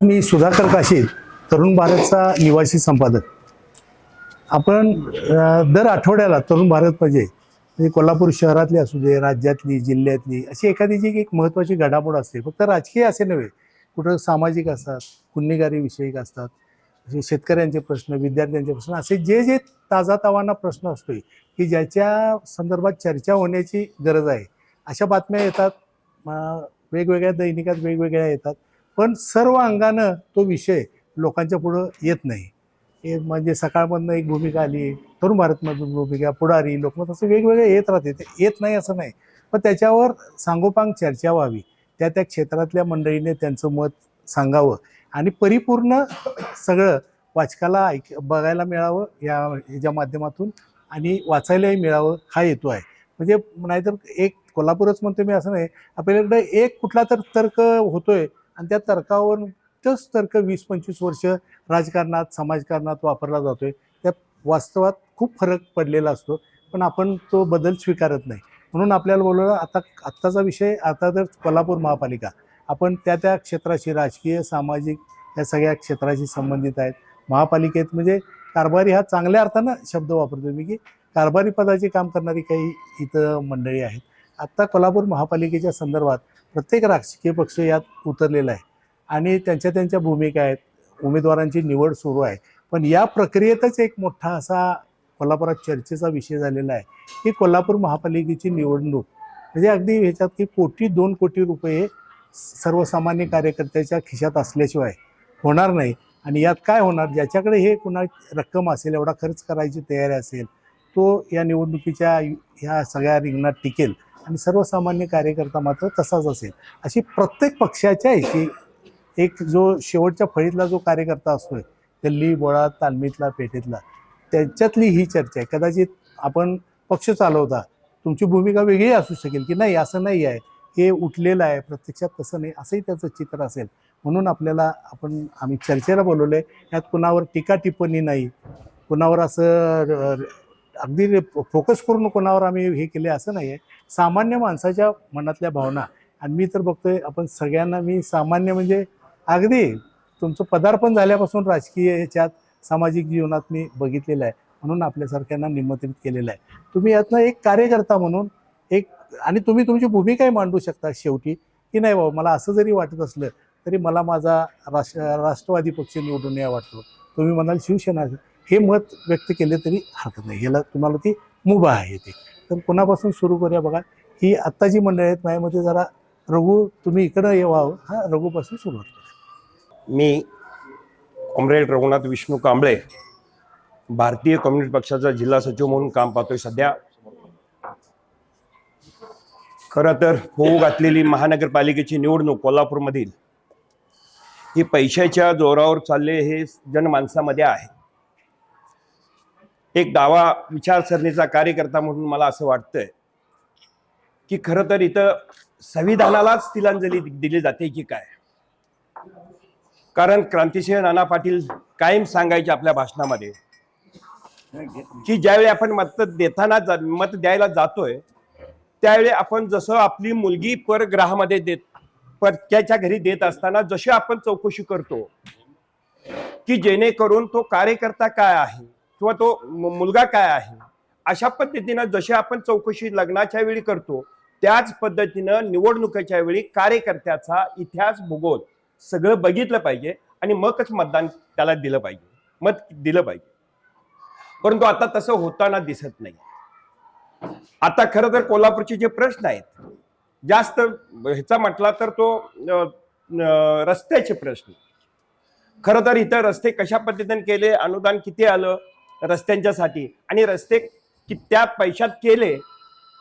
मी सुधाकर काशीद, तरुण भारतचा निवासी संपादक. आपण दर आठवड्याला तरुण भारत म्हणजे कोल्हापूर शहरातली असू दे, राज्यातली, जिल्ह्यातली अशी एखादी जी एक महत्त्वाची घडामोड असते. फक्त राजकीय असे नव्हे, कुठं सामाजिक असतात, गुन्हेगारी विषयक असतात, असे शेतकऱ्यांचे प्रश्न, विद्यार्थ्यांचे प्रश्न, असे जे जे ताजातवाना प्रश्न असतोय की ज्याच्या संदर्भात चर्चा होण्याची गरज आहे, अशा बातम्या येतात. वेगवेगळ्या दैनिकात वेगवेगळ्या येतात, पण सर्व अंगानं तो विषय लोकांच्या पुढं येत नाही. हे म्हणजे सकाळमधनं एक भूमिका आली, तरुण भारतमधून भूमिका, पुढारी, लोकमत, असं वेगवेगळे येत राहते. ते येत नाही असं नाही, पण त्याच्यावर सांगोपांग चर्चा व्हावी, त्या त्या क्षेत्रातल्या मंडळीने त्यांचं मत सांगावं आणि परिपूर्ण सगळं वाचकाला बघायला मिळावं ह्याच्या माध्यमातून आणि वाचायलाही मिळावं, हा हेतू आहे. म्हणजे नाहीतर एक कोल्हापूरच म्हणतो मी असं नाही, आपल्याकडे एक कुठला तर तर्क होतोय आणि त्या तर्कावर तोच तर्क 20-25 वर्ष राजकारणात, समाजकारणात वापरला जातोय. त्या वास्तवात खूप फरक पडलेला असतो, पण आपण तो बदल स्वीकारत नाही. म्हणून आपल्याला बोलवलं. आत्ताचा विषय आता तर कोल्हापूर महापालिका, आपण त्या त्या क्षेत्राशी, राजकीय, सामाजिक या सगळ्या क्षेत्राशी संबंधित आहेत. महापालिकेत म्हणजे कारभारी हा चांगल्या अर्थानं शब्द वापरतो मी, की कारभारी पदाचे काम करणारी काही इथं मंडळी आहेत. आत्ता कोल्हापूर महापालिकेच्या संदर्भात प्रत्येक राजकीय पक्ष यात उतरलेला आहे आणि त्यांच्या त्यांच्या भूमिका आहेत. उमेदवारांची निवड सुरू आहे, पण या प्रक्रियेतच एक मोठा असा कोल्हापुरात चर्चेचा विषय झालेला आहे की कोल्हापूर महापालिकेची निवडणूक म्हणजे अगदी ह्याच्यात की 1-2 कोटी रुपये सर्वसामान्य कार्यकर्त्याच्या खिशात असल्याशिवाय होणार नाही. आणि यात काय होणार, ज्याच्याकडे हे कुणा रक्कम असेल, एवढा खर्च करायची तयारी असेल, तो या निवडणुकीच्या ह्या सगळ्या रिंगणात टिकेल आणि सर्वसामान्य कार्यकर्ता मात्र तसाच असेल. अशी प्रत्येक पक्षाच्या ह्याची एक जो शेवटच्या फळीतला जो कार्यकर्ता असतोय, गल्ली बोळात, तालमीतला, पेठेतला, त्यांच्यातली ही चर्चा आहे. कदाचित आपण पक्ष चालवता, तुमची भूमिका वेगळी असू शकेल की नाही असं नाही आहे, हे उठलेलं आहे, प्रत्यक्षात तसं नाही, असंही त्याचं चित्र असेल. म्हणून आम्ही चर्चेला बोलवलं आहे. यात कुणावर टीका टिप्पणी नाही, कुणावर असं अगदी फोकस करून कोणावर आम्ही हे केले असं नाही आहे. सामान्य माणसाच्या मनातल्या भावना, आणि मी तर बघतोय आपण सगळ्यांना, मी सामान्य म्हणजे अगदी तुमचं पदार्पण झाल्यापासून राजकीय ह्याच्यात, सामाजिक जीवनात मी बघितलेलं आहे. म्हणून आपल्यासारख्यांना निमंत्रित केलेलं आहे. तुम्ही यातनं एक कार्यकर्ता म्हणून आणि तुम्ही तुमची भूमिकाही मांडू शकता शेवटी, की नाही बाबा मला असं जरी वाटत असलं तरी मला माझा राष्ट्रवादी पक्ष निवडून या वाटतो, तुम्ही म्हणाल शिवसेना, हे मत व्यक्त केले तरी हरकत नाही. ह्याला तुम्हाला ती मुभा आहे. ते तर कोणापासून सुरू करूया बघा. ही आत्ता जी मंडळी आहेत माझ्यामध्ये, जरा रघु तुम्ही इकडं यावं. हा, रघुपासून सुरुवात करूया. मी कॉम्रेड रघुनाथ विष्णू कांबळे, भारतीय कम्युनिस्ट पक्षाचा जिल्हा सचिव म्हणून काम पाहतोय सध्या. खरं तर होऊ घातलेली महानगरपालिकेची निवडणूक कोल्हापूरमधील ही पैशाच्या जोरावर चालले हे जनमानसामध्ये आहे. एक डावा विचारसरणीचा कार्यकर्ता म्हणून मला असं वाटतंय की खरं तर इथं संविधानालाच तिलांजली दिली जाते की काय. कारण क्रांतिसिंह नाना पाटील कायम सांगायचे आपल्या भाषणामध्ये की ज्यावेळी आपण मत द्यायला जातोय त्यावेळी आपण जसं आपली मुलगी परग्रहामध्ये परक्याच्या घरी देत असताना जशी आपण चौकशी करतो की जेणेकरून तो कार्यकर्ता काय आहे किंवा तो मुलगा काय आहे, अशा पद्धतीनं जशी आपण चौकशी लग्नाच्या वेळी करतो, त्याच पद्धतीनं निवडणुकीच्या वेळी कार्यकर्त्याचा इतिहास, भूगोल सगळं बघितलं पाहिजे आणि मगच मतदान त्याला दिलं पाहिजे, मत दिलं पाहिजे. परंतु आता तसं होताना दिसत नाही. आता खरं तर कोल्हापूरचे जे प्रश्न आहेत, जास्त ह्याचा म्हटला तर तो रस्त्याचे प्रश्न. खरं तर इथं रस्ते कशा पद्धतीने केले, अनुदान किती आलं रस्त्यांच्यासाठी, आणि रस्ते त्या पैशात केले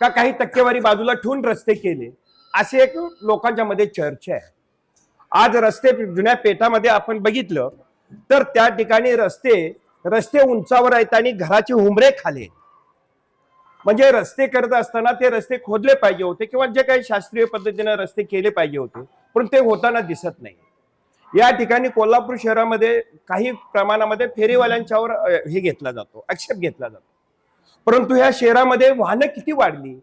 का काही टक्केवारी बाजूला ठेवून रस्ते केले, असे एक लोकांच्या मध्ये चर्चा आहे. आज रस्ते जुन्या पेठामध्ये आपण बघितलं तर त्या ठिकाणी रस्ते उंचावर आहेत आणि घराचे हुंबरे खाले. म्हणजे रस्ते करत असताना ते रस्ते खोदले पाहिजे होते किंवा जे काही शास्त्रीय पद्धतीने रस्ते केले पाहिजे होते, पण ते होताना दिसत नाही. या ठिकाणी कोल्हापूर शहरामध्ये काही प्रमाणामध्ये फेरीवाल्यांच्यावर हे घेतला जातो, आक्षेप घेतला जातो. परंतु या शहरामध्ये वाहनं किती वाढली,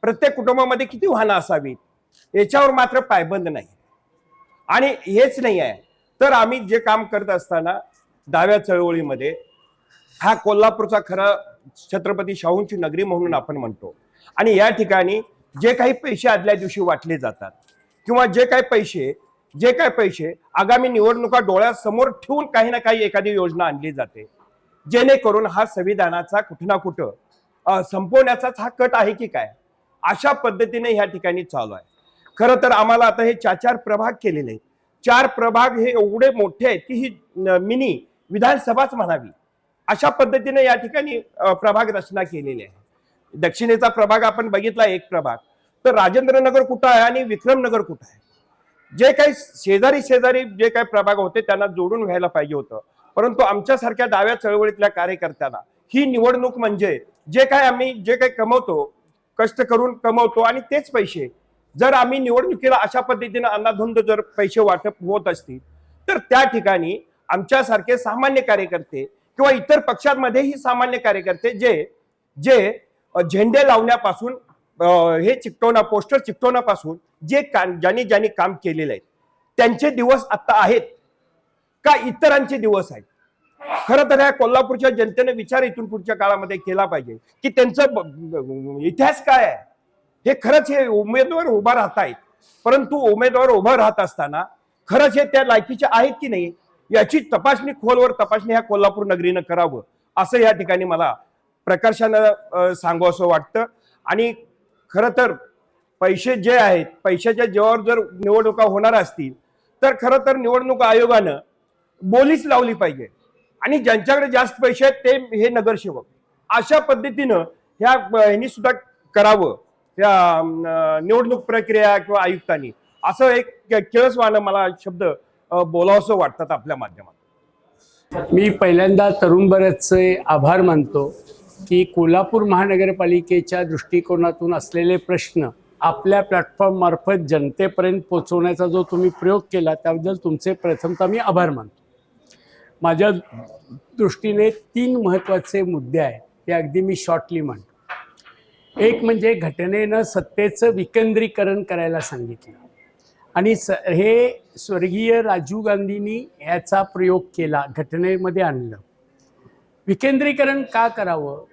प्रत्येक कुटुंबामध्ये किती वाहनं असावीत, याच्यावर मात्र पायबंद नाही. आणि हेच नाही आहे तर आम्ही जे काम करत असताना डाव्या चळवळीमध्ये हा कोल्हापूरचा खरा छत्रपती शाहूंची नगरी म्हणून आपण म्हणतो. आणि या ठिकाणी जे काही पैसे आदल्या दिवशी वाटले जातात किंवा जे काही पैसे आगामी निवडणुका डोळ्यासमोर ठेवून काही ना काही एखादी योजना आणली जाते, जेणेकरून हा संविधानाचा कुठं ना कुठं संपवण्याचाच हा कट आहे की काय, अशा पद्धतीने ह्या ठिकाणी चालू आहे. खरं तर आम्हाला आता हे 4 प्रभाग केलेले आहेत. 4 प्रभाग हे एवढे मोठे आहेत की ही मिनी विधानसभाच म्हणावी अशा पद्धतीने या ठिकाणी प्रभाग रचना केलेली आहे. दक्षिणेचा प्रभाग आपण बघितला, एक प्रभाग, तर राजेंद्रनगर कुठं आहे आणि विक्रमनगर कुठं आहे. जे काही शेजारी जे काही प्रभाग होते त्यांना जोडून व्हायला पाहिजे होतं, परंतु आमच्यासारख्या डाव्या चळवळीतल्या कार्यकर्त्यांना ही निवडणूक म्हणजे जे काही कमवतो, कष्ट करून कमवतो आणि तेच पैसे जर आम्ही निवडणुकीला अशा पद्धतीने अंधाधुंद जर पैसे वाटप होत असतील तर त्या ठिकाणी आमच्यासारखे सामान्य कार्यकर्ते किंवा इतर पक्षांमध्येही सामान्य कार्यकर्ते जे झेंडे लावण्यापासून पोस्टर चिकटवण्यापासून ज्यांनी काम केलेलं आहे त्यांचे दिवस आता आहेत का इतरांचे दिवस आहेत. खरं तर ह्या कोल्हापूरच्या जनतेने विचार इथून पुढच्या काळामध्ये केला पाहिजे की त्यांचं इतिहास काय आहे. हे खरंच हे उमेदवार उभा राहत आहेत, परंतु उमेदवार उभं राहत असताना खरंच हे त्या लायकीचे आहेत की नाही याची खोलवर तपासणी ह्या कोल्हापूर नगरीनं करावं असं या ठिकाणी मला प्रकर्षानं सांगू असं वाटतं. आणि खरं तर पैसे जे आहेत, पैशाच्या जेव्हा जर निवडणुका होणार असतील तर खरं तर निवडणूक आयोगानं बोलीच लावली पाहिजे आणि ज्यांच्याकडे जास्त पैसे आहेत ते हे नगरसेवक अशा पद्धतीनं ह्यांनी सुद्धा करावं या निवडणूक प्रक्रिया किंवा आयुक्तांनी, असं एक किळसवानं मला शब्द बोलावंसं वाटतात आपल्या माध्यमात. मी पहिल्यांदा तरुण भारतचे आभार मानतो की कोल्हापूर महानगरपालिकेच्या दृष्टिकोनातून असलेले प्रश्न आपल्या प्लॅटफॉर्ममार्फत जनतेपर्यंत पोहोचवण्याचा जो तुम्ही प्रयोग केला त्याबद्दल तुमचे प्रथमतः मी आभार मानतो. माझ्या दृष्टीने 3 महत्त्वाचे मुद्दे आहेत, ते अगदी मी शॉर्टली म्हणतो. एक म्हणजे घटनेनं सत्तेचं विकेंद्रीकरण करायला सांगितलं आणि हे स्वर्गीय राजीव गांधींनी याचा प्रयोग केला, घटनेमध्ये आणलं. विकेंद्रीकरण का करावं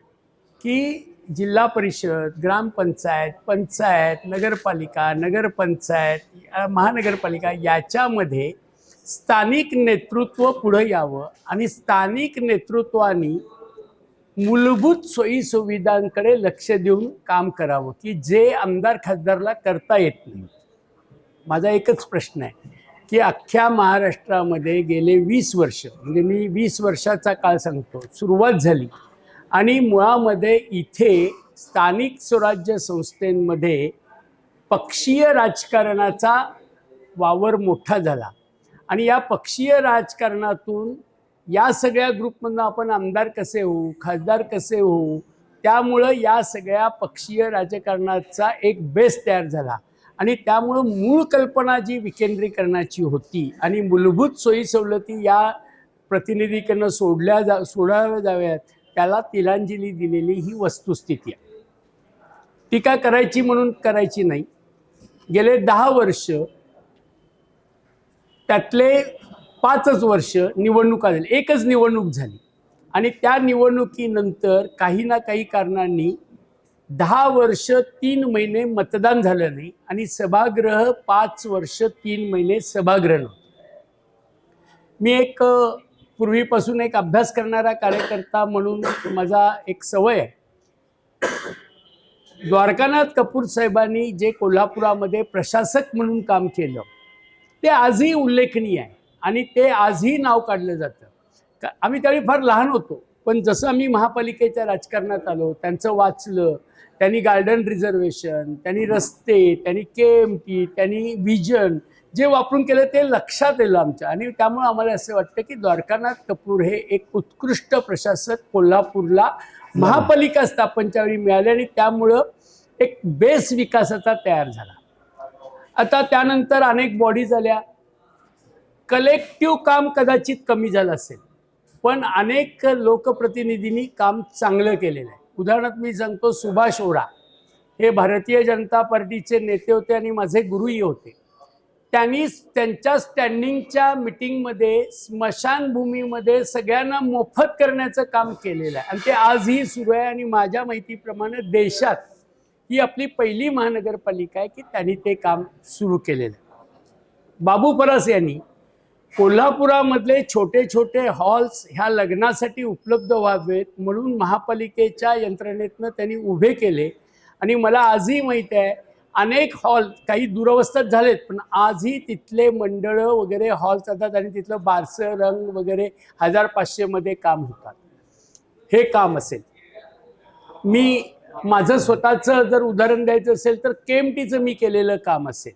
की जिल्हा परिषद, ग्रामपंचायत, पंचायत, नगरपालिका, नगरपंचायत, महानगरपालिका याच्यामध्ये स्थानिक नेतृत्व पुढं यावं आणि स्थानिक नेतृत्वानी मूलभूत सोयीसुविधांकडे लक्ष देऊन काम करावं की जे आमदार खासदारला करता येत नाही. माझा एकच प्रश्न आहे की अख्ख्या महाराष्ट्रामध्ये गेले 20 वर्ष, म्हणजे मी 20 वर्षाचा काळ सांगतो, सुरुवात झाली आणि मुळामध्ये इथे स्थानिक स्वराज्य संस्थेमध्ये पक्षीय राजकारणाचा वावर मोठा झाला आणि या पक्षीय राजकारणातून या सगळ्या ग्रुपमधून आपण आमदार कसे होऊ, खासदार कसे होऊ, त्यामुळं या सगळ्या पक्षीय राजकारणाचा एक बेस तयार झाला आणि त्यामुळं मूळ कल्पना जी विकेंद्रीकरणाची होती आणि मूलभूत सोयी सवलती या प्रतिनिधीकडनं सोडाव्या जाव्यात त्याला तिलांजली दिलेली ही वस्तुस्थिती आहे. टीका करायची म्हणून करायची नाही. गेले 10 वर्ष त्यातले 5च वर्ष निवडणुका झाली, एकच निवडणूक झाली आणि त्या निवडणुकीनंतर काही ना काही कारणांनी 10 वर्ष 3 महिने मतदान झालं नाही आणि सभागृह 5 वर्ष 3 महिने सभागृह नव्हतं. मी एक पूर्वीपासून एक अभ्यास करणारा कार्यकर्ता म्हणून माझा एक सवय आहे. द्वारकानाथ कपूर साहेबांनी जे कोल्हापुरामध्ये प्रशासक म्हणून काम केलं ते आजही उल्लेखनीय आहे आणि ते आजही नाव काढलं जातं. आम्ही त्यावेळी फार लहान होतो, पण जसं आम्ही महापालिकेच्या राजकारणात आलो त्यांचं वाचलं, त्यांनी गार्डन रिझर्वेशन, त्यांनी रस्ते, त्यांनी KMT, त्यांनी विजन जे वापरून केलं ते लक्षात येलं आमच्या आणि त्यामुळे आम्हाला असं वाटतं की द्वारकानाथ कपूर हे एक उत्कृष्ट प्रशासक कोल्हापूरला महापालिका स्थापनच्या वेळी मिळाले आणि त्यामुळं एक बेस विकासाचा तयार झाला. आता त्यानंतर अनेक बॉडीज आल्या, कलेक्टिव्ह काम कदाचित कमी झालं असेल पण अनेक लोकप्रतिनिधींनी काम चांगलं केलेलं आहे. उदाहरणार्थ मी सांगतो, सुभाष ओढा हे भारतीय जनता पार्टीचे नेते होते आणि माझे गुरुही होते. त्यांनी त्यांच्या स्टँडिंगच्या मिटिंगमध्ये स्मशानभूमीमध्ये सगळ्यांना मोफत करण्याचं काम केलेलं आहे आणि ते आजही सुरू आहे. आणि माझ्या माहितीप्रमाणे देशात ही आपली पहिली महानगरपालिका आहे की त्यांनी ते काम सुरू केलेलं आहे. बाबू परास यांनी कोल्हापुरामधले छोटे छोटे हॉल्स ह्या लग्नासाठी उपलब्ध व्हावेत म्हणून महापालिकेच्या यंत्रणेतनं त्यांनी उभे केले. आणि मला आजही माहीत आहे अनेक हॉल काही दुरवस्थेत झालेत पण आजही तिथले मंडळं वगैरे हॉल चालतात आणि तिथलं बारसं रंग वगैरे 1500 मध्ये काम होतात. हे काम असेल. मी माझं स्वतःचं जर उदाहरण द्यायचं असेल तर KMTचं मी केलेलं काम असेल.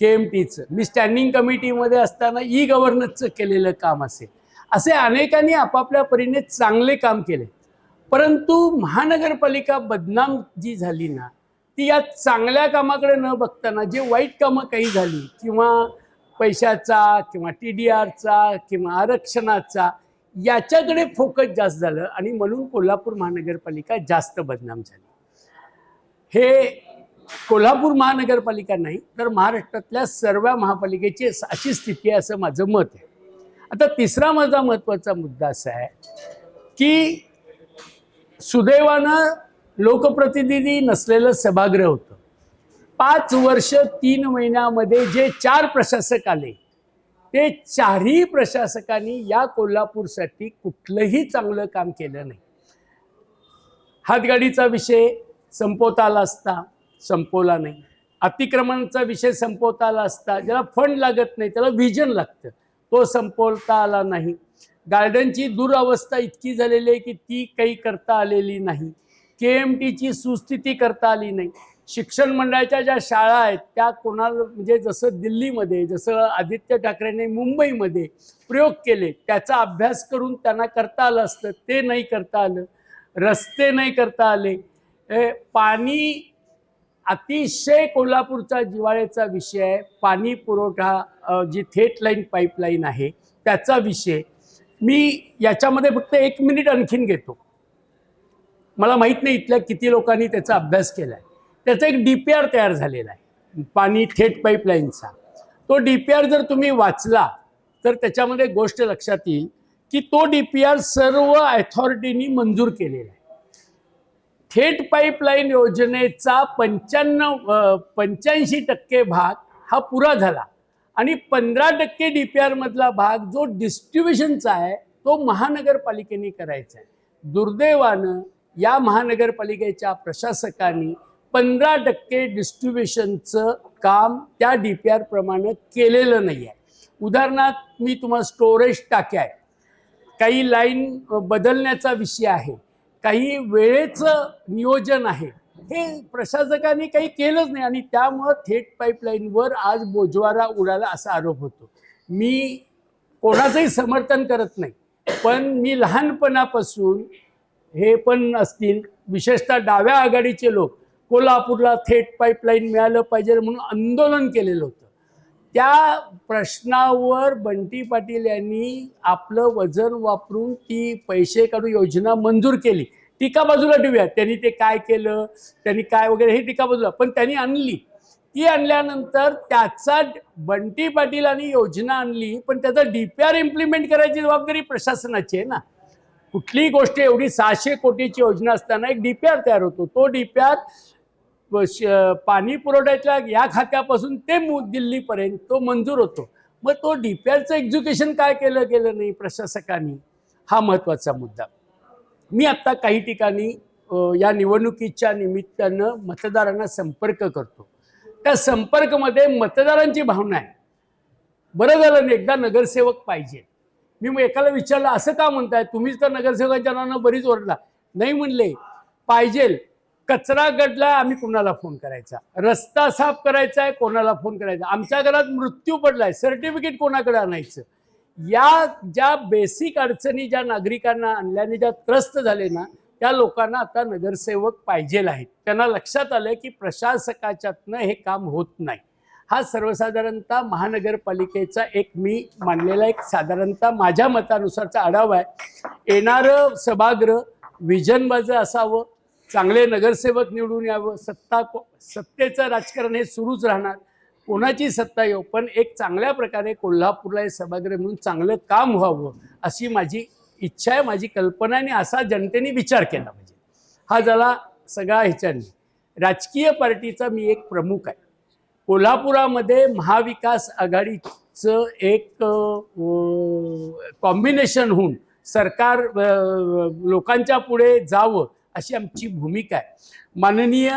KMTचं मी स्टँडिंग कमिटीमध्ये असताना गव्हर्नन्सचं केलेलं काम असेल. असे अनेकांनी आपापल्या परीने चांगले काम केले. परंतु महानगरपालिका बदनाम जी झाली ना ती या चांगल्या कामाकडे न बघताना जे वाईट कामं काही झाली किंवा पैशाचा किंवा TDRचा किंवा आरक्षणाचा याच्याकडे फोकस जास्त झालं आणि म्हणून कोल्हापूर महानगरपालिका जास्त बदनाम झाली. हे कोल्हापूर महानगरपालिका नाही तर महाराष्ट्रातल्या सर्व महापालिकेची अशी स्थिती आहे असं माझं मत आहे. आता तिसरा माझा महत्त्वाचा मुद्दा असा आहे की सुदैवानं लोकप्रतिनिधी नसलेलं सभागृह होतं. 5 वर्ष 3 महिन्यामध्ये जे 4 प्रशासक आले ते 4ही प्रशासकांनी या कोल्हापूरसाठी कुठलंही चांगलं काम केलं नाही. हातगाडीचा विषय संपवता आला असता, संपवला नाही. अतिक्रमणाचा विषय संपवता आला असता, ज्याला फंड लागत नाही त्याला व्हिजन लागतं, तो संपवता आला नाही. गार्डनची दुरावस्था इतकी झालेली आहे की ती काही करता आलेली नाही. KMTची सुस्थिती करता आली नाही. शिक्षण मंडळाच्या ज्या शाळा आहेत त्या कोणाला म्हणजे जसं दिल्लीमध्ये जसं आदित्य ठाकरेंनी मुंबईमध्ये प्रयोग केले त्याचा अभ्यास करून त्यांना करता आलं असतं ते नाही करता आलं. रस्ते नाही करता आले. पाणी अतिशय कोल्हापूरचा जिव्हाळ्याचा विषय आहे. पाणी पुरवठा जी थेट लाईन पाईपलाईन आहे त्याचा विषय. मी याच्यामध्ये फक्त 1 मिनिट आणखीन घेतो. मला माहीत नाही इथल्या किती लोकांनी त्याचा अभ्यास केला आहे. त्याचा एक DPR तयार झालेला आहे पाणी थेट पाईपलाईनचा. तो DPR जर तुम्ही वाचला तर त्याच्यामध्ये गोष्ट लक्षात येईल की तो DPR सर्व अथॉरिटीनी मंजूर केलेला आहे. थेट पाईपलाईन योजनेचा 85% भाग हा पुरा झाला आणि 15% DPR मधला भाग जो डिस्ट्रीब्युशनचा आहे तो महानगरपालिकेने करायचा आहे. दुर्दैवानं या महानगरपालिकेच्या प्रशासकांनी 15% डिस्ट्रीब्युशनचं काम त्या DPR प्रमाणे केलेलं नाही आहे. उदाहरणार्थ मी तुम्हाला स्टोरेज टाक्या आहे, काही लाईन बदलण्याचा विषय आहे, काही वेळेचं नियोजन आहे, हे प्रशासकांनी काही केलंच नाही आणि त्यामुळं थेट पाईपलाईनवर आज बोजवारा उडाला असा आरोप होतो. मी कोणाचंही समर्थन करत नाही पण मी लहानपणापासून हे पण असतील विशेषतः डाव्या आघाडीचे लोक कोल्हापूरला थेट पाईपलाईन मिळालं पाहिजे म्हणून आंदोलन केलेलं होतं. त्या प्रश्नावर बंटी पाटील यांनी आपलं वजन वापरून ती पैसे काढून योजना मंजूर केली. टीका बाजूला ठेवूया, त्यांनी ते काय केलं त्यांनी काय वगैरे हे टीका बाजूला, पण त्यांनी आणली. ती आणल्यानंतर त्याचा बंटी पाटीलांनी योजना आणली पण त्याचा DPR इम्प्लिमेंट करायची जबाबदारी प्रशासनाची आहे ना. कुठलीही गोष्ट एवढी 600 कोटीची योजना असताना एक DPR तयार होतो. तो DPR पाणी पुरवठ्याच्या या खात्यापासून ते दिल्लीपर्यंत तो मंजूर होतो. मग तो DPRचं एक्झिक्युशन काय केलं नाही प्रशासकांनी, हा महत्त्वाचा मुद्दा. मी आत्ता काही ठिकाणी या निवडणुकीच्या निमित्तानं मतदारांना संपर्क करतो. त्या संपर्कमध्ये मतदारांची भावना आहे, बरं झालं एकदा नगरसेवक पाहिजे. मी मग एकाला विचारलं असं का म्हणताय, तुम्हीच तर नगरसेवकाच्या नावानं बरीच ओरडला. नाही म्हणले, पाहिजे. कचरा गडला आम्ही कोणाला फोन करायचा, रस्ता साफ करायचा आहे कोणाला फोन करायचा, आमच्या घरात मृत्यू पडलाय सर्टिफिकेट कोणाकडे आणायचं. या ज्या बेसिक अडचणी ज्या नागरिकांना आणल्याने ज्या त्रस्त झाले ना त्या लोकांना आता नगरसेवक पाहिजे आहेत. त्यांना लक्षात आलं की प्रशासकाच्यातनं हे काम होत नाही. हा सर्वसाधारणतः महानगरपालिकेचा एक मी मांडलेला एक साधारणतः माझ्या मतानुसारचा आढावा आहे. येणारं सभागृह व्हिजनबाज असावं, चांगले नगरसेवक निवडून यावं, सत्तेचं राजकारण हे सुरूच राहणार. कोणाची सत्ता येऊ, पण एक चांगल्या प्रकारे कोल्हापूरला हे सभागृह म्हणून चांगलं काम व्हावं अशी माझी इच्छा आहे, माझी कल्पना आहे आणि असा जनतेने विचार केला पाहिजे. हा झाला सगळा ह्याच्यानी. राजकीय पार्टीचा मी एक प्रमुख आहे. कोल्हापुरामध्ये महाविकास आघाडीचं एक कॉम्बिनेशन होऊन सरकार लोकांच्या पुढे जावं अशी आमची भूमिका आहे. माननीय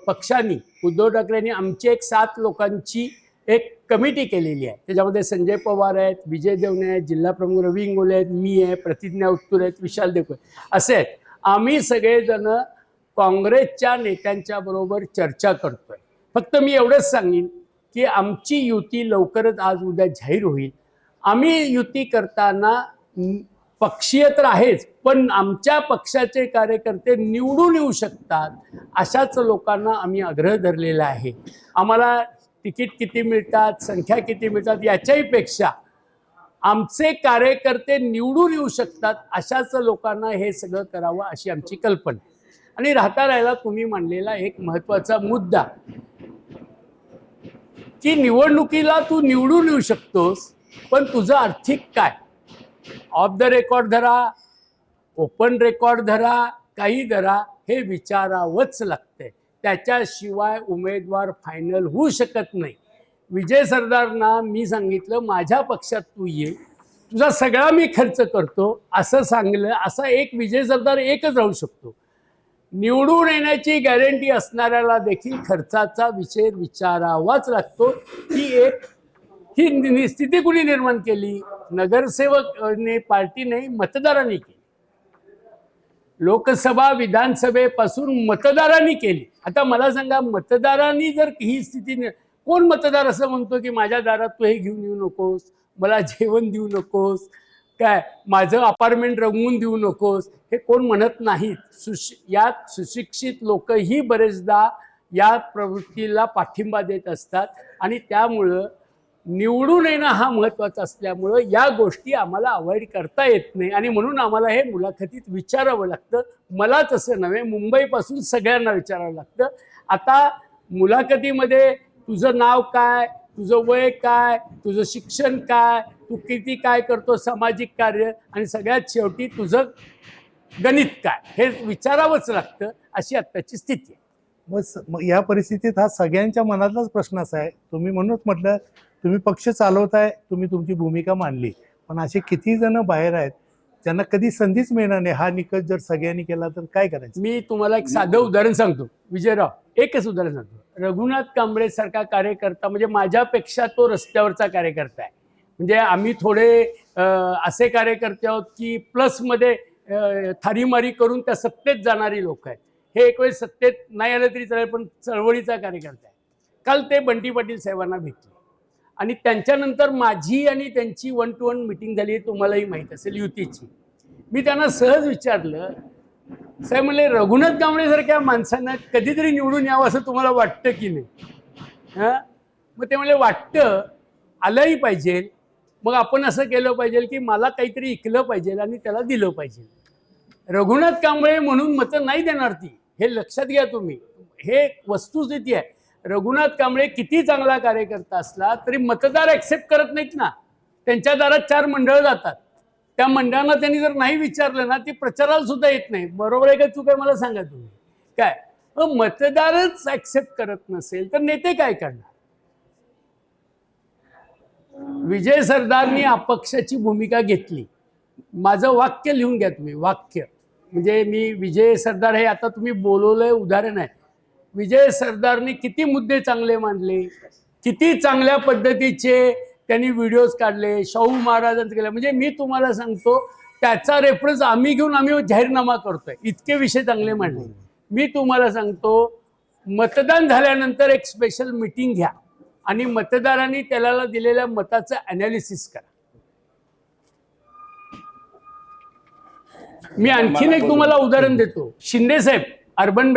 पक्षांनी उद्धव ठाकरेंनी आमची एक 7 लोकांची एक कमिटी केलेली आहे. त्याच्यामध्ये संजय पवार आहेत, विजय देवणे आहेत, जिल्हाप्रमुख रवी इंगोले आहेत, मी आहे, प्रतिज्ञा उत्तूर आहेत, विशाल देवकर असे आहेत. आम्ही सगळेजण काँग्रेसच्या नेत्यांच्या बरोबर चर्चा करतोय. फक्त मी एवढंच सांगेन की आमची युती लवकरच आज उद्या जाहीर होईल. आम्ही युती करताना पक्षीय तर आहेच, पण आमच्या पक्षाचे कार्यकर्ते निवडून येऊ शकतात अशाच लोकांना आम्ही आग्रह धरलेला आहे. आम्हाला तिकीट किती मिळतात, संख्या किती मिळतात याच्याही पेक्षा आमचे कार्यकर्ते निवडून येऊ शकतात अशाच लोकांना हे सगळं करावं अशी आमची कल्पना. आणि राहिला तुम्ही मांडलेला एक महत्त्वाचा मुद्दा की निवडणुकीला तू निवडून येऊ शकतोस, पण तुझं आर्थिक काय, ऑफ द रेकॉर्ड धरा, ओपन रेकॉर्ड धरा, काही धरा, हे विचारावंच लागतंय. त्याच्याशिवाय उमेदवार फायनल होऊ शकत नाही. विजय सरदारना मी सांगितलं माझ्या पक्षात तू ये, तुझा सगळा मी खर्च करतो असं सांगलं. असा एक विजय सरदार एकच राहू शकतो. निवडून येण्याची गॅरंटी असणाऱ्याला देखील खर्चाचा विषय विचारावाच लागतो. ही स्थिती कुणी निर्माण केली? नगरसेवकने, पार्टीने, मतदारांनी केली. लोकसभा विधानसभेपासून मतदारांनी केली. आता मला सांगा, मतदारांनी जर ही स्थिती, कोण मतदार असं म्हणतो की माझ्या दारात तू हे घेऊन येऊ नकोस, मला जेवण देऊ नकोस, काय माझं अपार्टमेंट रंगवून देऊ नकोस, हे कोण म्हणत नाहीत. यात सुशिक्षित लोकही बरेचदा या प्रवृत्तीला पाठिंबा देत असतात आणि त्यामुळं निवडून येणं हा महत्त्वाचा असल्यामुळं या गोष्टी आम्हाला अवॉइड करता येत नाही आणि म्हणून आम्हाला हे मुलाखतीत विचारावं लागतं. मला तसं नव्हे, मुंबईपासून सगळ्यांना विचारावं लागतं. आता मुलाखतीमध्ये तुझं नाव काय, तुझं वय काय, तुझं शिक्षण काय, तू किती काय करतो सामाजिक कार्य, आणि सगळ्यात शेवटी तुझं गणित काय, हे विचारावंच लागतं. अशी आत्ताची स्थिती आहे. मग या परिस्थितीत हा सगळ्यांच्या मनातलाच प्रश्न असा आहे. तुम्ही म्हणूनच म्हटलं, तुम्ही पक्ष चालवताय, तुम्ही तुमची भूमिका मांडली, पण असे किती जण बाहेर आहेत ज्यांना कधी संधीच मिळणार नाही. हा निकष जर सगळ्यांनी केला तर काय करायचं? मी तुम्हाला एक साधं उदाहरण सांगतो विजयराव, एकच उदाहरण सांगतो. रघुनाथ कांबळे सारखा कार्यकर्ता, म्हणजे माझ्यापेक्षा तो रस्त्यावरचा कार्यकर्ता आहे. म्हणजे आम्ही थोडे असे कार्यकर्ते आहोत की प्लसमध्ये थारीमारी करून त्या सत्तेत जाणारी लोक आहेत. हे एक वेळ सत्तेत नाही आलं तरी चालेल, पण चळवळीचा कार्यकर्ता आहे. काल ते बंटी पाटील साहेबांना भेटले आणि त्यांच्यानंतर माझी आणि त्यांची 1-to-1 मिटिंग झाली, तुम्हालाही माहीत असेल, युतीची. मी त्यांना सहज विचारलं, साहेब म्हणले रघुनाथ कांबळेसारख्या माणसांना कधीतरी निवडून यावं असं तुम्हाला वाटतं की नाही? हां, मग ते म्हणले वाटतं, आलंही पाहिजे. मग आपण असं केलं पाहिजे की मला काहीतरी ऐकलं पाहिजे आणि त्याला दिलं पाहिजे. रघुनाथ कांबळे म्हणून मतं नाही देणार ती, हे लक्षात घ्या तुम्ही. हे वस्तुस्थिती आहे. रघुनाथ कांबळे किती चांगला कार्यकर्ता असला तरी मतदार ॲक्सेप्ट करत नाहीत ना. त्यांच्या दारात 4 मंडळं जातात. त्या मंडळांना त्यांनी जर नाही विचारलं ना, ती प्रचाराला सुद्धा येत नाही. बरोबर आहे का चूक आहे मला सांगा तुम्ही. काय मतदारच ॲक्सेप्ट करत नसेल तर नेते काय करणार? विजय सरदारनी अपक्षाची भूमिका घेतली. माझं वाक्य लिहून घ्या तुम्ही, वाक्य. म्हणजे मी विजय सरदार, हे आता तुम्ही बोलवलंय उदाहरण आहे. विजय सरदारने किती मुद्दे चांगले मांडले, किती चांगल्या पद्धतीचे त्यांनी व्हिडिओज काढले, शाहू महाराजांचं केलं. म्हणजे मी तुम्हाला सांगतो, त्याचा रेफरन्स आम्ही घेऊन आम्ही जाहीरनामा करतोय, इतके विषय चांगले मांडले. मी तुम्हाला सांगतो, मतदान झाल्यानंतर एक स्पेशल मीटिंग घ्या आणि मतदारांनी त्याला दिलेल्या मताचं ॲनालिसिस करा. मी आणखीन एक तुम्हाला उदाहरण देतो. शिंदे साहेब, अर्बन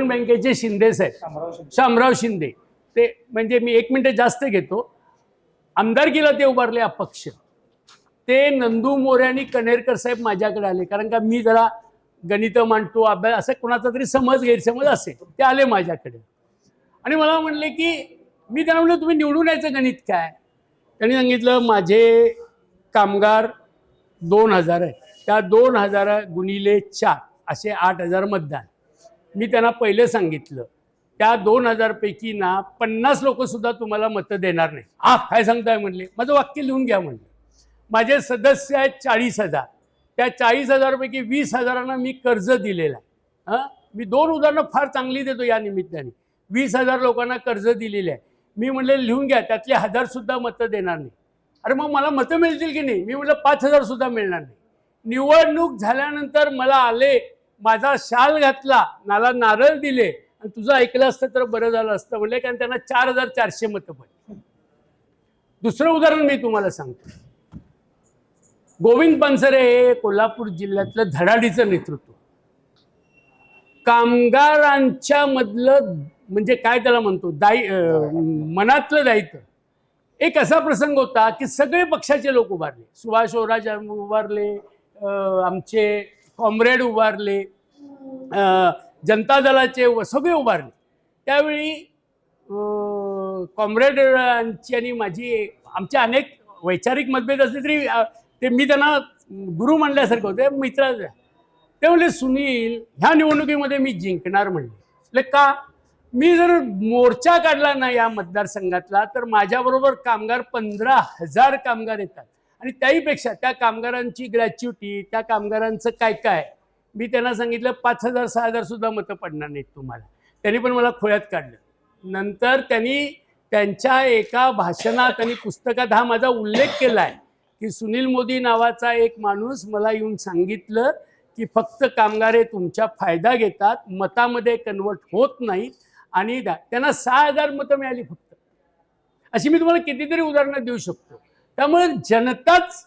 बँकेचे शिंदे साहेब, शामराव शिंदे, ते म्हणजे मी 1 मिनिट जास्त घेतो. आमदारकीला ते उभारले अपक्ष. ते नंदू मोरे आणि कणेरकर साहेब माझ्याकडे आले, कारण का मी जरा गणितं मांडतो, अभ्यास, असं कोणाचा तरी गैरसमज असेल. ते आले माझ्याकडे आणि मला म्हणले की मी त्यांना म्हणलं तुम्ही निवडून यायचं गणित काय. त्यांनी सांगितलं माझे कामगार 2000 आहे, त्या 2000 गुणिले 4 असे 8000 मतदान. मी त्यांना पहिलं सांगितलं त्या 2000 पैकी ना 50 लोकसुद्धा तुम्हाला मतं देणार नाही. काय सांगताय म्हणले. माझं वाक्य लिहून घ्या म्हणलं. माझे सदस्य आहेत 40,000, त्या 40,000 पैकी 20,000 मी कर्ज दिलेलं आहे. मी 2 उदाहरणं फार चांगली देतो या निमित्ताने. 20,000 लोकांना कर्ज दिलेले आहे. मी म्हणले लिहून घ्या त्यातले 1000 मतं देणार नाही. अरे मग मला मतं मिळतील की नाही. मी म्हटलं 5,000 मिळणार नाही. निवडणूक झाल्यानंतर मला आले, माझा शाल घातला, मला नारळ दिले आणि तुझं ऐकलं असतं तर बरं झालं असतं म्हणले, कारण त्यांना 4,400 मतं पडली. दुसरं उदाहरण मी तुम्हाला सांगतो. गोविंद पानसरे हे कोल्हापूर जिल्ह्यातलं धडाडीचं नेतृत्व, कामगारांच्या मधलं म्हणजे काय त्याला म्हणतो मनातलं दायित्व. एक असा प्रसंग होता की सगळे पक्षाचे लोक उभारले. सुभाष ओराज उभारले, आमचे कॉम्रेड उभारले, जनता दलाचे सगळे उभारले. त्यावेळी कॉम्रेडांची आणि माझी आमचे अनेक वैचारिक मतभेद असले तरी ते मी त्यांना गुरु मानल्यासारखं होते, मित्राचं. ते म्हणले सुनील ह्या निवडणुकीमध्ये मी जिंकणार म्हणले. का. मी जर मोर्चा काढला ना या मतदारसंघातला तर माझ्याबरोबर कामगार 15,000 कामगार येतात आणि त्याहीपेक्षा त्या कामगारांची ग्रॅच्युटी, त्या कामगारांचं काय काय. मी त्यांना सांगितलं 5,000 6,000 मतं पडणार नाहीत तुम्हाला. त्यांनी पण मला खोळ्यात काढलं. नंतर त्यांनी त्यांच्या एका भाषणात आणि पुस्तकात हा माझा उल्लेख केला आहे की सुनील मोदी नावाचा एक माणूस मला येऊन सांगितलं की फक्त कामगार हे तुमचा फायदा घेतात, मतामध्ये कन्वर्ट होत नाहीत आणि त्यांना 6,000 मतं मिळाली फक्त. अशी मी तुम्हाला कितीतरी उदाहरणं देऊ शकतो. त्यामुळे जनताच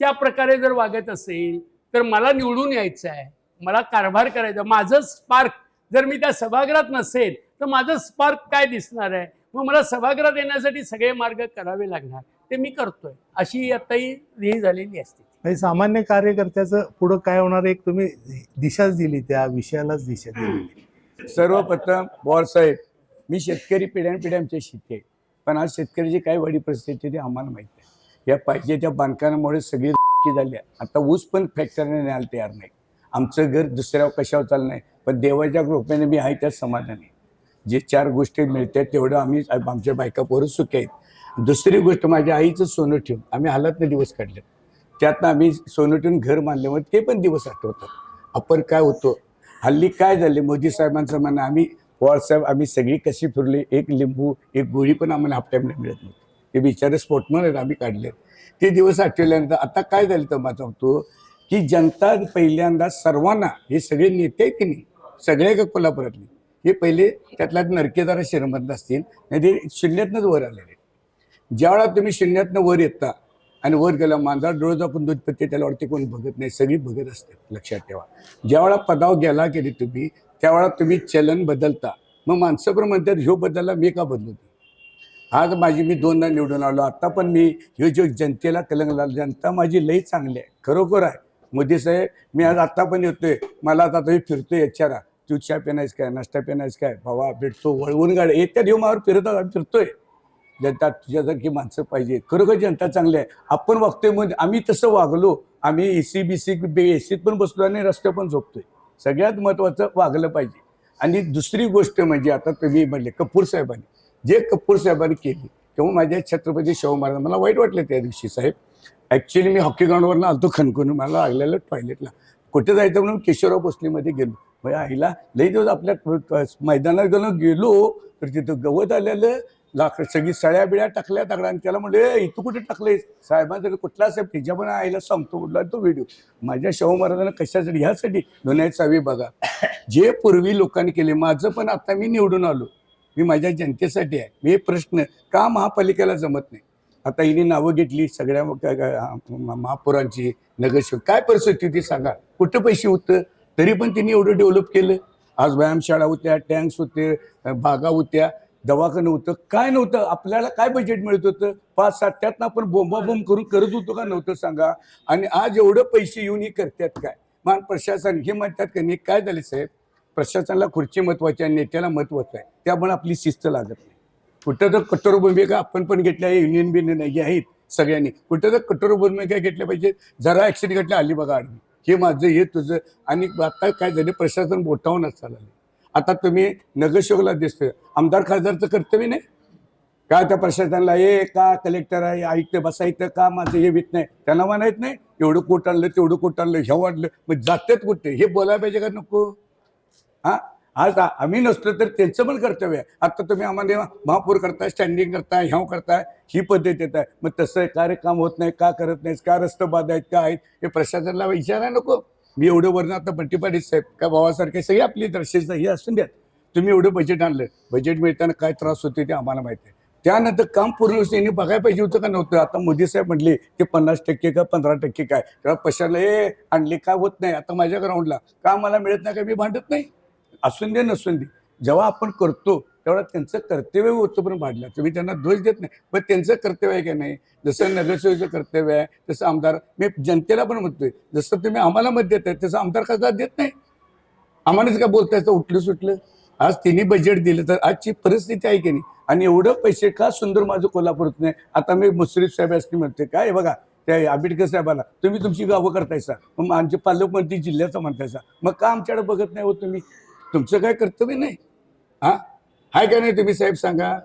त्या प्रकारे जर वागत असेल तर मला निवडून यायचं आहे, मला कारभार करायचा. माझं स्पार्क जर मी त्या सभागृहात नसेल तर माझं स्पार्क काय दिसणार आहे. मग मला सभागृहात येण्यासाठी सगळे मार्ग करावे लागणार. ते मी करतोय. अशी आताही ही झालेली असते. म्हणजे सामान्य कार्यकर्त्याचं पुढं काय होणार एक तुम्ही दिशाच दिली, त्या विषयालाच दिशा दिली. सर्वप्रथम पवार साहेब, मी शेतकरी पिढ्यानपिढ्या आमच्या शेती आहे, पण आज शेतकऱ्याची काय वाईट परिस्थिती ती आम्हाला माहिती आहे. या पाहिजे त्या बांधकामामुळे सगळी झाली. आता ऊस पण फॅक्टरीने न्यायला तयार नाही. आमचं घर दुसऱ्या कशावर चाललं नाही, पण देवाच्या कृपेने मी आहे त्याच समाधानी. जे 4 गोष्टी मिळतात तेवढं आम्ही आमच्या बायका पोरं सुखी आहेत. दुसरी गोष्ट माझ्या आईचं सोनं ठेवून आम्ही हालातले दिवस काढले. त्यातनं आम्ही सोनं ठेवून घर बांधल्यामुळे ते पण दिवस आठवतात. आपण काय होतो हल्ली काय झाले. मोदी साहेबांचं म्हणणं आम्ही पवारसाहेब आम्ही सगळी कशी फिरली, एक लिंबू एक गोळी पण आम्हाला हप्त्यामध्ये मिळत नव्हती. ते बिचारे स्पोर्टमन आहेत, आम्ही काढले ते दिवस आठवल्यानंतर. आता काय झालं तर माझा होतो की जनता पहिल्यांदा सर्वांना, हे सगळे नेते आहेत की नाही सगळे का कोल्हापुरातले, हे पहिले त्यातला नरकेदार श्रीमंत असतील नाही ते शून्यातनंच वर आलेले. ज्यावेळा तुम्ही शून्यातनं वर येता आणि वर गेला मांजर डोळं आपण दूध पिते त्याच्यावरती कोण बघत नाही, सगळी बघत असते. लक्षात ठेवा. ज्यावेळा पदावर गेला की तुम्ही त्यावेळा तुम्ही चलन बदलता. मग माणसं पण म्हणतात ह्यो बदलला मी का बदलू. आज माझी मी 2दा निवडून आलो. आता पण मी ह्यो जो जनतेला कलंगला, जनता माझी लई चांगली आहे, खरोखर आहे. मोदी साहेब मी आज आत्ता पण येतोय, मला आता तुम्ही फिरतोय विचारा तू चहा पेनायस काय, नाश्ता पेनायस काय, भावा भेटतो वळवून गाड येत्या देव मावर फिरतोय. जनता तुझ्यासारखी माणसं पाहिजे. खरोखर जनता चांगली आहे. आपण वागतोय म्हणजे आम्ही तसं वागलो. आम्ही एसी एसीत पण बसलो आणि रस्त्यावर पण झोपतोय. सगळ्यात महत्त्वाचं वागलं पाहिजे. आणि दुसरी गोष्ट म्हणजे आता तुम्ही म्हणले कपूर साहेबांनी जे कपूर साहेबांनी केली तेव्हा माझ्या छत्रपती शाहू महाराज मला वाईट वाटलं त्या दिवशी साहेब. ॲक्च्युली मी हॉकी ग्राउंडवरनं आलतो खणकून, मला लागलेलं टॉयलेटला कुठे जायचं म्हणून केशवराव भोसलेमध्ये गेलो. म्हणजे आईला लई दिवस आपल्या मैदानात गेलो तर तिथं गवत आलेलं लाकड सगळी सळ्या बिळ्या टाकल्या दगडा आणि त्याला म्हणले इथं कुठे टाकलंय साहेबांसाठी कुठला साहेब त्याच्या पण आईला सांगतो कुठला तो व्हिडिओ. माझ्या शाहू महाराजांना कशासाठी ह्यासाठी दोन्ही चावी बघा जे पूर्वी लोकांनी केले. माझं पण आता मी निवडून आलो, मी माझ्या जनतेसाठी आहे. मी प्रश्न का महापालिकेला जमत नाही. आता हिने नावं घेतली सगळ्या महापौरांची, नगरसेवक काय परिस्थिती ती सांगा. कुठं पैसे होतं तरी पण तिने एवढं डेव्हलप केलं. आज व्यायामशाळा होत्या, टँक्स होते, बागा होत्या, दवाखानं होतं, काय नव्हतं. आपल्याला काय बजेट मिळत होतं 5-7 त्यातनं आपण बोंबाबोंब करून करत होतो का नव्हतं सांगा. आणि आज एवढं पैसे येऊन हे करतात काय. मान प्रशासन हे म्हणतात की नाही, काय झाले साहेब, प्रशासनाला खुर्ची महत्वाची आहे, नेत्याला महत्वाचं आहे, त्यामुळे आपली शिस्त लागत नाही. कुठं तर कठोर भूमिका आपण पण घेतल्या, युनियन बिनियन हे आहेत सगळ्यांनी, कुठं तर कठोर भूमिका घेतल्या पाहिजे. जरा ऍक्शन घेतली, आली बघा आडवी, हे माझं हे तुझं. आणि आता काय झालं, प्रशासन बोटावूनच चाललं. आता तुम्ही नगरसेवकला दिसतोय, आमदार खासदारचं कर्तव्य नाही का त्या प्रशासनाला, हे का कलेक्टर आहे ऐकतं बसायचं का, माझं हे वित नाही, त्यांना म्हणायत नाही एवढं कोट आणलं तेवढं कोट आणलं हे वाढलं, मग जातात कुठे, हे बोलायला पाहिजे का नको? हा, आज आम्ही नसलो तर त्यांचं पण कर्तव्य आहे. आता तुम्ही आम्हाला महापौर करताय, स्टँडिंग करताय, ह्याव करताय, ही पद्धत येत आहे, मग तसं कार्य काम होत नाही का, करत नाहीत का, रस्ते बाद आहेत का आहेत, हे प्रशासनाला विचारायला नको. मी एवढं वरण आता बंटी पाटील साहेब का भावासारखे सगळी आपली दर्शेचं हे असून द्यात. तुम्ही एवढं बजेट आणलं, बजेट मिळताना काय त्रास होते ते आम्हाला माहिती आहे. त्यानंतर काम पूर्ण यांनी बघायला पाहिजे होतं का नव्हतं. आता मोदी साहेब म्हटले ते 50% का 15% काय, तेव्हा पशाला हे आणले काय होत नाही. आता माझ्या ग्राउंडला का मला मिळत नाही का, मी भांडत नाही, असून दे नसून दे. जेव्हा आपण करतो तेवढा त्यांचं कर्तव्य होतं पण भांडलं, तुम्ही त्यांना दोष देत नाही, पण त्यांचं कर्तव्य आहे का नाही. जसं नगरसेवकाचं कर्तव्य आहे तसं आमदार, मी जनतेला पण म्हणतोय, जसं तुम्ही आम्हाला मत देताय तसं आमदार खासदार देत नाही. आम्हालाच का बोलताय तर उठलं सुटलं. आज तिने बजेट दिलं तर आजची परिस्थिती आहे की नाही. आणि एवढं पैसे का सुंदर माझं कोल्हापूरच नाही. आता मी मुश्रीफ साहेब असं म्हणते काय बघा, त्या आंबेडकर साहेबाला तुम्ही तुमची गावं करतायसा, मग आमचे पालकमंत्री जिल्ह्याचं म्हणतायसा, मग का आमच्याकडे बघत नाही हो तुम्ही, तुमचं काय कर्तव्य नाही. हा आहे का नाही तुम्ही साहेब सांगा.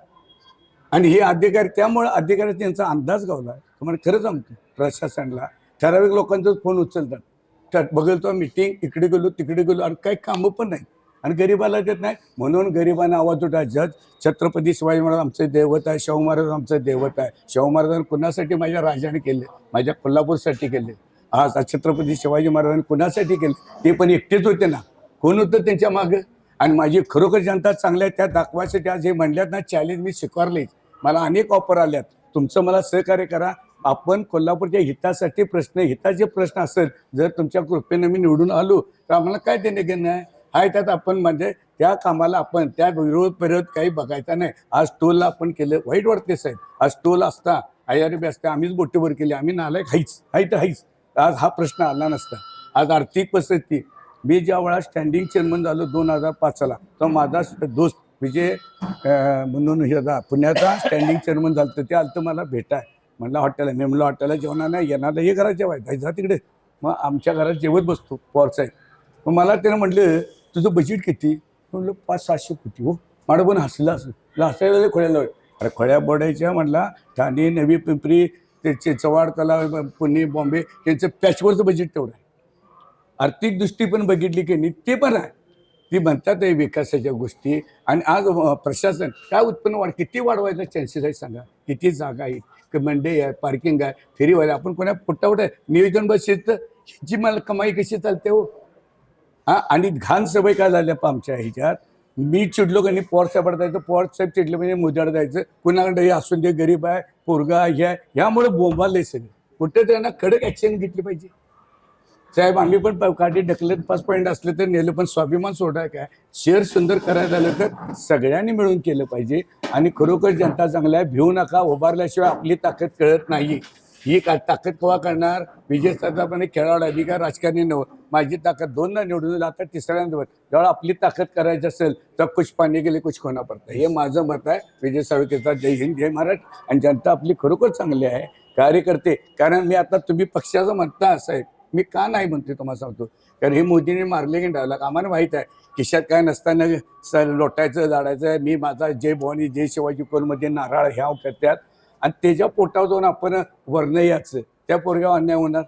आणि हे अधिकारी, त्यामुळे अधिकारी त्यांचा अंदाज गावला. तुम्हाला खरं सांगतो, प्रशासनाला ठराविक लोकांचाच फोन उचलतात, तर बघतो मीटिंग, इकडे गेलो तिकडे गेलो, आणि काही कामं पण नाही, आणि गरिबाला देत नाही. म्हणून गरिबांना आवाज उठा. जज छत्रपती शिवाजी महाराज आमचं दैवत आहे, शाहू महाराज आमचं दैवत आहे. शाहू महाराजांनी कुणासाठी माझ्या राजाने केले, माझ्या कोल्हापूरसाठी केले. आज छत्रपती शिवाजी महाराजांनी कुणासाठी केले, ते पण एकटेच होते ना, कोण होतं त्यांच्या मागं. आणि माझी खरोखर जनता चांगल्या त्या दाखवायसाठी आज हे म्हणल्यात ना, चॅलेंज मी स्वीकारले. मला अनेक ऑफर आल्यात, तुमचं मला सहकार्य करा. आपण कोल्हापूरच्या हितासाठी हिताचे प्रश्न असेल, जर तुमच्या कृपेने मी निवडून आलो तर आम्हाला काय देणे घेणं आहे त्यात. आपण म्हणजे त्या कामाला आपण त्या विरोध काही बघायचा नाही. आज टोलला आपण केलं, वाईट वाटते साहेब. आज टोल असता, IRB असता, आम्हीच बोटीवर केली, आम्ही नालायक हाईच. आज हा प्रश्न आला नसता. आज आर्थिक परिस्थिती, मी ज्या वेळा स्टँडिंग चेअरमन झालो 2005 तर माझा दोस्त विजय म्हणून हे पुण्याचा स्टँडिंग चेअरमन झालं, तर ते आलं तर मला भेटाय. म्हणलं हॉटेल, मी म्हणलं हॉटेलला जेवणार नाही, येणार हे घरात जेवायचं जा तिकडे. मग आमच्या घरात जेवत बसतो पवार साहेब. मग मला त्यानं म्हटलं तुझं बजेट किती, म्हणलं 500-600 कोटी. हो मला पण हसायला खोळ्याला. अरे खोळ्या बोडायच्या म्हटला, ठाणे, नवी पिंपरी, त्याचे चव्हाड तलाव, पुणे, बॉम्बे, त्यांचं पॅचवरचं बजेट तेवढं आहे. आर्थिक दृष्टी पण बघितली की नाही ते पण आहे. ती म्हणतात आहे विकासाच्या गोष्टी. आणि आज प्रशासन काय उत्पन्न किती वाढवायचा चान्सेस आहे सांगा. किती जागा आहेत, मंडई आहे, पार्किंग आहे, फेरीवाले, आपण कोणा पुट्टावट आहे नियोजन बसेल तर ह्याची मला कमाई कशी चालते हो. हां, आणि घाण सवय काय झाल्या आमच्या ह्याच्यात. मी चिडलो का नाही पवार साहेब जायचं, पवार साहेब चिडले म्हणजे मुजाड जायचं, कुणाकडे हे असून दे, गरीब आहे, पोरगा ह्यामुळे बोंबाले सगळे. कुठे त्यांना कडक ॲक्शन घेतली पाहिजे साहेब. आम्ही पण काठी ढकलत 5 पॉईंट असले तर नेलं, पण स्वाभिमान सोडाय काय. शहर सुंदर करायला झालं तर सगळ्यांनी मिळून केलं पाहिजे. आणि खरोखर जनता चांगला आहे, भिवू नका. उभारल्याशिवाय आपली ताकद कळत नाही. ही ताकद केव्हा करणार. विजय सरदारपणे खेळाडू आहे, काय राजकारणी नव्हतं. माझी ताकद 2दा निवडून दिलं, आता 3ऱ्यांदा. जेव्हा आपली ताकद करायची असेल तर कुछ पाणी गेले कुछ खोना पडतं. हे माझं मत आहे. विजय साळुंखेचा जय हिंद जय महाराष्ट्र. आणि जनता आपली खरोखर चांगली आहे, कार्यकर्ते. कारण मी आता तुम्ही पक्षाचं म्हणता असं आहे, मी का नाही म्हणते तुम्हाला सांगतो. कारण हे मोदीने मारले की डायलॉग आम्हाला माहीत आहे. खिशात काय नसताना लोटायचं झाडायचं. मी माझा जय भवानी जय शिवाजी कोलमध्ये नारळ ह्या करतात, आणि त्याच्या पोटावर जाऊन आपण वर्ण याचं त्या पोरग्यावर अन्याय होणार.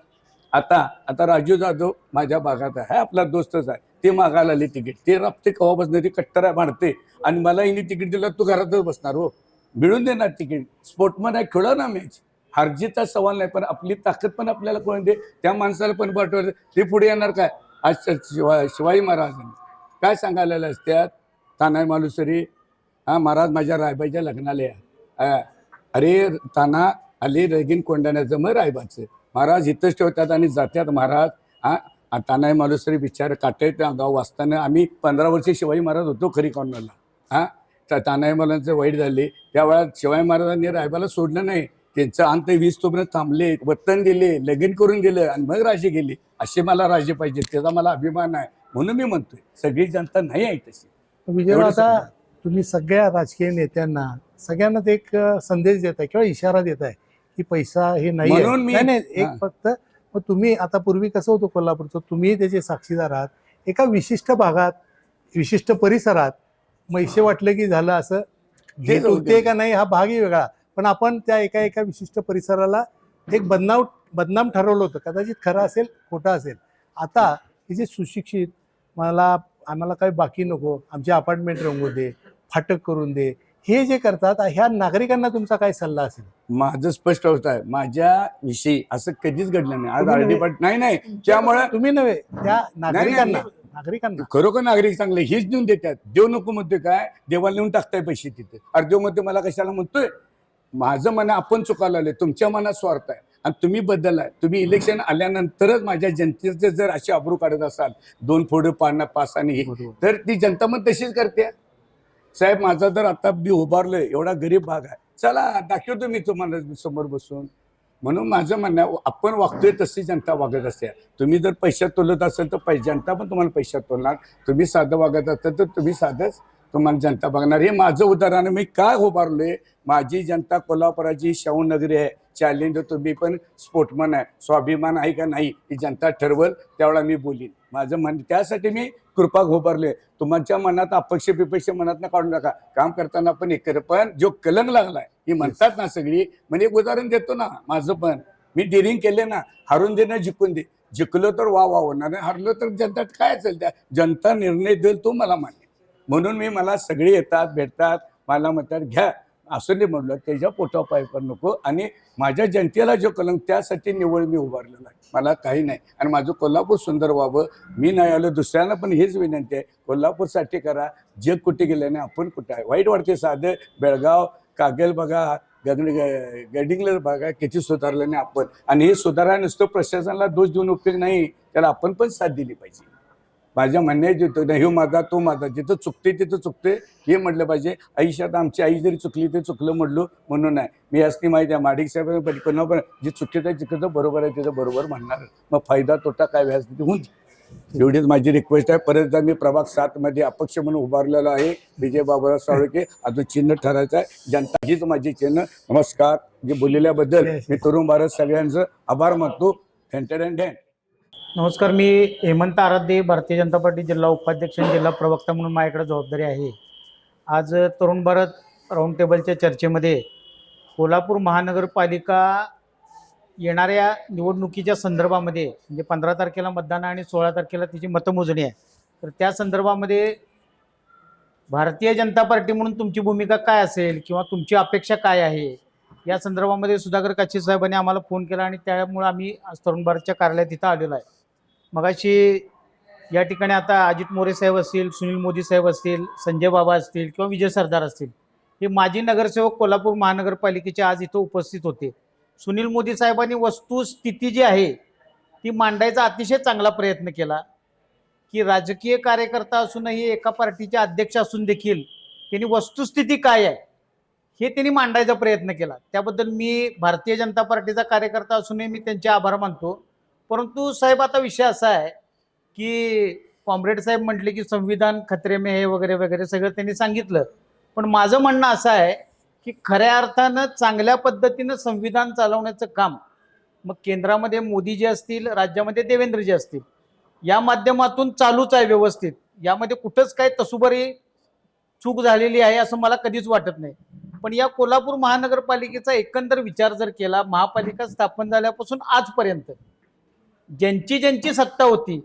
आता राजू जाधव माझ्या भागात आहे, आपला दोस्तच आहे. ते मागायला आले तिकीट, ते राबते कवा बसणार, ते कट्टर भांडते. आणि मला हिने तिकीट दिलं, तू घरातच बसणार हो, मिळून देणार तिकीट. स्पोर्टमन आहे, खेळ ना मॅच. हारजीचा सवाल नाही, पण आपली ताकद पण आपल्याला कोण दे. त्या माणसाला पण पाठवलं ते पुढे येणार काय. आज शिवाजी महाराजांनी काय सांगायला असत्यात, तानाय मालुसरी महाराज माझ्या रायबाईच्या लग्नाला या. अरे ताना आली रगीन कोंडाण्याचं मग रायबाचं. महाराज इथंच ठेवतात आणि जात्यात महाराज. तानाय मालुसरी बिचार काटे गाव वाचताना आम्ही 15 वर्षे शिवाजी महाराज होतो खरी कॉर्नरला. तानाय महाराजांचं वाईट झाले त्यावेळेला शिवाजी महाराजांनी रायबाला सोडलं नाही. त्यांचं अंत 20 तोपर्यंत थांबले, वतन दिले, लगीन करून दिलं आणि मग राजे गेले. असे मला राजे पाहिजे, त्याचा मला अभिमान आहे. म्हणून मी म्हणतोय सगळी जनता नाही आहे तशी. विजयराव, एवढंच आता तुम्ही सगळ्या राजकीय नेत्यांना सगळ्यांनाच एक संदेश देत आहे किंवा इशारा देत आहे की पैसा हे नाही आहे. म्हणून मी- नाही, एक हां. फक्त मग तुम्ही आता पूर्वी कसं होतं कोल्हापूरचं, तुम्ही त्याचे साक्षीदार आहात. एका विशिष्ट भागात विशिष्ट परिसरात पैसे वाटलं की झालं असं ते जाऊ होते का नाही हा भागही वेगळा, पण आपण त्या एका विशिष्ट परिसराला एक बदनाम ठरवलं होतं. कदाचित खरं असेल खोटं असेल. आता हे जे सुशिक्षित, आम्हाला काही बाकी नको, आमचे अपार्टमेंट रंगवू दे, फाटक करून दे, हे जे करतात, ह्या नागरिकांना तुमचा काय सल्ला असेल? माझं स्पष्ट होत आहे, माझ्या विषयी असं कधीच घडलं नाही. आज तुम्ही आरडी नव्हे. पाटील नाही त्यामुळे तुम्ही नव्हे, त्या नागरिकांना नाही. नागरिकांना खरोखर नागरिक चांगले हेच देऊन देतात. देव नको म्हणतोय काय, देवाला नेऊन टाकताय पैसे तिथे. अरे देव म्हणते मला कशाला म्हणतोय. माझं मन आपण चुकायला आलोय, तुमच्या मनात स्वार्थ आहे आणि तुम्ही बदललाय. तुम्ही इलेक्शन आल्यानंतरच माझ्या जनतेचे जर अशी अब्रू काढत असाल 2 फोड पासाने हे, बरोबर. तर ती जनता मग तशीच करते. साहेब माझा तर आता मी उभारलोय, एवढा गरीब भाग आहे, चला दाखवतो मी तुम्हाला समोर बसून. म्हणून माझं म्हणणं आहे, आपण वागतोय तशी जनता वागत असते. तुम्ही जर पैशात तोलत असेल तर जनता पण तुम्हाला पैशात तोलणार. तुम्ही साधं वागत असाल तर तुम्ही साधंच तुम्हाला जनता बघणार. हे माझं उदाहरण. मी काय उभारलोय, माझी जनता कोल्हापुराची शाहू नगरी आहे. चॅलेंज तुम्ही पण स्पोर्टमन आहे, स्वाभिमान आहे का नाही ही जनता ठरवल, त्यावेळेला मी बोलीन. माझं म्हण त्यासाठी मी कृपा उभारलोय. तुमच्या मनात अपक्ष विपक्ष मनात ना काढून टाका. काम करताना पण एक कर, पण जो कलंक लागलाय ही म्हणतात ना सगळी, म्हणजे एक उदाहरण देतो ना माझं पण. मी डिरिंग केले ना, हारून दे ना जिंकून दे. जिंकलो तर वा होणार नाही, हारलो तर जनता काय असेल त्या जनता निर्णय देईल तो मला मान्य. म्हणून मला सगळे येतात भेटतात, मला म्हणतात घ्या असं नाही म्हणलं, त्याच्या पोटा पाय पण नको. आणि माझ्या जनतेला जो कलंक त्यासाठी निवड मी उभारलेला आहे. मला काही नाही. आणि माझं कोल्हापूर सुंदर व्हावं, मी नाही आलो दुसऱ्यांना पण हेच विनंती आहे, कोल्हापूरसाठी करा. जग कुठे गेलं नाही, आपण कुठे आहे. वाईट वाटते साधं बेळगाव कागल बघा, गडिंगलर बघा किती सुधारलं नाही आपण. आणि हे सुधारा नुसतं प्रशासनाला दोष देऊन उपयोग नाही, त्याला आपण पण साथ दिली पाहिजे. माझ्या म्हणण्यात हे माझा तो माझा, जिथं चुकते तिथं चुकते हे म्हटलं पाहिजे. आयुष्यात आमची आई जरी चुकली ते चुकलं म्हटलो म्हणून नाही. मी असती माहिती आहे माडिक साहेब पण जे चुकीचं आहे चुकीचं बरोबर आहे तिथं बरोबर म्हणणार. मग फायदा तोटा काय व्याज होऊन एवढीच माझी रिक्वेस्ट आहे. परत एकदा मी प्रभाग 7 मध्ये अपक्ष म्हणून उभारलेला आहे. विजय बाबूराव साळुंखे. अजून चिन्ह ठरायचं आहे. जनता हीच माझी चिन्ह. नमस्कार. जे बोललेल्याबद्दल मी तरुण भारत सगळ्यांचं आभार मानतो. ठेन. नमस्कार, मी हेमंत आराध्ये, भारतीय जनता पार्टी जिल्हा उपाध्यक्ष आणि जिल्हा प्रवक्ता म्हणून माझ्याकडे जबाबदारी आहे. आज तरुण भारत राऊंड टेबलच्या चर्चेमध्ये कोल्हापूर महानगरपालिका येणाऱ्या निवडणुकीच्या संदर्भामध्ये, म्हणजे 15 तारखेला मतदान आणि 16 तारखेला तिची मतमोजणी आहे, तर त्या संदर्भामध्ये भारतीय जनता पार्टी म्हणून तुमची भूमिका काय असेल किंवा तुमची अपेक्षा काय आहे या संदर्भामध्ये सुधाकर काचे साहेबांनी आम्हाला फोन केला आणि त्यामुळे आम्ही आज तरुण भारतच्या कार्यालयात इथं आलेलो आहे. मगाशी या ठिकाणी आता अजित मोरे साहेब असतील, सुनील मोदी साहेब असतील, संजय बाबा असतील किंवा विजय सरदार असतील, हे माजी नगरसेवक कोल्हापूर महानगरपालिकेचे आज इथं उपस्थित होते. सुनील मोदी साहेबांनी वस्तुस्थिती जी आहे ती मांडायचा अतिशय चांगला प्रयत्न केला की राजकीय कार्यकर्ता असूनही एका पार्टीचे अध्यक्ष असून देखील त्यांनी वस्तुस्थिती काय आहे हे त्यांनी मांडायचा प्रयत्न केला. त्याबद्दल मी भारतीय जनता पार्टीचा कार्यकर्ता असूनही मी त्यांचे आभार मानतो. परंतु साहेब, आता विषय असा आहे की कॉम्रेड साहेब म्हटले की संविधान खतरे में हे वगैरे वगैरे सगळं त्यांनी सांगितलं. पण माझं म्हणणं असं आहे की खऱ्या अर्थानं चांगल्या पद्धतीनं संविधान चालवण्याचं काम मग केंद्रामध्ये मोदीजी असतील, राज्यामध्ये देवेंद्रजी असतील, या माध्यमातून चालूच आहे व्यवस्थित. यामध्ये कुठंच काय तसुबरी चूक झालेली आहे असं मला कधीच वाटत नाही. पण या कोल्हापूर महानगरपालिकेचा एकंदर विचार जर केला, महापालिका स्थापन झाल्यापासून आजपर्यंत ज्यांची सत्ता होती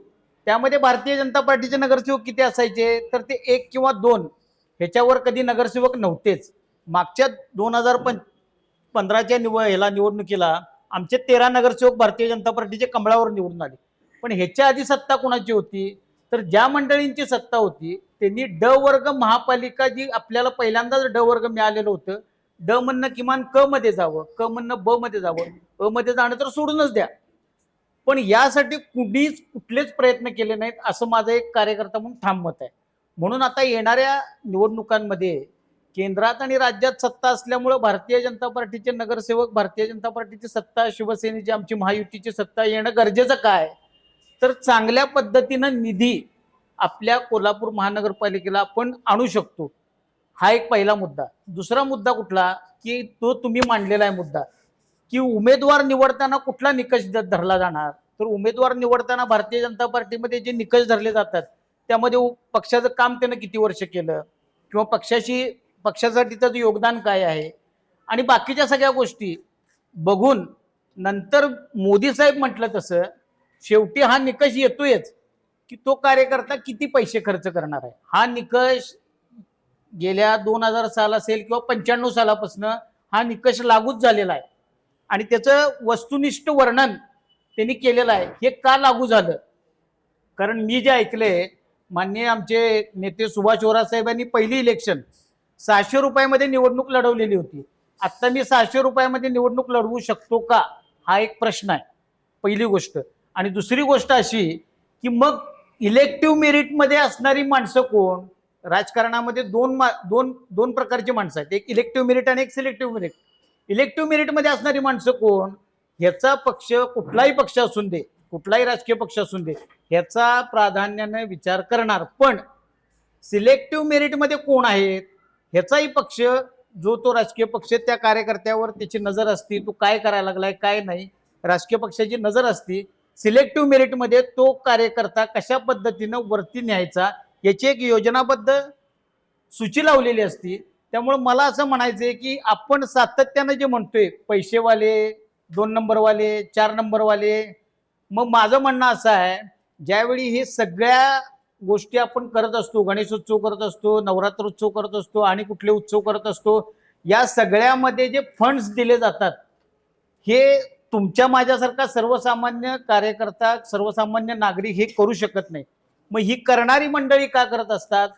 त्यामध्ये भारतीय जनता पार्टीचे नगरसेवक किती असायचे, तर ते 1 किंवा 2 ह्याच्यावर कधी नगरसेवक नव्हतेच. मागच्या 2015च्या निवडणुकीला आमचे 13 नगरसेवक भारतीय जनता पार्टीचे कमळावर निवडून आले. पण ह्याच्या आधी सत्ता कोणाची होती, तर ज्या मंडळींची सत्ता होती त्यांनी ड वर्ग महापालिका जी आपल्याला पहिल्यांदाच ड वर्ग मिळालेलं होतं, ड म्हणणं किमान क मध्ये जावं, क म्हणणं ब मध्ये जावं, अ मध्ये जाणं तर सोडूनच द्या. पण यासाठी कुठलेच प्रयत्न केले नाहीत असं माझं एक कार्यकर्ता म्हणून ठाम मत आहे. म्हणून आता येणाऱ्या निवडणुकांमध्ये केंद्रात आणि राज्यात सत्ता असल्यामुळं भारतीय जनता पार्टीचे नगरसेवक, भारतीय जनता पार्टीची सत्ता, शिवसेनेची आमची महायुतीची सत्ता येणं गरजेचं काय, तर चांगल्या पद्धतीनं निधी आपल्या कोल्हापूर महानगरपालिकेला आपण आणू शकतो. हा एक पहिला मुद्दा. दुसरा मुद्दा कुठला, की तो तुम्ही मांडलेला आहे मुद्दा, की उमेदवार निवडताना कुठला निकष धरला जाणार. तर उमेदवार निवडताना भारतीय जनता पार्टीमध्ये जे निकष धरले जातात त्यामध्ये पक्षाचं काम त्यानं किती वर्ष केलं किंवा पक्षासाठी त्याचं योगदान काय आहे आणि बाकीच्या सगळ्या गोष्टी बघून नंतर मोदी साहेब म्हटलं तसं शेवटी हा निकष येतोयच की तो कार्यकर्ता किती पैसे खर्च करणार आहे. हा निकष गेल्या 2000 साल असेल किंवा 95 सालापासून हा निकष लागूच झालेला आहे आणि त्याचं वस्तुनिष्ठ वर्णन त्यांनी केलेलं आहे. हे का लागू झालं, कारण मी जे ऐकले, माननीय आमचे नेते सुभाष ओरात साहेबांनी पहिली इलेक्शन 600 रुपयामध्ये निवडणूक लढवलेली होती. आत्ता मी 600 रुपयामध्ये निवडणूक लढवू शकतो का, हा एक प्रश्न आहे, पहिली गोष्ट. आणि दुसरी गोष्ट अशी की मग इलेक्टिव्ह मेरिटमध्ये असणारी माणसं कोण. राजकारणामध्ये दोन प्रकारची माणसं आहेत, एक इलेक्टिव्ह मेरिट आणि एक सिलेक्टिव्ह मेरिट. इलेक्टिव्ह मेरिटमध्ये असणारी माणसं कोण, ह्याचा पक्ष कुठलाही पक्ष असून दे, कुठलाही राजकीय पक्ष असून दे, ह्याचा प्राधान्याने विचार करणार. पण सिलेक्टिव्ह मेरिटमध्ये कोण आहेत ह्याचाही पक्ष, जो तो राजकीय पक्ष, त्या कार्यकर्त्यावर त्याची नजर असती, तो काय करायला लागलाय काय नाही, राजकीय पक्षाची नजर असती. सिलेक्टिव्ह मेरिटमध्ये तो कार्यकर्ता कशा पद्धतीनं वरती न्यायचा याची एक योजनाबद्ध सूची लावलेली असती. त्यामुळे मला असं म्हणायचंय की आपण सातत्यानं जे म्हणतोय पैसेवाले, 2 नंबरवाले, 4 नंबरवाले, मग माझं म्हणणं असं आहे, ज्यावेळी हे सगळ्या गोष्टी आपण करत असतो, गणेशोत्सव करत असतो, नवरात्रोत्सव करत असतो आणि कुठले उत्सव करत असतो, या सगळ्यामध्ये जे फंड्स दिले जातात हे तुमच्या माझ्यासारखा सर्वसामान्य कार्यकर्ता, सर्वसामान्य नागरिक हे करू शकत नाही. मग ही करणारी मंडळी का करत असतात,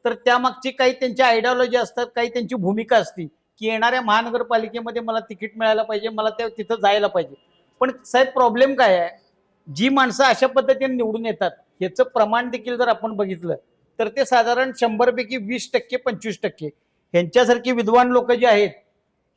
तर त्यामागची काही त्यांची आयडिओलॉजी असतात, काही त्यांची भूमिका असती की येणाऱ्या महानगरपालिकेमध्ये मला तिकीट मिळायला पाहिजे, मला तिथं जायला पाहिजे. पण साहेब प्रॉब्लेम काय आहे, जी माणसं अशा पद्धतीने निवडून येतात ह्याचं प्रमाण देखील जर आपण बघितलं तर ते साधारण 100 पैकी 20% 25%. ह्यांच्यासारखी विद्वान लोक जे आहेत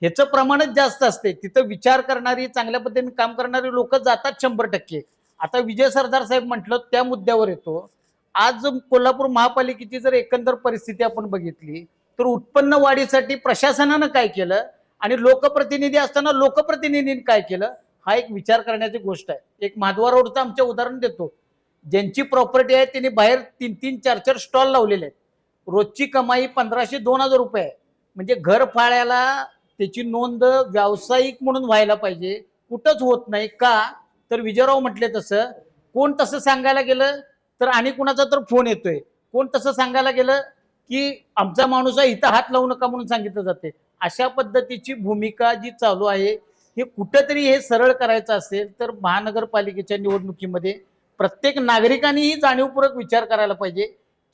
ह्याचं प्रमाणच जास्त असते. तिथं विचार करणारी, चांगल्या पद्धतीने काम करणारी लोक जातात 100%. आता विजय सरदार साहेब म्हटलं त्या मुद्द्यावर येतो. आज कोल्हापूर महापालिकेची जर एकंदर परिस्थिती आपण बघितली तर उत्पन्न वाढीसाठी प्रशासनानं काय केलं आणि लोकप्रतिनिधी असताना लोकप्रतिनिधींनी काय केलं, हा एक विचार करण्याची गोष्ट आहे. एक महाद्वार रोडचं आमचं उदाहरण देतो. ज्यांची प्रॉपर्टी आहे त्यांनी बाहेर 3-3, 4-4 स्टॉल लावलेले आहेत. रोजची कमाई 1500-2000 रुपये आहे. म्हणजे घर फाळ्याला त्याची नोंद व्यावसायिक म्हणून व्हायला पाहिजे, कुठंच होत नाही. का तर विजयराव म्हटले तसं, कोण तसं सांगायला गेलं तर आणि कुणाचा तर फोन येतोय, कोण तसं सांगायला गेलं की आमचा माणूस आहे इथं हात लावू नका म्हणून सांगितलं जाते. अशा पद्धतीची भूमिका जी चालू आहे, हे कुठंतरी हे सरळ करायचं असेल तर महानगरपालिकेच्या निवडणुकीमध्ये प्रत्येक नागरिकांनीही जाणीवपूर्वक विचार करायला पाहिजे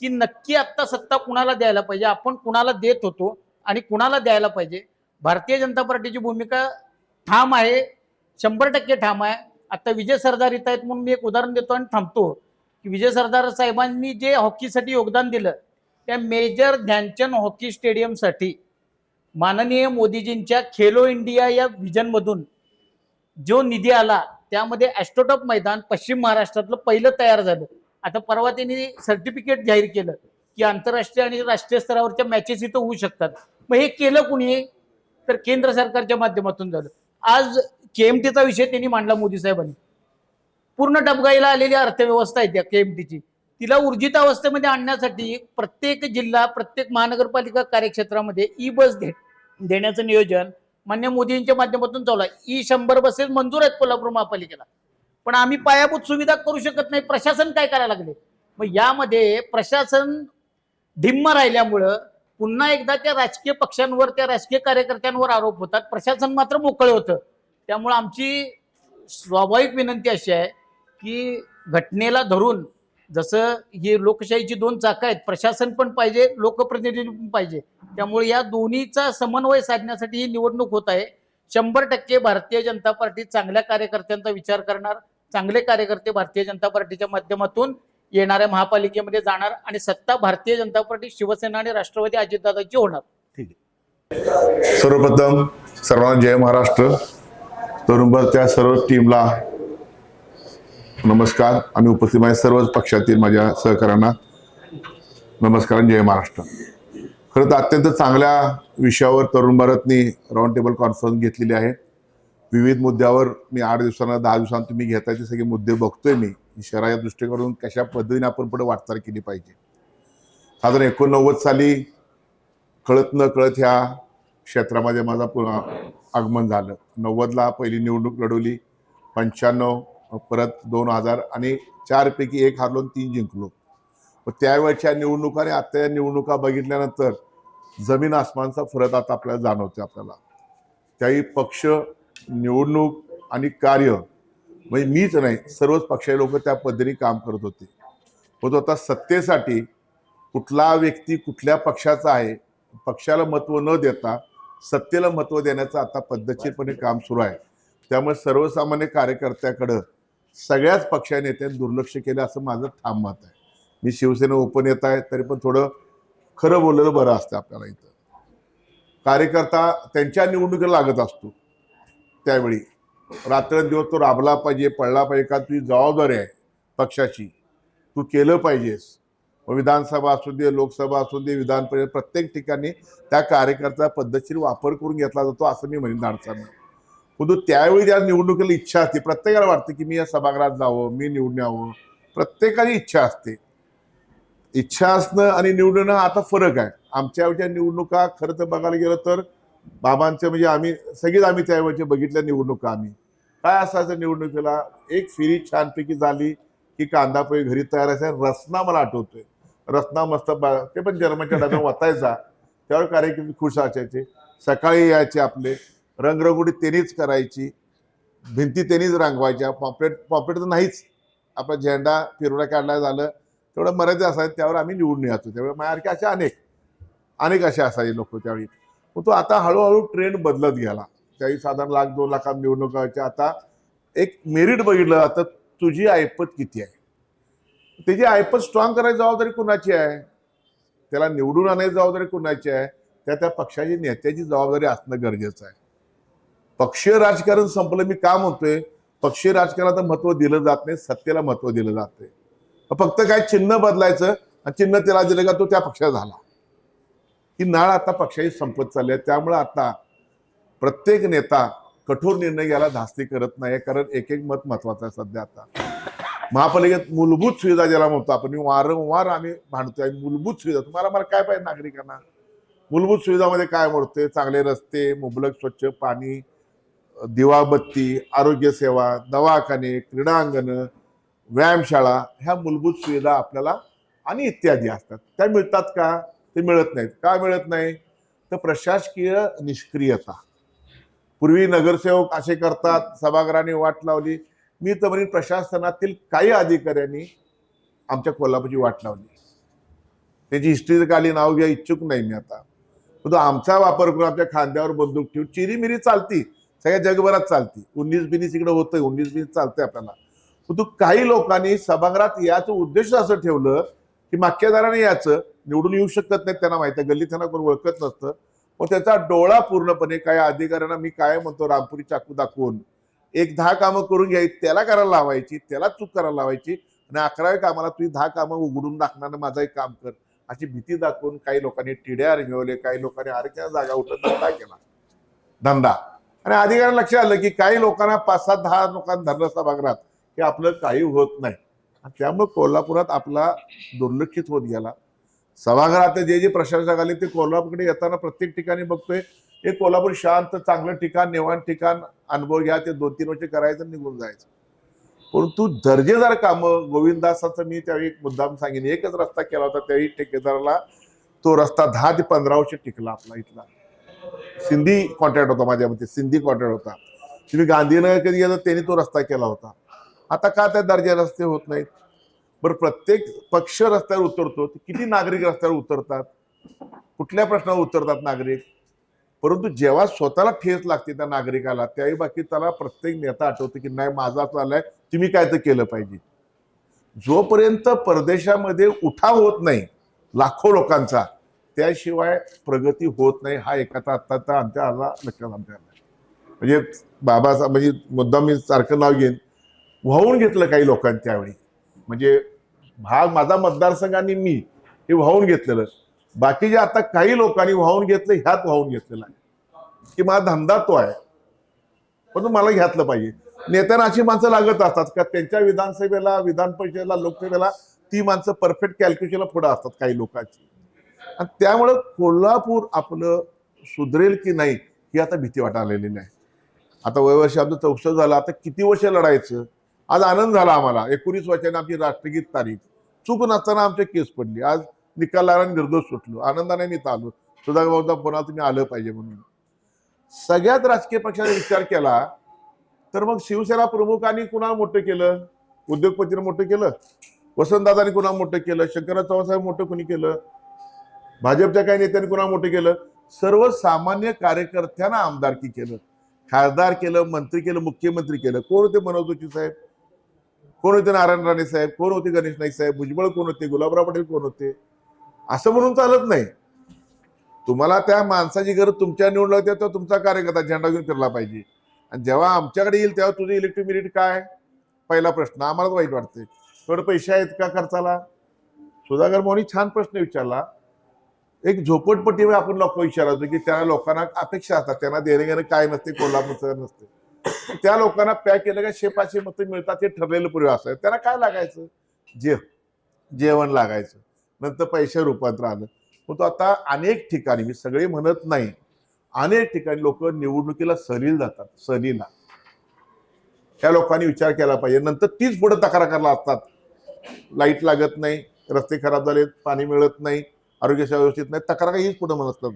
की नक्की आत्ता सत्ता कुणाला द्यायला पाहिजे, आपण कुणाला देत होतो आणि कुणाला द्यायला पाहिजे. भारतीय जनता पार्टीची भूमिका ठाम आहे, 100% ठाम आहे. आता विजय सरदार इथं आहेत म्हणून मी एक उदाहरण देतो आणि थांबतो की विजय सरदार साहेबांनी जे हॉकीसाठी योगदान दिलं, त्या मेजर ध्यानचंद हॉकी स्टेडियमसाठी माननीय मोदीजींच्या खेलो इंडिया या व्हिजनमधून जो निधी आला त्यामध्ये ॲस्ट्रोटर्फ मैदान पश्चिम महाराष्ट्रातलं पहिलं तयार झालं. आता परवा त्यांनी सर्टिफिकेट जाहीर केलं की आंतरराष्ट्रीय आणि राष्ट्रीय स्तरावरच्या मॅचेस इथं होऊ शकतात. मग हे केलं कुणी, तर केंद्र सरकारच्या माध्यमातून झालं. आज KMTचा विषय त्यांनी मांडला मोदी साहेबांनी. पूर्ण डबगाईला आलेली अर्थव्यवस्था आहे त्या KMTची, तिला ऊर्जित अवस्थेमध्ये आणण्यासाठी प्रत्येक जिल्हा, प्रत्येक महानगरपालिका कार्यक्षेत्रामध्ये ई-बस देण्याचं नियोजन मान्य मोदींच्या माध्यमातून चालू आहे. E100 बसेस मंजूर आहेत कोल्हापूर महापालिकेला, पण आम्ही पायाभूत सुविधा करू शकत नाही. प्रशासन काय करायला लागले. मग यामध्ये प्रशासन ढिम्म राहिल्यामुळं पुन्हा एकदा त्या राजकीय पक्षांवर, त्या राजकीय कार्यकर्त्यांवर आरोप होतात, प्रशासन मात्र मोकळे होतं. त्यामुळे आमची स्वाभाविक विनंती अशी आहे की घटनेला धरून, जसं हे लोकशाहीची 2 चाकं आहेत, प्रशासन पण पाहिजे, लोकप्रतिनिधी पण पाहिजे. त्यामुळे या दोन्हीचा समन्वय साधण्यासाठी ही निवडणूक होत आहे. 100% भारतीय जनता पार्टी चांगल्या कार्यकर्त्यांचा विचार करणार, चांगले कार्यकर्ते भारतीय जनता पार्टीच्या माध्यमातून येणाऱ्या महापालिकेमध्ये जाणार आणि सत्ता भारतीय जनता पार्टी, शिवसेना आणि राष्ट्रवादी अजितदादांची होणार. ठीक आहे. सर्वप्रथम सर्वांना जय महाराष्ट्र. तरुण भारतच्या सर्व टीमला नमस्कार आणि उपस्थित माझ्या सर्वच पक्षातील माझ्या सहकाऱ्यांना नमस्कार आणि जय महाराष्ट्र. खरं तर अत्यंत चांगल्या विषयावर तरुण भारतनी राऊंड टेबल कॉन्फरन्स घेतलेली आहे. विविध मुद्द्यावर मी 8 दिवसांना 10 दिवसांना तुम्ही घेताय ते सगळे मुद्दे बघतोय मी. शहराच्या दृष्टीकोनातून कशा पद्धतीने आपण पुढे वाटचाल केली पाहिजे. साधारण 89 साली कळत न कळत ह्या क्षेत्रामध्ये माझा पुन्हा आगमन झालं. 90ला पहिली निवडणूक लढवली, 95 परत 2000 आणि 4 पैकी 1 हारलो 3 जिंकलो. त्यावेळच्या निवडणुका आणि आता या निवडणुका बघितल्यानंतर जमीन आसमानचा फरक आता आपल्याला जाणवतो. आपल्याला त्याही पक्ष, निवडणूक आणि कार्य म्हणजे मीच नाही सर्वच पक्षाचे लोक त्या पद्धतीने काम करत होते. पण आता सत्तेसाठी कुठला व्यक्ती कुठल्या पक्षाचा आहे पक्षाला महत्त्व न देता सत्तेला महत्त्व देण्याचं आता पद्धतशीरपणे काम सुरू आहे. त्यामुळे सर्वसामान्य कार्यकर्त्याकडं सगळ्याच पक्षाच्या नेत्यांनी दुर्लक्ष केलं असं माझं ठाम मत आहे. मी शिवसेना उपनेता आहे तरी पण थोडं खरं बोललेलं बरं असतं. आपल्याला इथं कार्यकर्ता त्यांच्या निवडणुकीला लागत असतो. त्यावेळी रात्रंदिवस तो राबला पाहिजे, पडला पाहिजे, का तुझी जबाबदारी आहे पक्षाची, तू केलं पाहिजेस. विधानसभा असू दे, लोकसभा असू दे, विधान परिषद प्रत्येक ठिकाणी त्या कार्यकर्त्याचा पद्धतशीर वापर करून घेतला जातो असं मी म्हणेन अडचण. परंतु त्यावेळी त्या निवडणुकीला इच्छा असते. प्रत्येकाला वाटतं की मी या सभागृहात जावं, मी निवडून यावं. प्रत्येकाची इच्छा असते. इच्छा असणं आणि निवडणं आता फरक आहे. आमच्या वेळच्या निवडणुका खरं तर बघायला गेलं तर बाबांचे म्हणजे आम्ही त्यावेळेचे बघितल्या निवडणुका. आम्ही काय असायचं निवडणुकीला एक फेरी छानपैकी झाली की कांदा पोहे घरी तयार असायचा. रसना मला आठवतोय, रसना मस्त ते पण जर्मनच्या डब्यात वाचायचा. त्यावर कार्यक्रम खुश असायचे. सकाळी यायचे आपले रंगरंगोटी त्यांनीच करायची, भिंती त्यांनीच रंगवायच्या. पॉम्पलेट तर नाहीच. आपला झेंडा फिरवला काढला झालं तेवढं मर्यादित असायचं. त्यावर आम्ही निवडून यायचो. त्यावेळी माझ्यासारखे असे अनेक असे असायचे लोक त्यावेळी. पण तो आता हळूहळू ट्रेंड बदलत गेला. त्यावेळी साधारण 1,00,000-2 लाख निवडणुकाच्या आता एक मेरिट बघितलं. आता तुझी ऐपत किती आहे, त्याची ऐपत स्ट्रॉंग करायची जबाबदारी कुणाची आहे, त्याला निवडून आणायची जबाबदारी कुणाची आहे, त्या पक्षाची नेत्याची जबाबदारी असणं गरजेचं आहे. पक्षीय राजकारण संपलं. मी का म्हणतोय पक्षीय राजकारणाला महत्त्व दिलं जात नाही, सत्तेला महत्त्व दिलं जाते. फक्त काय चिन्ह बदलायचं आणि चिन्ह त्याला दिलं का तो त्या पक्षात झाला. ही नाळ आता पक्षाची संपत चालली आहे. त्यामुळे आता प्रत्येक नेता कठोर निर्णय घ्यायला धास्ती करत नाही. कारण एक एक मत महत्वाचं आहे. सध्या आता महापालिकेत मूलभूत सुविधा ज्याला म्हणतो आपण, वारंवार आम्ही भांडतोय मूलभूत सुविधा. मला काय पाहिजे नागरिकांना मूलभूत सुविधामध्ये काय म्हणतोय, चांगले रस्ते, मुबलक स्वच्छ पाणी, दिवाबत्ती, आरोग्य सेवा, दवाखाने, क्रीडांगण, व्यायामशाळा, ह्या मूलभूत सुविधा आपल्याला आणि इत्यादी असतात. त्या मिळतात का? ते मिळत नाहीत. का मिळत नाही? तर प्रशासकीय निष्क्रियता. पूर्वी नगरसेवक असे करतात, सभागृहाने वाट लावली. मी तर म्हणेन प्रशासनातील काही अधिकाऱ्यांनी आमच्या कोल्हापूरची वाट लावली. त्याची हिस्ट्री खाली नाव घ्या इच्छुक नाही मी आता. परंतु आमचा वापर करून आमच्या खांद्यावर बंदूक ठेवून चिरीमिरी चालती, सगळ्या जगभरात चालती. 19-20 इकडे होतंय, 19-20 चालतंय आपल्याला. परंतु काही लोकांनी सभागृहात याचं उद्देश असं ठेवलं की मागच्या दाराने याचं, निवडून येऊ शकत नाही, त्यांना माहिती आहे, गल्ली त्यांना कोण ओळखत नसतं. मग त्याचा डोळा पूर्णपणे काही अधिकाऱ्यांना मी काय म्हणतो रामपुरी चाकू दाखवून 10 कामं करून घ्यायची, त्याला करायला लावायची, त्याला चूक करायला लावायची आणि 11व्या कामाला तुम्ही 10 कामं उघडून दाखवणार, माझं एक काम कर अशी भीती दाखवून काही लोकांनी टिड्या मिळवले, काही लोकांनी आरक्षण जागा उठत धंदा केला धंदा. आणि अधिकाऱ्यांना लक्षात आलं की काही लोकांना 5-10 लोकांना धरलं सभागृहात की आपलं काही होत नाही. त्यामुळे कोल्हापुरात आपला दुर्लक्षित होत गेला. सभागृहात जे प्रशासक आले ते कोल्हापूरकडे येताना प्रत्येक ठिकाणी बघतोय हे कोल्हापूर शांत चांगलं ठिकाण, निवांत ठिकाण, अनुभव घ्या, ते 2-3 वर्ष करायचं निघून जायचं. परंतु दर्जेदार कामं गोविंदासाचं मी त्यावेळी एक मुद्दाम सांगेन. एकच रस्ता केला होता त्यावेळी ठेकेदाराला, तो रस्ता 10 ते 15 वर्ष टिकला आपला. इथला सिंधी कॉन्ट्रॅक्ट होता, माझ्या मते सिंधी कॉन्ट्रॅक्ट होता. तुम्ही गांधीनगर कधी गेलं त्यांनी तो रस्ता केला होता. आता का त्या दर्जा रस्ते होत नाहीत? बरं, प्रत्येक पक्ष रस्त्यावर उतरतो, किती नागरिक रस्त्यावर उतरतात, कुठल्या प्रश्नावर उतरतात नागरिक. परंतु जेव्हा स्वतःला ठेच लागते त्या नागरिकाला त्यावेळी बाकी त्याला प्रत्येक नेता आठवतो की नाही माझा चाललाय, तुम्ही काय तर केलं पाहिजे. जोपर्यंत परदेशामध्ये उठाव होत नाही लाखो लोकांचा त्याशिवाय प्रगती होत नाही हा एकाचा आता आमच्या आला लक्षात आमच्या आला. म्हणजे बाबासाहेब म्हणजे मुद्दाम मी सारखं नाव घेईन, वाहून घेतलं काही लोकांनी त्यावेळी. म्हणजे माझा मतदारसंघ आणि मी हे वाहून घेतलेलं. बाकीचे आता काही लोकांनी वाहून घेतलं, ह्यात वाहून घेतलेलं आहे की माझा धंदा तो आहे, पण मला घ्यातलं पाहिजे. नेत्यांना अशी माणसं लागत असतात का त्यांच्या विधानसभेला, विधान परिषदेला, लोकसभेला ती माणसं परफेक्ट कॅल्क्युलेशनला पुढे असतात काही लोकांची. आणि त्यामुळं कोल्हापूर आपलं सुधरेल की नाही ही आता भीती वाटायला आहे. आता वर्ष आमचं 64 झालं, आता किती वर्ष लढायचं. आज आनंद झाला आम्हाला, 19 वर्षांनी आमची राष्ट्रगीत तारीख चूक नसताना आमची केस पडली. आज निकाल लागला, निर्दोष सुटलो, आनंदाने मी आलो. सुधाकर भाऊचा पुन्हा तुम्ही आलं पाहिजे म्हणून. सगळ्यात राजकीय पक्षाने विचार केला तर मग शिवसेना प्रमुखांनी कुणाला मोठं केलं? उद्योगपतीने मोठं केलं, वसंतदादांनी कुणाला मोठं केलं, शंकरराव चव्हाणसाहेब मोठं कुणी केलं, भाजपच्या काही नेत्यांनी कुणाला मोठं केलं? सर्वसामान्य कार्यकर्त्यांना आमदारकी केलं, खासदार केलं, मंत्री केलं, मुख्यमंत्री केलं. कोण होते मनोज जोशी साहेब, कोण होते नारायण राणे साहेब, कोण होते गणेश नाईक साहेब, भुजबळ कोण होते, गुलाबराव पटेल कोण होते? असं म्हणून चालत नाही. तुम्हाला त्या माणसाची गरज तुमच्या निवडून लागते तेव्हा तुमचा कार्यकर्ता झेंडा घेऊन फिरला पाहिजे. आणि जेव्हा आमच्याकडे येईल तेव्हा तुझे इलेक्ट्रिक मेरिट काय? पहिला प्रश्न आम्हालाच वाईट वाटते, थोडे पैसे आहेत का खर्चाला? सुधाकर भाऊनी छान प्रश्न विचारला. एक झोपडपट्टीवर आपण लोक विचारायचो की त्या लोकांना अपेक्षा असतात, त्यांना देणे घेणं काय नसते, कोल्हापूरचं नसते. त्या लोकांना पॅक केलं का 100-500 मतं मिळतात, ते ठरलेलं पूर्वी असायचं. त्यांना काय लागायचं? जेवण लागायचं, नंतर पैसे रूपांतर आलं. पण तो आता अनेक ठिकाणी, मी सगळे म्हणत नाही, अनेक ठिकाणी लोक निवडणुकीला सहलीला जातात. सहलीला त्या लोकांनी विचार केला पाहिजे. नंतर तीच पुढे तक्रार करायला असतात, लाईट लागत नाही, रस्ते खराब झालेत, पाणी मिळत नाही, आरोग्य सेवा व्यवस्थित नाही, तक्रार हीच पुढे म्हणत असतात.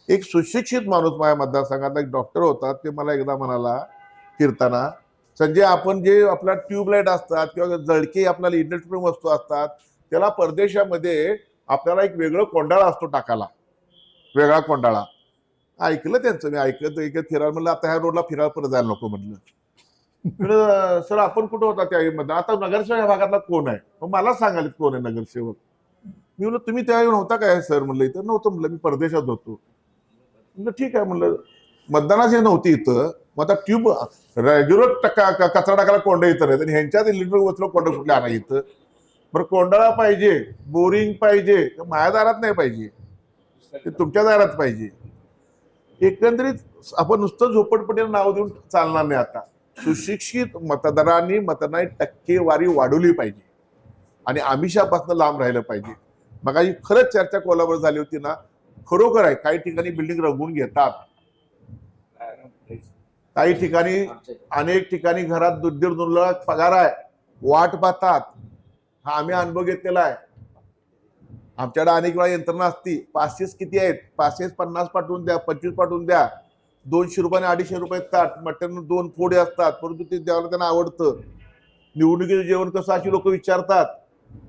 एक सुशिक्षित माणूस माझ्या मतदारसंघात एक डॉक्टर होता, ते मला एकदा म्हणाला फिरताना, संजय आपण जे आपला ट्यूबलाईट असतात किंवा जळके आपल्याला इलेक्ट्रॉनिक वस्तू असतात, त्याला परदेशामध्ये आपल्याला एक वेगळं कोंडाळा असतो टाकायला, वेगळा कोंडाळा. ऐकलं त्यांचं, मी ऐकत फिरायला म्हणलं आता ह्या रोडला फिरायला परत जायला नको म्हटलं. सर आपण कुठं होता त्यावेळी? आता नगरसेवक या भागातला कोण आहे? मग मला सांगायला कोण आहे नगरसेवक? मी म्हणलं तुम्ही त्यावेळी नव्हता काय सर? म्हणलं इथं नव्हतं. म्हणलं मी परदेशात होतो. म्हणलं ठीक आहे. म्हणलं मतदानाची नव्हती इथं, मग आता ट्यूब रेग्युलर कचरा टाकायला कोंडा इथं नाही, आणि ह्यांच्यात इलेक्ट्रिक वस्त्र कोंडा कुठले आणा इथं? बरं कोंडाळा पाहिजे, बोरिंग पाहिजे, माझ्या दारात नाही पाहिजे, ते तुमच्या दारात पाहिजे. एकंदरीत आपण नुसतं झोपडपट्टीला नाव देऊन चालणार नाही. आता सुशिक्षित मतदारांनी मतदानाची टक्केवारी वाढवली पाहिजे आणि आमिषापासून लांब राहिलं पाहिजे. मग खरंच चर्चा कोल्हापूर झाली होती ना, खरोखर आहे. काही ठिकाणी बिल्डिंग रंगवून घेतात, काही ठिकाणी अनेक ठिकाणी घरात 1.5-2 लाख पगार आहे, वाट पाहतात. हा आम्ही अनुभव घेतलेला आहे. आमच्याकडे अनेक वेळा यंत्रणा असती, पासेस किती आहेत, पासेस 50 पाठवून द्या, 25 पाठवून द्या, 200 रुपये 250 रुपये ताट, मटन 2 फोडे असतात, परंतु ते द्यायला त्यांना आवडतं. निवडणुकीचं जेवण कसं अशी लोक विचारतात.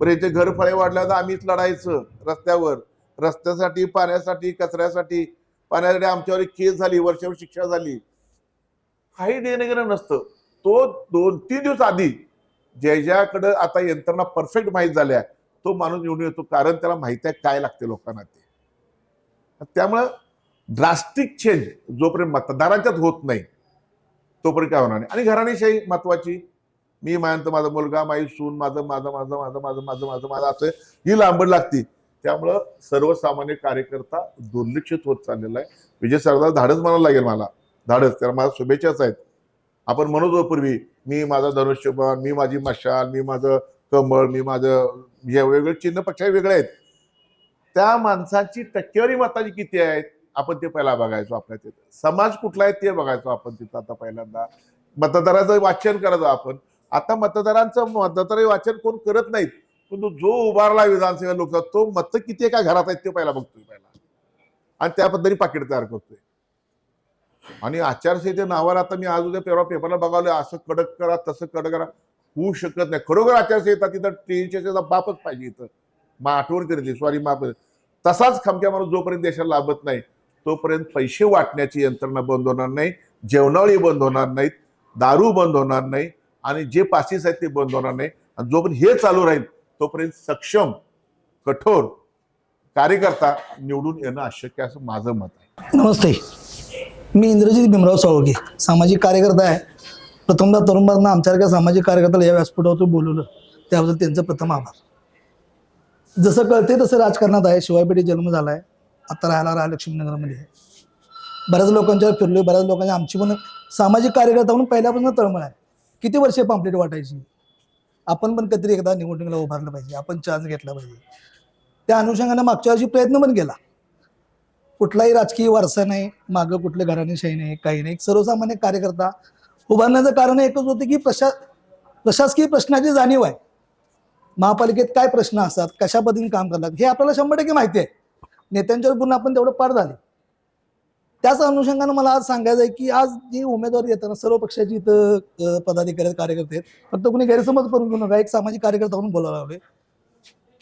पण याचे घर फळे वाढल्या तर आम्हीच लढायचं रस्त्यावर, रस्त्यासाठी, पाण्यासाठी, कचऱ्यासाठी. पाण्यासाठी आमच्यावर एक केस झाली, वर्षावर शिक्षा झाली. काही देणं घेणं नसतं. तो 2-3 दिवस आधी ज्याच्याकडं आता यंत्रणा परफेक्ट माहीत झाल्या तो माणूस निवडून येतो, कारण त्याला माहिती आहे काय लागते लोकांना ते. त्यामुळं ड्रास्टिक चेंज जोपर्यंत मतदारांच्यात होत नाही तोपर्यंत काय होणार नाही. आणि घराणेशाही महत्वाची. मी मानतो माझा मुलगा, माझी सून, माझं माझं माझं माझं माझं माझं माझं माझं असं ही लांबड लागती. त्यामुळं सर्वसामान्य कार्यकर्ता दुर्लक्षित होत चाललेला आहे. विजय सरदार धाडस म्हणायला लागेल मला, धाडस. त्याला माझ्या शुभेच्छाच आहेत. आपण म्हणत होतो पूर्वी, मी माझा धनुष्यबाण, मी माझी मशाल, मी माझं कमळ, मी माझं हे वेगळे चिन्ह पक्ष वेगळे आहेत. त्या माणसाची टक्केवारी मताची किती आहेत आपण ते पहिला बघायचो. आपल्या तिथं समाज कुठला आहे ते बघायचो आपण तिथं. आता पहिल्यांदा मतदाराचं वाचन करायचो आपण. आता मतदार वाचन कोण करत नाहीत, पण जो उभारला विधानसभा लोक तो मत किती एका घरात आहेत ते पहिला बघतोय पहिला, आणि त्या पद्धतीने पाकिट तयार करतोय. आणि आचारसंहिते नावावर आता मी आज उद्या पेपरला बघावलं, असं कडक करा तसं कडक करा, होऊ शकत नाही. खरोखर आचारसंहिता तिथं ट्रेनच्या बापच पाहिजे. इथं मग आठवण केली स्वारी माप. तसाच खमक्या माणूस जोपर्यंत देशाला लाभत नाही तोपर्यंत पैसे वाटण्याची यंत्रणा बंद होणार नाही, जेवणावळी बंद होणार नाहीत, दारू बंद होणार नाही, आणि जे पासीस आहेत ते बंद होणार नाही. आणि जोपर्यंत हे चालू राहील तोपर्यंत सक्षम, कठोर कार्यकर्ता निवडून येणं अशक्य असं माझं मत आहे. नमस्ते, मी इंद्रजित भीमराव साळुंखे, सामाजिक कार्यकर्ता आहे. प्रथमतः तरुण भारतना आमच्यासारख्या सामाजिक कार्यकर्त्याला या व्यासपीठावर बोलवलं त्याबद्दल त्यांचं प्रथम आभार. जसं कळते तसं राजकारणात आहे. शिवायपेठेत जन्म झाला आहे, आता राहायला लक्ष्मीनगरमध्ये आहे. बऱ्याच लोकांच्या फिरलोय, बऱ्याच लोकांच्या आमची पण सामाजिक कार्यकर्ता म्हणून पहिल्यापासून तळमळ आहे. किती वर्षे पॅम्पलेट वाटायची, आपण पण कधीतरी एकदा निवडणुकीला उभारलं पाहिजे, आपण चान्स घेतला पाहिजे. त्या अनुषंगाने मागच्या वर्षी प्रयत्न पण केला. कुठलाही राजकीय वारसा नाही, मागं कुठलं घराणेशाही नाही, काही नाही. सर्वसामान्य कार्यकर्ता उभारण्याचं कारण एकच होतं की प्रशासकीय प्रश्नाची जाणीव आहे. महापालिकेत काय प्रश्न असतात, कशा पद्धतीने काम करतात हे आपल्याला 100% माहिती आहे. नेत्यांच्यावर पूर्ण आपण तेवढं पार झाले. त्याच अनुषंगानं मला आज सांगायचं आहे की आज जी उमेदवारी येताना सर्व पक्षाची इथं पदाधिकारी कार्यकर्ते आहेत. फक्त कोणी गैरसमज करून घेऊ नका. एक सामाजिक कार्यकर्ता म्हणून बोलायला लागले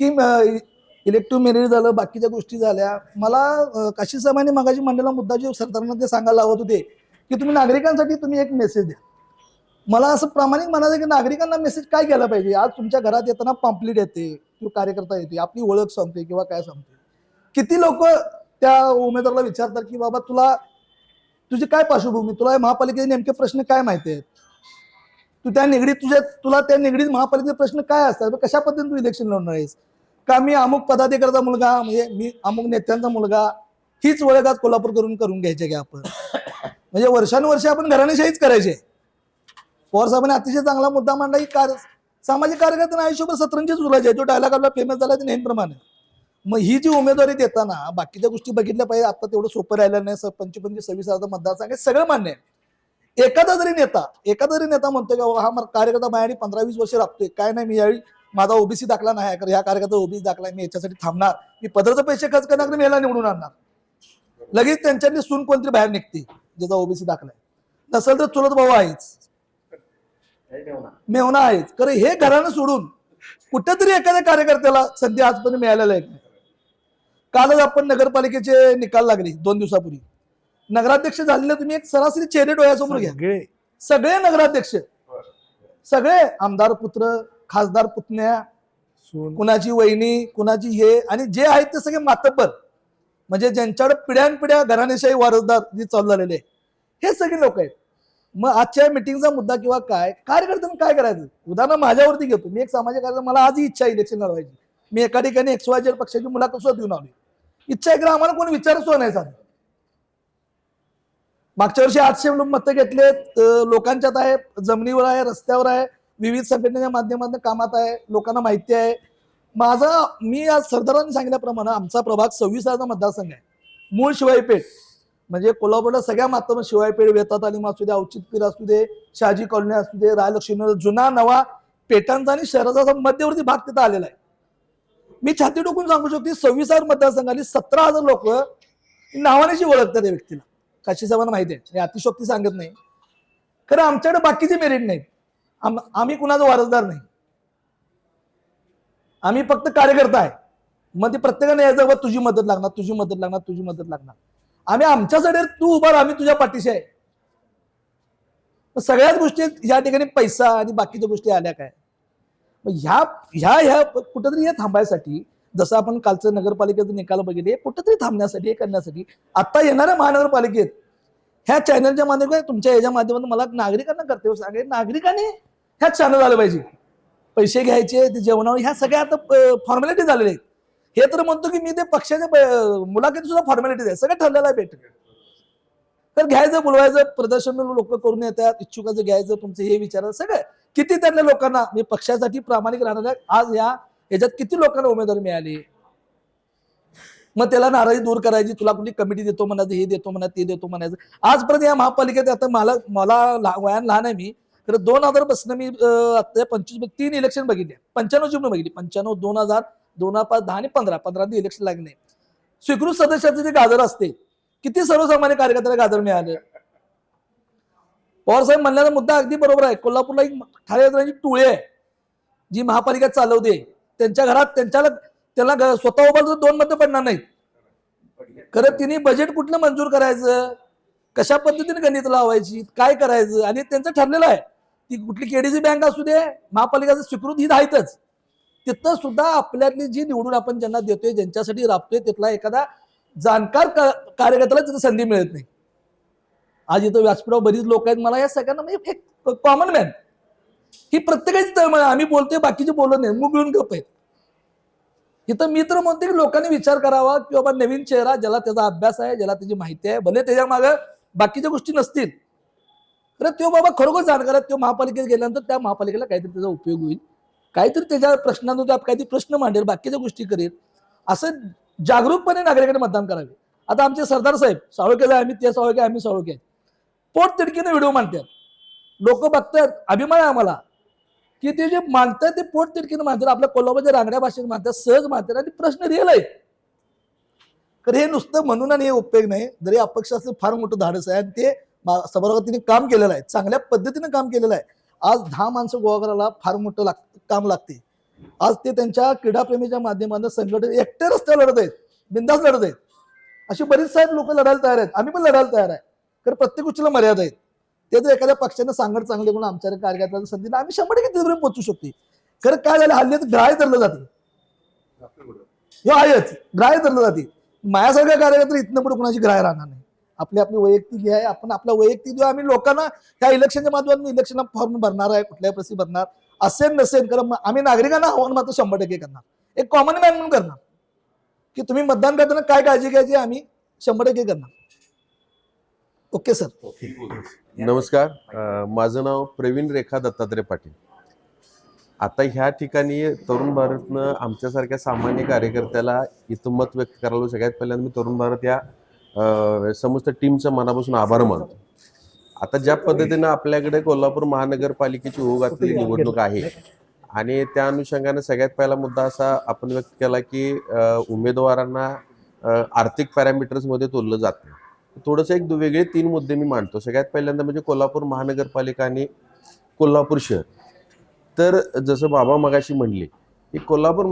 की इलेक्टिव्ह मेरिट झालं, बाकीच्या गोष्टी झाल्या. मला काशी साहेबांनी मागाशी मांडलेला मुद्दा जो सरकारनं ते सांगायला लावत होते की तुम्ही नागरिकांसाठी तुम्ही एक मेसेज द्या. मला असं प्रामाणिक म्हणायचं की नागरिकांना मेसेज काय केला पाहिजे. आज तुमच्या घरात येताना पॉम्पलेट येते किंवा कार्यकर्ता येते, आपली ओळख सांगते किंवा काय सांगते. किती लोक त्या उमेदवाराला विचारतात की बाबा तुझी काय पार्श्वभूमी, तुला महापालिकेचे नेमके प्रश्न काय माहिती आहेत, तू त्या निगडीत तुला त्या निगडीत महापालिकेचे प्रश्न काय असतात, कशा पद्धतीने तू इलेक्शन लढणार आहेस, का मी अमुक पदाधिकाऱ्याचा मुलगा, म्हणजे मी अमुक नेत्यांचा मुलगा, हीच ओळख आज कोल्हापूर करून घ्यायचे की आपण. म्हणजे वर्षानुवर्षे आपण घराणेशाहीच करायचे. पवार साहेबांनी अतिशय चांगला मुद्दा मांडला की सामाजिक कार्यकर्त्यांना आयुष्यभर सतरंजीच उरवायचे. जो डायलॉग आपला फेमस झाला ते नेहमीप्रमाणे. मग ही जी उमेदवारी देताना बाकीच्या गोष्टी बघितल्या पाहिजे. आता तेवढं सोपं राहिलं नाही. 25-26 मतदारसंघ सगळं मान्य आहे. एखादा जरी नेता म्हणतोय का हा कार्यकर्ता माझ्यासाठी 15-20 वर्ष राबतोय, काय नाही मी यावेळी माझा ओबीसी दाखला नाही आहे, ह्या कार्यकर्ता ओबीसी दाखला, मी याच्यासाठी थांबणार, मी पदरचे पैसे खर्च करणार, मी याला निवडून आणणार. लगेच त्यांच्यातली सून कोणतरी बाहेर निघते ज्याचा ओबीसी दाखला आहे. नसेल तर चुलत भाऊ आहेच, मेवना आहेच. खरं हे घरानं सोडून कुठेतरी एखाद्या कार्यकर्त्याला संधी आजपर्यंत मिळालेला आहे. कालच आपण नगरपालिकेचे निकाल लागले 2 दिवसापूर्वी. नगराध्यक्ष झालेले तुम्ही एक सरासरी चेहरे डोळ्यासमोर घ्या. सगळे नगराध्यक्ष, सगळे आमदार पुत्र, खासदार पुतण्या, कुणाची वहिनी, कुणाची हे, आणि जे आहेत ते सगळे मातब्बर, म्हणजे ज्यांच्याकडे पिढ्यानपिढ्या घराणेशाही वारसदार जे चालू झालेले हे सगळे लोक आहेत. मग आजच्या मिटिंगचा मुद्दा किंवा काय कार्यकर्त्यांनी काय करायचं, उदाहरण माझ्यावरती घेतो. मी एक सामाजिक कार्यकर्ता, मला आजही इच्छा आहे इलेक्शन लढवायची. मी एका ठिकाणी XYZ पक्षाची मुलाखत सुद्धा देऊन आली. इच्छा आहे की आम्हाला कोणी विचार सुद्धा नाही सांग. मागच्या वर्षी 800 मतं घेतलेत. लोकांच्यात आहे, जमिनीवर आहे, रस्त्यावर आहे, विविध संघटनेच्या माध्यमातून कामात आहे, लोकांना माहिती आहे. मी आज सरदारांनी सांगितल्याप्रमाणे आमचा प्रभाग 26,000 मतदारसंघ आहे. मूळ शिवाईपेठ, म्हणजे कोल्हापूरला सगळ्या माध्यम शिवाईपेठ, वेता तालीम असू दे, औचितपीर असू दे, शहाजी कॉलनी असू दे, रायलक्ष्मी, जुना नवा पेठांचा आणि शहराचा मध्यवर्ती भाग तिथं आलेला आहे. मी छाती टोकून सांगू शकतो 26,000 मतदारसंघाली 17,000 लोक नावानेशी ओळखतात त्या व्यक्तीला. काशी साहेबांना माहिती आहे, हे अतिशोक्ती सांगत नाही. खरं आमच्याकडे बाकीचे मेरिट नाहीत. आम्ही कुणाचा वारसदार नाही, आम्ही फक्त कार्यकर्ता आहे. मग ते प्रत्येकाने यायचं, तुझी मदत लागणार, तुझी मदत लागणार, तुझी मदत लागणार. आम्ही आमच्यासाठी तू उभा राहा, आम्ही तुझ्या पाठीशी आहे. सगळ्याच गोष्टी या ठिकाणी पैसा आणि बाकीच्या गोष्टी आल्या काय. ह्या कुठंतरी हे थांबायसाठी, जसं आपण कालचं नगरपालिकेचं निकाल बघितले, कुठंतरी थांबण्यासाठी, हे करण्यासाठी आता येणाऱ्या महानगरपालिकेत ह्या चॅनलच्या माध्यमातून, तुमच्या याच्या माध्यमातून मला नागरिकांना कर्तव्य सांगाय, नागरिकांनी ह्याच चॅनल आलं पाहिजे. पैसे घ्यायचे, ते जेवणावर, ह्या सगळ्या आता फॉर्मॅलिटी झालेल्या आहेत. हे तर म्हणतो की मी ते पक्षाच्या मुलाखती सुद्धा फॉर्मॅलिटीज आहे, सगळं ठरलेलं आहे भेट. तर घ्यायचं, बोलवायचं, प्रदर्शन लोक करून येतात, इच्छुकाचं घ्यायचं, तुमचं हे विचारायचं सगळं. किती त्यातल्या लोकांना मी पक्षासाठी प्रामाणिक राहणार आज याच्यात किती लोकांना उमेदवारी मिळाली. मग त्याला नाराजी दूर करायची, तुला कुठली कमिटी देतो म्हणायचं, हे देतो म्हणा, ते देतो म्हणायचं. आजपर्यंत या महापालिकेत, आता मला वयान लहान आहे मी, तर 2000 पासून मी आता 3 इलेक्शन बघितले. 95 पण बघितली, 95, 2000, 2005, 10 आणि 15 इलेक्शन लागले. स्वीकृत सदस्याचे जे गाजर असते, किती सर्वसामान्य कार्यकर्त्याला गाजर मिळाले. पवार साहेब म्हणण्याचा मुद्दा अगदी बरोबर आहे. कोल्हापूरला एक ठाणे जणांची टोळी आहे जी महापालिका चालवते. त्यांच्या घरात त्यांना स्वतः उभा 2 मध्ये पडणार नाहीत. खरं तिने बजेट कुठलं मंजूर करायचं, कशा पद्धतीने गणित लावायची, काय करायचं, आणि त्यांचं ठरलेलं आहे. ती कुठली केडीसी बँक असू दे, महापालिकाचं स्वीकृत ही आहेतच. तिथं सुद्धा आपल्यातली जी निवडून आपण ज्यांना देतोय, ज्यांच्यासाठी राबतोय, तिथला एखादा जाणकार कार्यकर्त्याला तिथं संधी मिळत नाही. आज इथं व्यासपीठावर बरीच लोक आहेत, मला या सगळ्यांना म्हणजे एक कॉमन मॅन ही प्रत्येकाची तळमळ आहे. आम्ही बोलतोय, बाकीचे बोलत नाही, मुग घेऊन गप आहेत. इथं मी तर म्हणते की लोकांनी विचार करावा की बाबा नवीन चेहरा, ज्याला त्याचा अभ्यास आहे, ज्याला त्याची माहिती आहे, भले त्याच्या मागे बाकीच्या गोष्टी नसतील, तर तो बाबा खरोखर जाणकार आहे. तो महापालिकेत गेल्यानंतर त्या महापालिकेला काहीतरी त्याचा उपयोग होईल, काहीतरी त्याच्या प्रश्नांवर काहीतरी प्रश्न मांडेल, बाकीच्या गोष्टी करेल, असं जागरूकपणे नागरिकांनी मतदान करावे. आता आमचे सरदार साहेब साळुंके आम्ही ते साळुंके आम्ही साळुंके आहेत, पोट तिडकीने व्हिडिओ मांडतात, लोक बघतात, अभिमान आहे आम्हाला की ते जे मांडतात ते पोट तिडकीने मांडतात, आपल्या कोल्हापूरच्या रांगड्या भाषेत मांडतात, सहज मांडतात आणि प्रश्न रिअल आहेत. तर हे नुसतं म्हणून आणि हे उपयोग नाही. जरी अपक्ष असं फार मोठं धाडस आहे आणि ते सभागतीने काम केलेलं आहे, चांगल्या पद्धतीने काम केलेलं आहे. आज 10 माणसं गोळा करायला फार मोठं काम लागते. आज ते त्यांच्या क्रीडाप्रेमीच्या माध्यमातून संघटन एकटे रस्त्यावर लढत आहेत, बिंदास लढत आहेत. अशी बरीच साहेब लोक लढायला तयार आहेत, आम्ही पण लढायला तयार आहे. तर प्रत्येक गोष्टीला मर्यादा आहेत. ते जर एखाद्या पक्षाने सांगड चांगले म्हणून आमच्या कार्यकर्त्यांना संधी आम्ही 100% तिथपर्यंत पोहोचू शकतो. खरं काय झालं, हल्ली ग्राह्य धरलं जाते, हे आहेच ग्राह्य धरलं जाते. माझ्यासारख्या कार्यकर्ते इथनं पुढे कोणाची ग्राह्य राहणार नाही. आपली आपली वैयक्तिक हे आहे, आपण आपला वैयक्तिक देऊ. आम्ही लोकांना त्या इलेक्शनच्या माध्यमातून इलेक्शनला फॉर्म भरणार आहे, कुठल्याही प्रसी भरणार असेल नसेल, कारण आम्ही नागरिकांना आव्हान मात्र 100% करणार, एक कॉमन मॅन म्हणून करणार की तुम्ही मतदान करताना काय काळजी घ्यायची, आम्ही 100% करणार. Okay sir. नमस्कार, माझं नाव प्रवीण रेखा दत्तात्रय पाटील. आता ह्या ठिकाणी तरुण भारतनं आमच्यासारख्या सामान्य कार्यकर्त्याला इथं मत व्यक्त करायला सगळ्यात पहिल्यांदा मी तरुण भारत या समस्त टीमचं मनापासून आभार मानतो. आता ज्या पद्धतीनं आपल्याकडे कोल्हापूर महानगरपालिकेची ओघ घातलेली निवडणूक आहे आणि त्या अनुषंगाने सगळ्यात पहिला मुद्दा असा आपण व्यक्त केला की उमेदवारांना आर्थिक पॅरामीटर्समध्ये तोललं जातं. थोडंसं एक वेगळे 3 मुद्दे मी मांडतो. सगळ्यात पहिल्यांदा म्हणजे कोल्हापूर महानगरपालिका आणि कोल्हापूर शहर. तर जसं बाबा मगाशी म्हणले की कोल्हापूर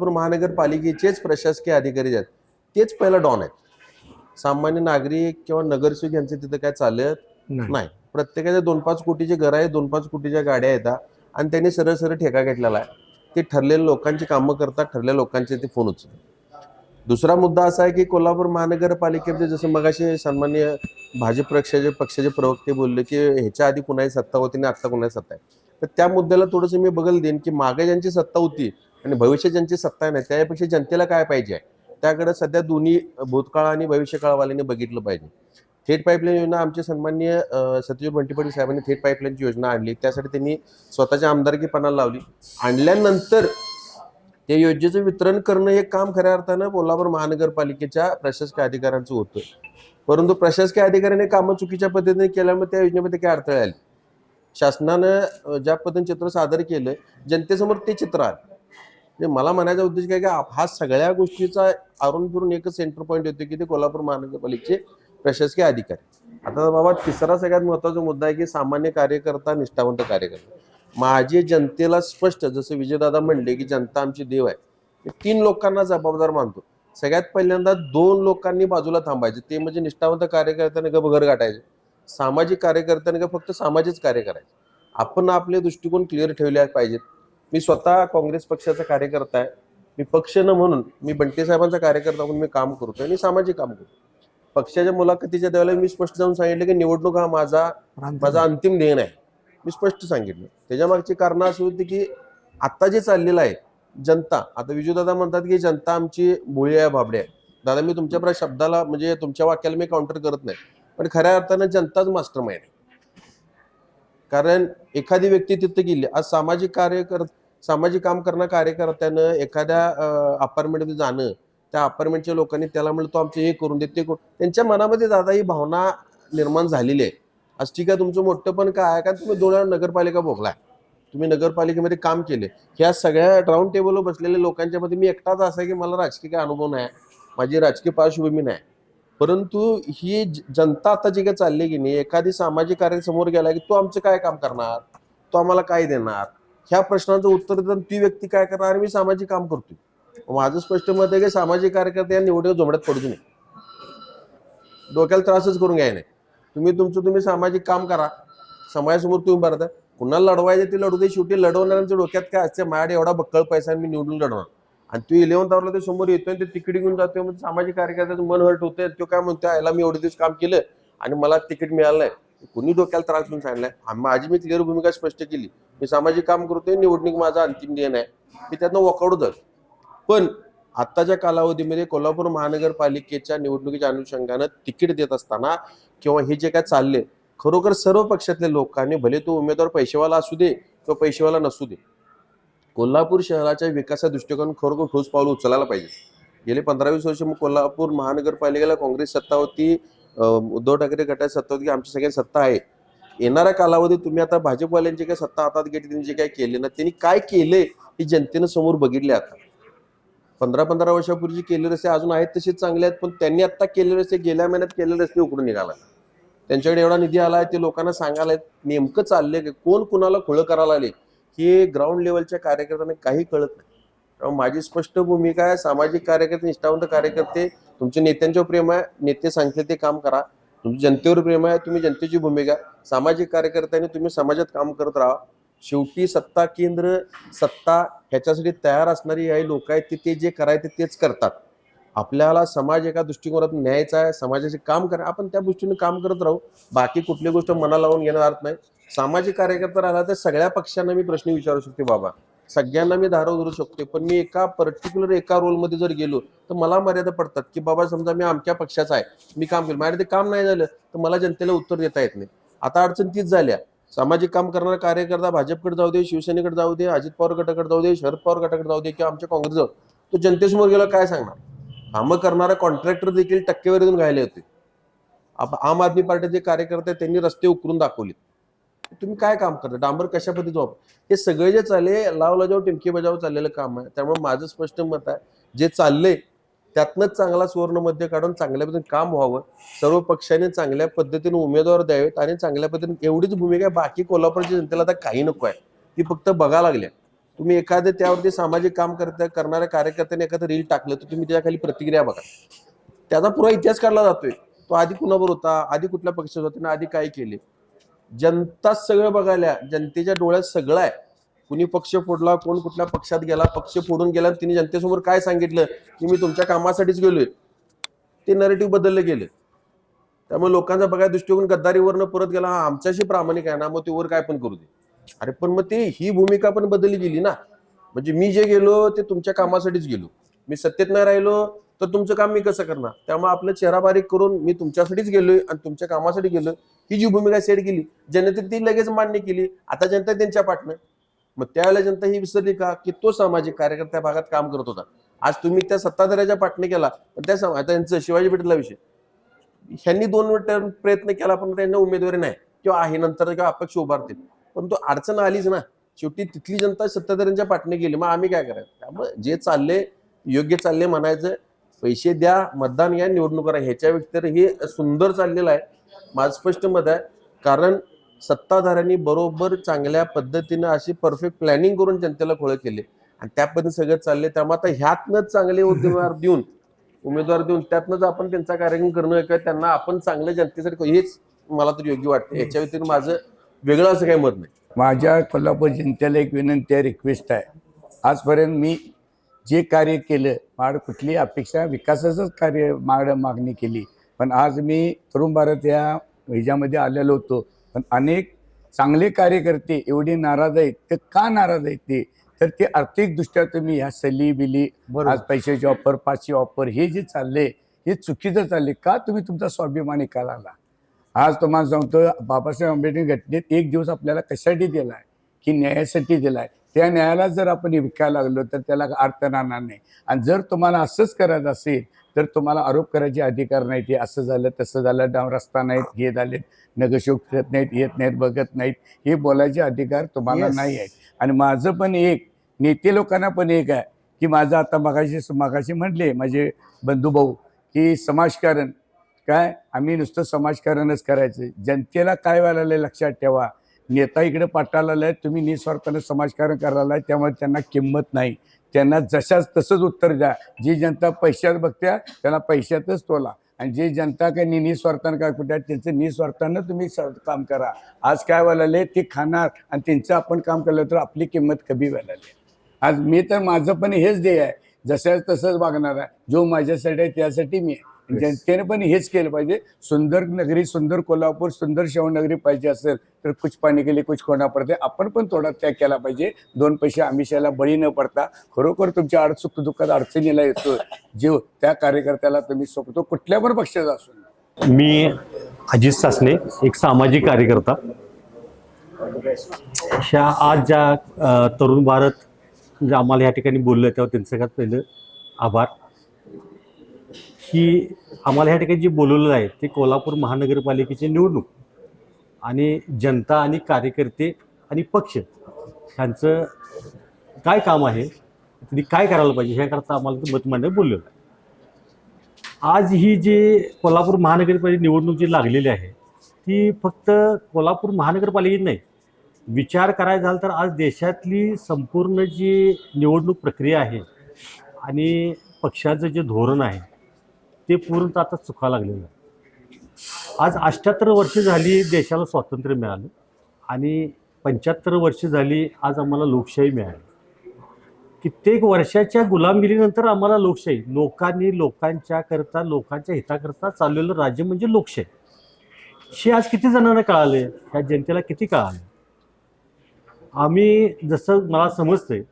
महानगरपालिकेचेच प्रशासकीय अधिकारी आहेत, तेच पहिला डॉन आहेत. सामान्य नागरिक किंवा नगरसेवक यांचं तिथं काय चालत नाही. प्रत्येकाच्या 2-5 कोटीचे घर आहे, 2-5 कोटीच्या गाड्या येतात आणि त्यांनी सरळ सरळ ठेका घेतलेला आहे. ते ठरलेल्या लोकांची कामं करतात, ठरलेल्या लोकांचे ते फोन उचलतात. दुसरा मुद्दा असा आहे की कोल्हापूर महानगरपालिकेमध्ये जसं मगाशी सन्माननीय भाजप पक्षाचे प्रवक्ते बोलले की ह्याच्या आधी कुणाची सत्ता होती आणि आता कुणाची सत्ता आहे, तर त्या मुद्द्याला थोडंसं मी बगल देईन की मागे ज्यांची सत्ता होती आणि भविष्यात ज्यांची सत्ता नाही त्यापेक्षा जनतेला काय पाहिजे त्याकडे सध्या दोन्ही भूतकाळ आणि भविष्यकाळवाल्यांनी बघितलं पाहिजे. थेट पाईपलाईन योजना आमचे सन्माननीय सत्यजित बंटी पाटील साहेबांनी थेट पाईपलाईनची योजना आणली. त्यासाठी त्यांनी स्वतःच्या आमदारकीपणाला लावली. आणल्यानंतर त्या योजनेचं वितरण करणं हे काम खऱ्या अर्थानं कोल्हापूर महानगरपालिकेच्या प्रशासकीय अधिकाऱ्यांचं होतं. परंतु प्रशासकीय अधिकाऱ्याने कामं चुकीच्या पद्धतीने केल्यामुळे त्या योजनेमध्ये काय अडथळे आले. शासनानं ज्या पद्धतीने चित्र सादर केलं जनतेसमोर ते चित्र आलं. म्हणजे मला म्हणायचा उद्देश काय की हा सगळ्या गोष्टीचा आरून फिरून एकच सेंटर पॉईंट होतो की ते कोल्हापूर महानगरपालिकेचे प्रशासकीय अधिकारी. आता बाबा तिसरा सगळ्यात महत्त्वाचा मुद्दा आहे की सामान्य कार्यकर्ता, निष्ठावंत कार्यकर्ता. माझे जनतेला स्पष्ट, जसं विजयदादा म्हणले की जनता आमची देव आहे, 3 लोकांना जबाबदार मानतो. सगळ्यात पहिल्यांदा 2 लोकांनी बाजूला थांबायचे, ते म्हणजे निष्ठावंत कार्यकर्त्याने गप घर गाठायचे, सामाजिक कार्यकर्त्याने का फक्त सामाजिक कार्य करायचे. आपण आपले दृष्टिकोन क्लिअर ठेवले पाहिजेत. मी स्वतः काँग्रेस पक्षाचा कार्यकर्ता आहे. मी पक्ष न म्हणून मी बंटी साहेबांचा कार्यकर्ता म्हणून मी काम करतो आणि सामाजिक काम करतो. पक्षाच्या मुलाखतीच्या त्यावेळेला मी स्पष्ट जाऊन सांगितलं की निवडणूक हा माझा अंतिम ध्येय आहे. मी स्पष्ट सांगितलं. त्याच्या मागची कारणं अशी होती की आता जे चाललेलं आहे जनता, आता विजयदादा म्हणतात की जनता आमची भोळी आहे, भाबडे आहे. दादा मी तुमच्या शब्दाला म्हणजे तुमच्या वाक्याला मी काउंटर करत नाही, पण खऱ्या अर्थानं जनताच मास्टर माइंड आहे. कारण एखादी व्यक्ती तिथं गेली, आज सामाजिक काम करणं कार्यकर्त्यानं एखाद्या अपार्टमेंटमध्ये जाणं, त्या अपार्टमेंटच्या लोकांनी त्याला म्हणलं तो आमचे हे करून देत, ते करून, त्यांच्या मनामध्ये दादा ही भावना निर्माण झालेली आहे. आज ठीक आहे तुमचं मोठं पण काय आहे, कारण तुम्ही 2 वेळा नगरपालिका भोगलाय, तुम्ही नगरपालिकेमध्ये काम केले. ह्या सगळ्या राऊंड टेबलवर बसलेल्या लोकांच्या मध्ये मी एकटाच असा आहे की मला राजकीय काय अनुभव नाही, माझी राजकीय पार्श्वभूमी नाही. परंतु ही जनता आता जी काय चालली की नाही, एखादी सामाजिक कार्य समोर गेला की तो आमचं काय काम करणार, तो आम्हाला काय देणार, ह्या प्रश्नाचं उत्तर देताना ती व्यक्ती काय करणार, आणि मी सामाजिक काम करतोय. माझं स्पष्ट मत आहे की सामाजिक कार्यकर्ते या निवडणुकीत झोमड्यात पडू नये, डोक्याला त्रासच करून घ्याय नाही. तुम्ही सामाजिक काम करा, समाजासमोर तुम्ही भरता, कुणाला लढवायचं ते लढू दे, शेवटी लढवणाऱ्यांच्या डोक्यात काय असते, माझ्याकडे एवढा बक्कळ पैसा आहे, मी निवडून लढवणार. आणि तो 11th आवरला ते समोर येतोय, ते तिकीट घेऊन जातोय, म्हणजे सामाजिक कार्यकर्त्याचं मन हर्ट होतंय. तो काय म्हणतोय, याला मी एवढे दिवस काम केलं आणि मला तिकीट मिळालं नाही. कुणी डोक्याला त्रास देऊन सांगितलंय? माझी मी क्लिअर भूमिका स्पष्ट केली, मी सामाजिक काम करतोय, निवडणूक माझा अंतिम दिन आहे, की त्यातनं वॉकआउट झालं. पण आत्ताच्या कालावधीमध्ये कोल्हापूर महानगरपालिकेच्या निवडणुकीच्या अनुषंगानं तिकीट देत असताना किंवा हे जे काय चालले, खरोखर सर्व पक्षातल्या लोकांनी, भले तो उमेदवार पैसेवाला असू दे किंवा पैसेवाला नसू दे, कोल्हापूर शहराच्या विकासा दृष्टिकोन खरोखर ठोस पाऊल उचलायला पाहिजे. गेले 15-20 वर्ष मग कोल्हापूर महानगरपालिकेला काँग्रेस सत्ता होती, उद्धव ठाकरे गटाची सत्ता होती, आमची सगळ्यांची सत्ता आहे. येणाऱ्या कालावधीत तुम्ही आता भाजपवाल्यांची काय सत्ता हातात घेतली, त्यांनी जे काय केले ना, त्यांनी काय केले हे जनतेनं समोर बघितले. आता 15-15 वर्षापूर्वी केलेले रस्ते अजून आहेत तसेच चांगले आहेत, पण त्यांनी आता केलेले रस्ते, गेल्या महिन्यात केलेले रस्ते उकडून निघाला. त्यांच्याकडे एवढा निधी आलाय, ते लोकांना सांगायला नेमकं चाललंय की कोण कुणाला खोळं करायला आले, हे ग्राउंड लेवलच्या कार्यकर्त्यांना काही कळत नाही. त्यामुळे माझी स्पष्ट भूमिका आहे, सामाजिक कार्यकर्ते, निष्ठावंत कार्यकर्ते, तुमच्या नेत्यांच्यावर प्रेम आहे, नेते सांगते ते काम करा. तुमच्या जनतेवर प्रेम आहे, तुम्ही जनतेची भूमिका, सामाजिक कार्यकर्त्यांनी तुम्ही समाजात काम करत राहा. शेवटी सत्ता केंद्र, सत्ता ह्याच्यासाठी तयार असणारी काही लोक आहेत, ते जे करायचे तेच करतात. आपल्याला समाज एका दृष्टिकोनातून न्यायचा आहे, समाजाचे काम करा, आपण त्या दृष्टीने काम करत राहू. बाकी कुठली गोष्ट मनाला लावून घेणार अर्थ नाही. सामाजिक कार्यकर्ता राहिला तर सगळ्या पक्षांना मी प्रश्न विचारू शकते, बाबा सगळ्यांना मी धारा धरू शकते, पण मी एका पर्टिक्युलर एका रोलमध्ये जर गेलो तर मला मर्यादा पडतात. की बाबा समजा मी आमच्या पक्षाचा आहे, मी काम केलं, माझ्या ते काम नाही झालं तर मला जनतेला उत्तर देता येत नाही. आता अडचण तीच झाल्या. सामाजिक काम करणारा कार्यकर्ता भाजपकडे जाऊ दे, शिवसेनेकडे जाऊ दे, अजित पवार गटाकडे जाऊ दे, शरद पवार गटाकडे जाऊ दे किंवा आमच्या काँग्रेस जाऊ, तो जनतेसमोर गेला काय सांगणार? कामं करणारा कॉन्ट्रॅक्टर देखील टक्केवारीतून घायले होते. आम आदमी पार्टीचे कार्यकर्ते त्यांनी रस्ते उकरून दाखवले. तुम्ही काय काम करता? डांबर कशा पद्धतीचं वापर, हे सगळे जे चालले लावला टिमके बजाव चाललेलं काम आहे. त्यामुळे माझं स्पष्ट मत आहे, जे चाललंय त्यातनंच चांगला सुवर्ण मध्य काढून चांगल्या पद्धतीने काम व्हावं. सर्व पक्षांनी चांगल्या पद्धतीने उमेदवार द्यावेत आणि चांगल्या पद्धतीने एवढीच भूमिका आहे. बाकी कोल्हापूरच्या जनतेला आता काही नको आहे, ती फक्त बघा लागल्या. तुम्ही एखाद्या त्यावरती सामाजिक काम करणाऱ्या कार्यकर्त्याने एखादं रील टाकलं तर तुम्ही त्याच्या प्रतिक्रिया बघा. त्याचा पुरा इतिहास काढला जातोय. तो आधी कुणावर होता, आधी कुठल्या पक्षात होता, त्याने आधी काय केले. जनताच सगळं बघायला, जनतेच्या डोळ्यात सगळं आहे. कुणी पक्ष फोडला, कोण कुठल्या पक्षात गेला, पक्ष फोडून गेला, तिने जनतेसमोर काय सांगितलं की मी तुमच्या कामासाठीच गेलोय, ते नरेटिव्ह बदललं गेलं. त्यामुळे लोकांचा बघायला दृष्टिकोन गद्दारीवरनं परत गेला, हा आमच्याशी प्रामाणिक आहे ना, मग ते वर काय पण करू दे. अरे पण मग ते ही भूमिका पण बदलली गेली ना. म्हणजे मी जे गेलो ते तुमच्या कामासाठीच गेलो, मी सत्तेत नाही राहिलो तर तुमचं काम मी कसं करणार. त्यामुळे आपलं चेहरा बारीक करून मी तुमच्यासाठीच गेलोय आणि तुमच्या कामासाठी गेलोय, ही जी भूमिका सेट केली जनतेने ती लगेच मान्य केली. आता जनता त्यांच्या पाठनं. मग त्यावेळेला जनता ही विसरली का की तो सामाजिक कार्यकर्त्या भागात काम करत होता. आज तुम्ही त्या सत्ताधाऱ्याच्या पाठने केला, पण त्या त्यांचं शिवाजी पेठेतला विषय, ह्यांनी 2 टर्म प्रयत्न केला पण त्यांना उमेदवारी नाही किंवा आहे नंतर किंवा अपक्ष उभारतील, पण तो अडचण आलीच ना. शेवटी तिथली जनता सत्ताधाऱ्यांच्या पाठने गेली, मग आम्ही काय करायचं. त्यामुळे जे चालले योग्य चालले म्हणायचं, पैसे द्या, मतदान या, निवडणूक करा, ह्याच्या व्यतिरिक्त हे सुंदर चाललेलं आहे. माझं स्पष्ट मत आहे, कारण सत्ताधाऱ्यांनी बरोबर चांगल्या पद्धतीनं अशी परफेक्ट प्लॅनिंग करून जनतेला खोळं केले आणि त्या पद्धतीने सगळं चालले. त्यामुळे आता ह्यातनंच चांगले उमेदवार देऊन त्यातनंच आपण त्यांचा कार्यक्रम करणं किंवा त्यांना आपण चांगलं जनतेसाठी, हेच मला तर योग्य वाटतं. याच्या व्यतिरिक्त माझं वेगळं असं काही मत नाही. माझ्या कोल्हापूर जनतेला एक विनंती आहे, रिक्वेस्ट आहे. आजपर्यंत मी जे कार्य केलं, माझ्याकडे कुठली अपेक्षा, विकासाचंच कार्य माझ्याकडे मागणी केली. पण आज मी तरुण भारत या ह्याच्यामध्ये आलेलो होतो, पण अनेक चांगले कार्यकर्ते एवढे नाराज आहेत. ते का नाराज आहेत तर ते आर्थिकदृष्ट्या तुम्ही ह्या सली बिली, आज पैशाची ऑफर, पाचशे ऑफर, हे जे चालले हे चुकीचं चालले. का तुम्ही तुमचा स्वाभिमान एकाला आला. आज तुम्हाला सांगतो, बाबासाहेब आंबेडकर घटनेत 1 दिवस आपल्याला कशासाठी दिला आहे की न्यायासाठी दिला आहे. त्या न्यायाला जर आपण विकायला लागलो तर त्याला अर्थ राहणार नाही. आणि जर तुम्हाला असंच करायचं असेल तर तुम्हाला आरोप करायचे अधिकार नाही. ते असं झालं, तसं झालं, डाव रस्ता नाहीत, हे झालेत, नगरसेवक करत नाहीत, येत नाहीत, बघत नाहीत, हे बोलायचे अधिकार तुम्हाला नाही आहेत. आणि माझं पण एक, नेते लोकांना पण एक आहे की माझं आता मगाशी म्हटले माझे बंधुभाऊ की समाजकारण काय, आम्ही नुसतं समाजकारणच करायचं. जनतेला काय व्हायला लक्षात ठेवा, नेता इकडे पाठाला आलाय, तुम्ही निस्वार्थानं समाजकारण करायला आहे, त्यामुळे त्यांना किंमत नाही. त्यांना जशाच तसंच उत्तर द्या. जी जनता पैशात बघत्या त्यांना पैशातच तोला. आणि जे जनता काही निस्वार्थानं काय कुठे त्यांचं निस्वार्थानं तुम्ही काम करा. आज काय व्हायला ते खाणार आणि त्यांचं आपण काम केलं तर आपली किंमत कमी व्हायला लागली. आज मी तर माझं पण हेच ध्येय आहे, जसं तसंच वागणार आहे. जो माझ्यासाठी आहे त्यासाठी मी आहे. जनतेने पण हेच केलं पाहिजे. सुंदर नगरी, सुंदर कोल्हापूर, सुंदर नगरी पाहिजे असेल तर कुछ पाणी केले कुछ खोना पडते. आपण पण थोडा त्याग केला पाहिजे. 2 पैसे आमिषाला बळी न पडता खरोखर तुमच्या दुःखात अडचणीला येतो जीव त्या कार्यकर्त्याला तुम्ही सोपतो, कुठल्या पण पक्षाचा असून. मी अजित सासने, एक सामाजिक कार्यकर्ता. आज ज्या तरुण भारत म्हणजे आम्हाला या ठिकाणी बोललं तेव्हा त्यांचं सगळ्यात पहिलं आभार. की आम्हाला ह्या ठिकाणी जे बोलवलेलं आहे ते कोल्हापूर महानगरपालिकेची निवडणूक आणि जनता आणि कार्यकर्ते आणि पक्ष ह्यांचं काय काम आहे, त्यांनी काय करायला पाहिजे ह्याकरता आम्हाला मत मांडायला बोललेलं आहे. आज ही जी कोल्हापूर महानगरपालिका निवडणूक जी लागलेली आहे ती फक्त कोल्हापूर महानगरपालिकेत नाही, विचार करायचा झाला तर आज देशातली संपूर्ण जी निवडणूक प्रक्रिया आहे आणि पक्षाचं जे धोरण आहे ते पूर्णतः आता चुका लागलेलं आहे. आज 78 वर्ष झाली देशाला स्वातंत्र्य मिळालं आणि 75 वर्ष झाली आज आम्हाला लोकशाही मिळाली. कित्येक वर्षाच्या गुलामगिरीनंतर आम्हाला लोकशाही, लोकांनी लोकांच्या करता, लोकांच्या हिताकरता चाललेलं राज्य म्हणजे लोकशाही. हे आज किती जणांना कळाले, ह्या जनतेला किती कळाले. आम्ही जसं मला समजतंय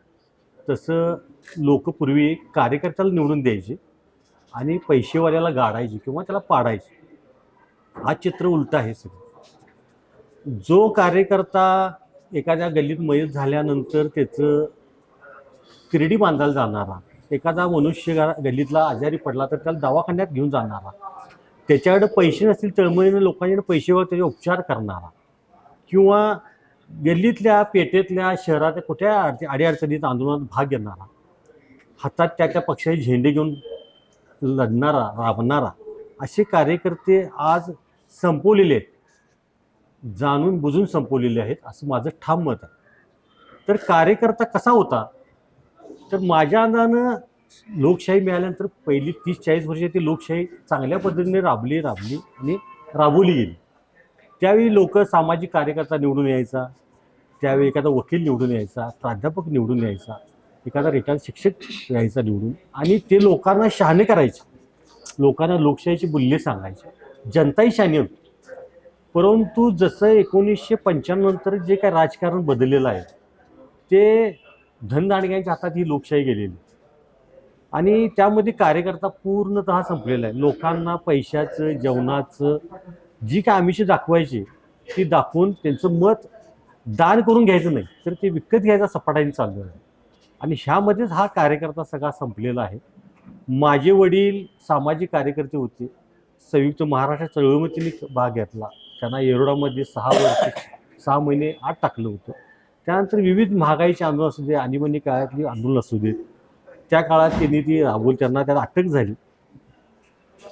तसं लोक पूर्वी कार्यकर्त्याला निवडून द्यायचे आणि पैसेवाल्याला गाडायचे किंवा त्याला पाडायचे. हा चित्र उलट आहे सगळं. जो कार्यकर्ता एखाद्या गल्लीत मयत झाल्यानंतर त्याचं तिरडी बांधायला जाणारा, एखादा मनुष्य गल्लीतला आजारी पडला तर त्याला दवाखान्यात घेऊन जाणारा, त्याच्याकडे पैसे नसतील तळमळीनं लोकांकडे पैसेवर त्याचे उपचार करणारा, किंवा गल्लीतल्या पेठेतल्या शहरात कुठल्या अडीअडचणीत आंदोलनात भाग घेणारा, हातात त्या पक्षाचे झेंडे घेऊन लढणारा, राबणारा, असे कार्यकर्ते आज संपवलेले आहेत, जाणून बुजून संपवलेले आहेत असं माझं ठाम मत आहे. तर कार्यकर्ता कसा होता, तर माझ्या अंदानं लोकशाही मिळाल्यानंतर पहिली 30-40 वर्षे ती लोकशाही चांगल्या पद्धतीने राबली आणि राबवली गेली. त्यावेळी लोक सामाजिक कार्यकर्ता निवडून यायचा, त्यावेळी एखादा वकील निवडून यायचा, प्राध्यापक निवडून यायचा, एखादा रिटायर्ड शिक्षक यायचा निवडून, आणि ते लोकांना शहाणे करायचे, लोकांना लोकशाहीची मूल्ये सांगायचे, जनताही शहाणी होती. परंतु जसं 1995 नंतर जे काय राजकारण बदललेलं आहे ते धनदांडग्यांच्या हातात ही लोकशाही गेलेली आणि त्यामध्ये कार्यकर्ता पूर्णतः संपलेला आहे. लोकांना पैशाचं, जेवणाचं जी काय आमिषं दाखवायची ती दाखवून त्यांचं मत दान करून घ्यायचं नाही तर ते विकत घ्यायचा सपाटाने चालू आहे. आणि ह्यामध्येच हा कार्यकर्ता सगळा संपलेला आहे. माझे वडील सामाजिक कार्यकर्ते होते, संयुक्त महाराष्ट्र चळवळीमध्ये भाग घेतला, त्यांना येरोडामध्ये 6 महिने आत टाकलं होतं. त्यानंतर विविध महागाईचे आंदोलन असू दे, आणीबाणी काळातली आंदोलन असू दे, त्या काळात त्यांनी ती राबवली, त्यांना त्याला अटक झाली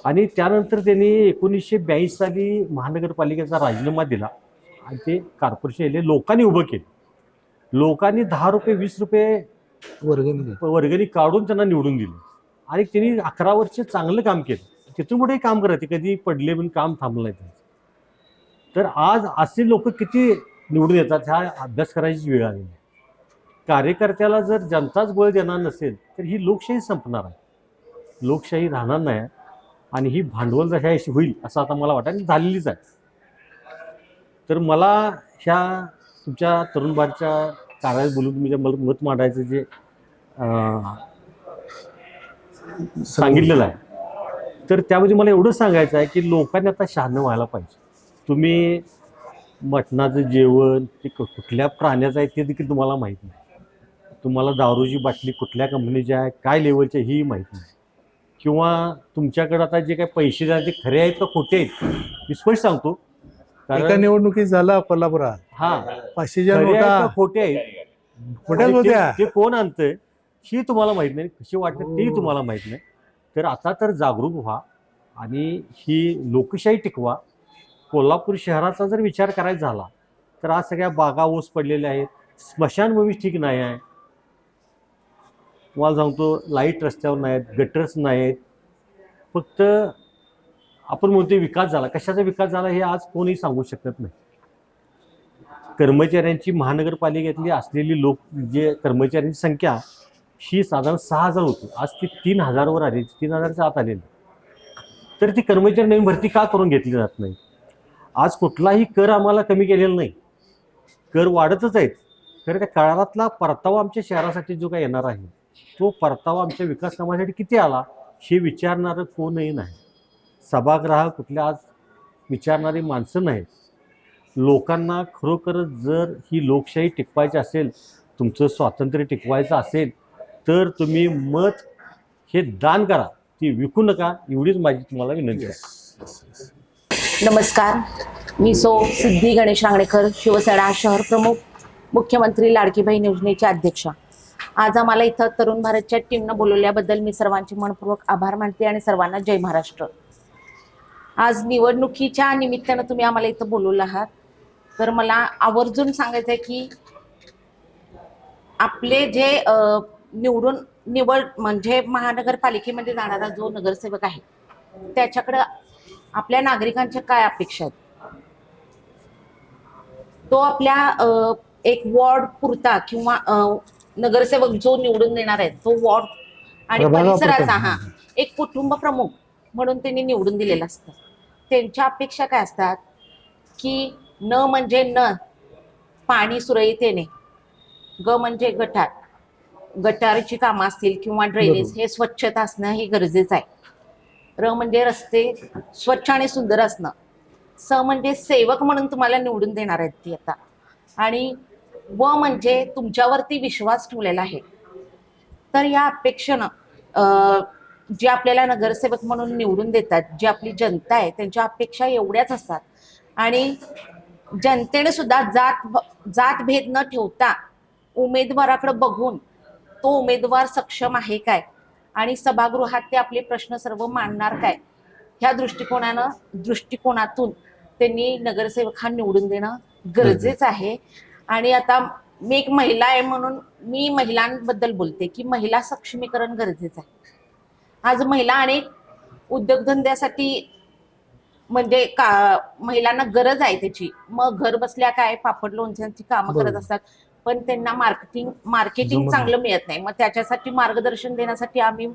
आणि त्यानंतर त्यांनी 1982 साली महानगरपालिकेचा राजीनामा दिला आणि ते कॉर्पोरेशन एले लोकांनी उभं केलं. लोकांनी 10 रुपये 20 रुपये वर्गणी काढून त्यांना निवडून दिलं आणि त्यांनी 11 वर्ष चांगलं काम केलं. तिथून पुढे काम करायचे, कधी पडले पण काम थांबलं नाही त्यांचं. तर आज असे लोक किती निवडून येतात ह्या अभ्यास करायची वेळ आलेली आहे. कार्यकर्त्याला जर जनताच बळ देणार नसेल तर ही लोकशाही संपणार आहे, लोकशाही राहणार नाही आणि ही भांडवलशाही होईल असं आता मला वाटतं आणि झालेलीच आहे. तर मला ह्या तुमच्या तरुण भारतच्या कार्यात बोलून तुम्ही मत मांडायचं जे सांगितलेलं आहे तर त्यामध्ये मला एवढं सांगायचं आहे की लोकांनी आता शहाणं व्हायला पाहिजे. तुम्ही मटणाचं जेवण ते कुठल्या प्राण्याचं आहे ते देखील तुम्हाला माहीत नाही, तुम्हाला दारूची बाटली कुठल्या कंपनीची आहे, काय लेवलची ही माहीत नाही, किंवा तुमच्याकडे आता जे काही पैसे आहेत ते खरे आहेत का खोटे आहेत. मी स्पष्ट सांगतो, एका निवडणुकीत झाला कोल्हापुरात हा 500च्या खरे आहेत नोटा का खोटे आहेत, खोट्याच होत्या. ते कोण आणतंय ही तुम्हाला माहीत नाही, कशी वाटतं तेही तुम्हाला माहीत नाही. तर आता तर जागरूक व्हा आणि ही लोकशाही टिकवा. कोल्हापूर शहराचा जर विचार करायचा झाला तर आज सगळ्या बागा ओस पडलेल्या आहेत, स्मशानभूमी ठीक नाही आहे, तुम्हाला सांगतो लाईट रस्त्यावर नाही आहेत, गटर्स नाही आहेत, फक्त आपण म्हणतोय विकास झाला, कशाचा विकास झाला हे आज कोणी सांगू शकत नाही. कर्मचाऱ्यांची महानगरपालिकेतली असलेली लोक जे कर्मचाऱ्यांची संख्या ही साधारण 6,000 होती, आज ती 3,000वर आली, 3,000च्या आत आलेली. तर ती कर्मचारी नवीन भरती का करून घेतली जात नाही? आज कुठलाही कर आम्हाला कमी केलेला नाही, कर वाढतच आहेत. तर त्या काळातला परतावा आमच्या शहरासाठी जो काय येणार आहे तो परतावा आमच्या विकास कामासाठी किती आला हे विचारणारं कोणही नाही. सभागृह कुठल्या आज विचारणारी माणसं नाहीत. लोकांना खरोखरच जर ही लोकशाही टिकवायची असेल, तुमचं स्वातंत्र्य टिकवायचं असेल तर तुम्ही मत हे दान करा, ती विकू नका, एवढीच माझी तुम्हाला विनंती आहे. नमस्कार, मी सिद्धी गणेश रांगणेकर, शिवसेना शहर प्रमुख, मुख्यमंत्री लाडकी बहीण योजनेचे अध्यक्ष. आज आम्हाला इथं तरुण भारतच्या टीमनं बोलवल्याबद्दल मी सर्वांचे मनपूर्वक आभार मानते आणि सर्वांना जय महाराष्ट्र. आज निवडणुकीच्या निमित्तानं तुम्ही आम्हाला इथं बोलवलं आहात, तर मला आवर्जून सांगायचं आहे की आपले जे निवड म्हणजे महानगरपालिकेमध्ये जाणारा जो नगरसेवक आहे त्याच्याकडं आपल्या नागरिकांच्या काय अपेक्षा आहेत, तो आपल्या एक वॉर्ड पुरता किंवा नगरसेवक जो निवडून देणार आहे तो वॉर्ड आणि परिसराचा एक कुटुंब प्रमुख म्हणून त्यांनी निवडून दिलेलं असतं. त्यांच्या अपेक्षा काय असतात की न म्हणजे न पाणी सुरळीत येणे, ग म्हणजे गटार, गटारीची कामं असतील किंवा ड्रेनेज हे स्वच्छता असणं हे गरजेचं आहे. र म्हणजे रस्ते स्वच्छ आणि सुंदर असणं. स म्हणजे सेवक म्हणून तुम्हाला निवडून देणार आहेत ती आता. आणि व म्हणजे तुमच्यावरती विश्वास ठेवलेला आहे. तर या अपेक्षेनं जे आपल्याला नगरसेवक म्हणून निवडून देतात, जी आपली जनता आहे, त्यांच्या अपेक्षा एवढ्याच असतात. आणि जनतेने सुद्धा जात भेद न ठेवता उमेदवाराकडे बघून तो उमेदवार सक्षम आहे काय आणि सभागृहात ते आपले प्रश्न सर्व मांडणार काय, ह्या दृष्टिकोनातून त्यांनी नगरसेवक हा निवडून देणं गरजेचं आहे. आणि आता मी एक महिला आहे म्हणून मी महिलांबद्दल बोलते की महिला सक्षमीकरण गरजेचं आहे. आज महिला अनेक उद्योगधंद्यासाठी म्हणजे महिलांना गरज आहे त्याची. मग घर बसल्या काय पापड लोणच्यांची कामं करत असतात, पण त्यांना मार्केटिंग चांगलं मिळत नाही. मग त्याच्यासाठी मार्गदर्शन देण्यासाठी आम्ही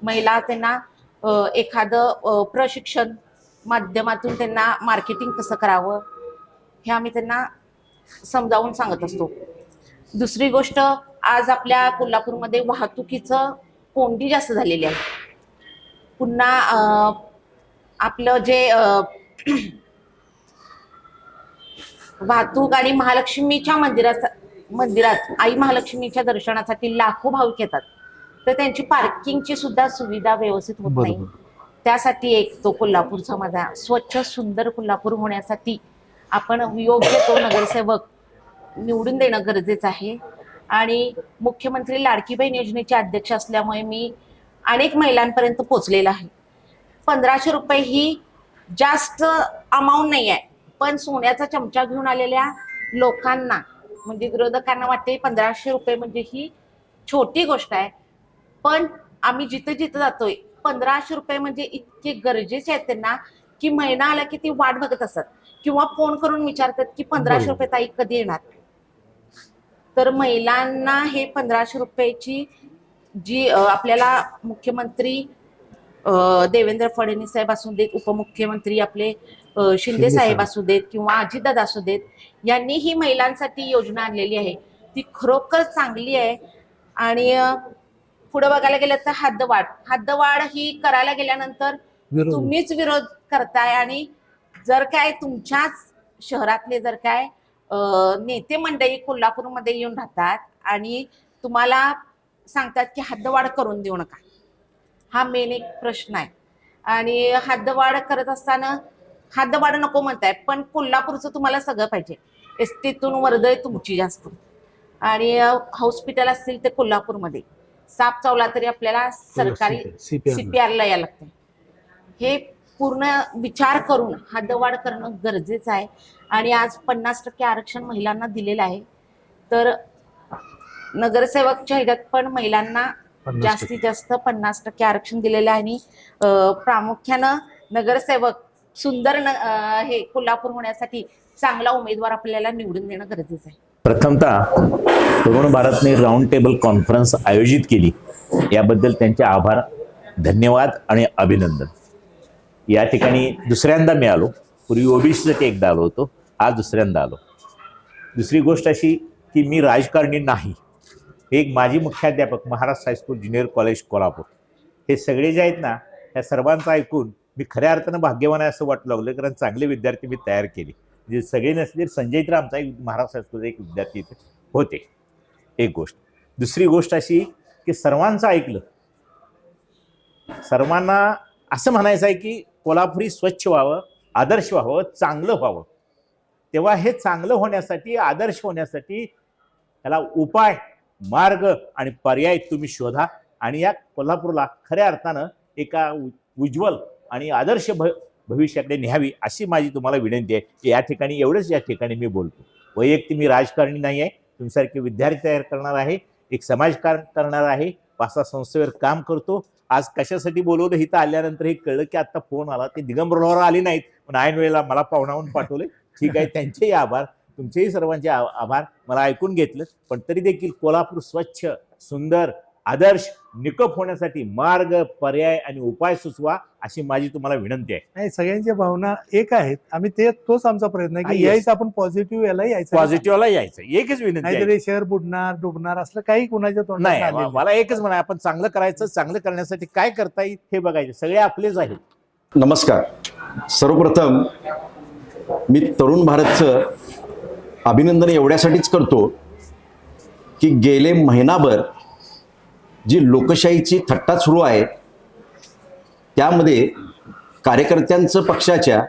महिला त्यांना एखादं प्रशिक्षण माध्यमातून त्यांना मार्केटिंग कसं करावं हे आम्ही त्यांना समजावून सांगत असतो. दुसरी गोष्ट, आज आपल्या कोल्हापूरमध्ये वाहतुकीचं कोंडी जास्त झालेली आहे. पुन्हा आपलं जे वाहतूक आणि महालक्ष्मीच्या मंदिरात आई महालक्ष्मीच्या दर्शनासाठी लाखो भाविक येतात, तर त्यांची पार्किंगची सुद्धा सुविधा व्यवस्थित होत नाही. त्यासाठी एक तो कोल्हापूरचा माझा स्वच्छ सुंदर कोल्हापूर होण्यासाठी आपण योग्य तो नगरसेवक निवडून देणं गरजेचं आहे. आणि मुख्यमंत्री लाडकी बहीण योजनेचे अध्यक्ष असल्यामुळे मी अनेक महिलांपर्यंत पोहोचलेला आहे. 1,500 रुपये ही जास्त अमाऊंट नाही आहे, पण सोन्याचा चमचा घेऊन आलेल्या लोकांना म्हणजे विरोधकांना वाटते 1,500 रुपये म्हणजे ही छोटी गोष्ट आहे. पण आम्ही जिथं जातोय 1,500 रुपये म्हणजे इतके गरजेचे आहेत त्यांना की महिना आला की ती वाट बघत असतात किंवा फोन करून विचारतात की 1,500 रुपये ताई कधी येणार. तर महिलांना हे 1,500 रुपयाची जी आपल्याला मुख्यमंत्री देवेंद्र फडणवीस साहेब असू देत, उपमुख्यमंत्री आपले शिंदे साहेब असू देत किंवा अजितदादा असू देत, यांनी ही महिलांसाठी योजना आणलेली आहे ती खरोखर चांगली आहे. आणि पुढे बघायला गेलं तर हद्दवाढ ही करायला गेल्यानंतर तुम्हीच विरोध करताय. आणि जर काय तुमच्याच शहरातले जर काय नेते मंडळी कोल्हापूरमध्ये येऊन राहतात आणि तुम्हाला सांगतात की हद्दवाढ करून देऊ नका, हा मेन एक प्रश्न आहे. आणि हद्दवाढ करत असताना हद्दवाढ नको म्हणताय, पण कोल्हापूरचं तुम्हाला सगळं पाहिजे. एसटीतून वर्दळ तुमची जास्त आणि हॉस्पिटल असतील ते कोल्हापूरमध्ये, साप चावला तरी आपल्याला सरकारी CPR यायला लागते. हे पूर्ण विचार करून हद्दवाढ करणं गरजेचं आहे. आणि आज 50% आरक्षण महिलांना दिलेलं आहे, तर नगरसेवकच्या ह्याच्यात पण महिलांना जास्तीत जास्त 50% आरक्षण दिलेलं आहे. आणि प्रामुख्यानं नगरसेवक सुंदर हे कोल्हापूर होण्यासाठी चांगला उमेदवार आपल्याला निवडून देणं गरजेचं आहे. प्रथमतः तरुण भारतने राऊंड टेबल कॉन्फरन्स आयोजित केली याबद्दल त्यांचे आभार, धन्यवाद आणि अभिनंदन. या ठिकाणी दुसऱ्यांदा मी आलो. पूर्वी ओबीसीसाठी एकदा आलो होतो, आज दुसऱ्यांदा आलो. दुसरी गोष्ट अशी की मी राजकारणी नाही. एक माजी मुख्याध्यापक, Maharashtra high school junior college Kolhapur, हे सगळे जे आहेत ना, त्या सर्वांचं ऐकून मी खऱ्या अर्थानं भाग्यवान आहे असं वाटू लागलं, कारण चांगले विद्यार्थी मी तयार केले. म्हणजे सगळे नसले संजय तर आमचा एक महाराष्ट्र हायस्कूलचा एक विद्यार्थी इथे होते. एक गोष्ट. दुसरी गोष्ट अशी की सर्वांचं ऐकलं. सर्वांना असं म्हणायचं आहे की कोल्हापुरी स्वच्छ व्हावं, आदर्श व्हावं, चांगलं व्हावं. तेव्हा हे चांगलं होण्यासाठी, आदर्श होण्यासाठी त्याला उपाय, मार्ग आणि पर्याय तुम्ही शोधा आणि या कोल्हापूरला खऱ्या अर्थानं एका उज्ज्वल आणि आदर्श भविष्याकडे न्यावी अशी माझी तुम्हाला विनंती आहे. या ठिकाणी एवढंच या ठिकाणी मी बोलतो. वैयक्तिक मी राजकारणी नाही आहे. तुमच्यासारखे विद्यार्थी तयार करणार आहे, एक समाजकारण करणार आहे, 5-6 संस्थेवर काम करतो. आज कशासाठी बोलवलं इथं आल्यानंतर हे कळलं की आता फोन आला. ते दिगंबरवर आले नाहीत, पण ऐन वेळेला मला पाहुणावून पाठवले. ठीक आहे, त्यांचेही आभार, तुमचेही सर्वांचे आभार. मला ऐकून घेतलं, पण तरी देखील कोल्हापूर स्वच्छ, सुंदर, आदर्श, निकोप होण्यासाठी मार्ग, पर्याय आणि उपाय सुचवा अशी माझी तुम्हाला विनंती आहे. नाही, सगळ्यांच्या भावना एक आहेत. आम्ही तोच आमचा प्रयत्न आहे की Yes. यायचं आपण पॉझिटिव्ह याला यायचं, पॉझिटिव्हला यायचं, एकच विनंती आहे. नाहीतरी शहर बुडणार, डुबणार असलं काही कुणाच्या तोंडात नाही, आलेलं नाही. मला एकच म्हणा, आपण चांगलं करायचं, चांगलं करण्यासाठी काय करता येईल हे बघायचं. सगळे आपलेच आहेत. नमस्कार. सर्वप्रथम मी तरुण भारतचं अभिनंदन एवढ्यासाठीच करतो की गेले महिनाभर जी लोकशाहीची थट्टा सुरू आहे त्यामध्ये कार्यकर्त्यांचं, पक्षाच्या,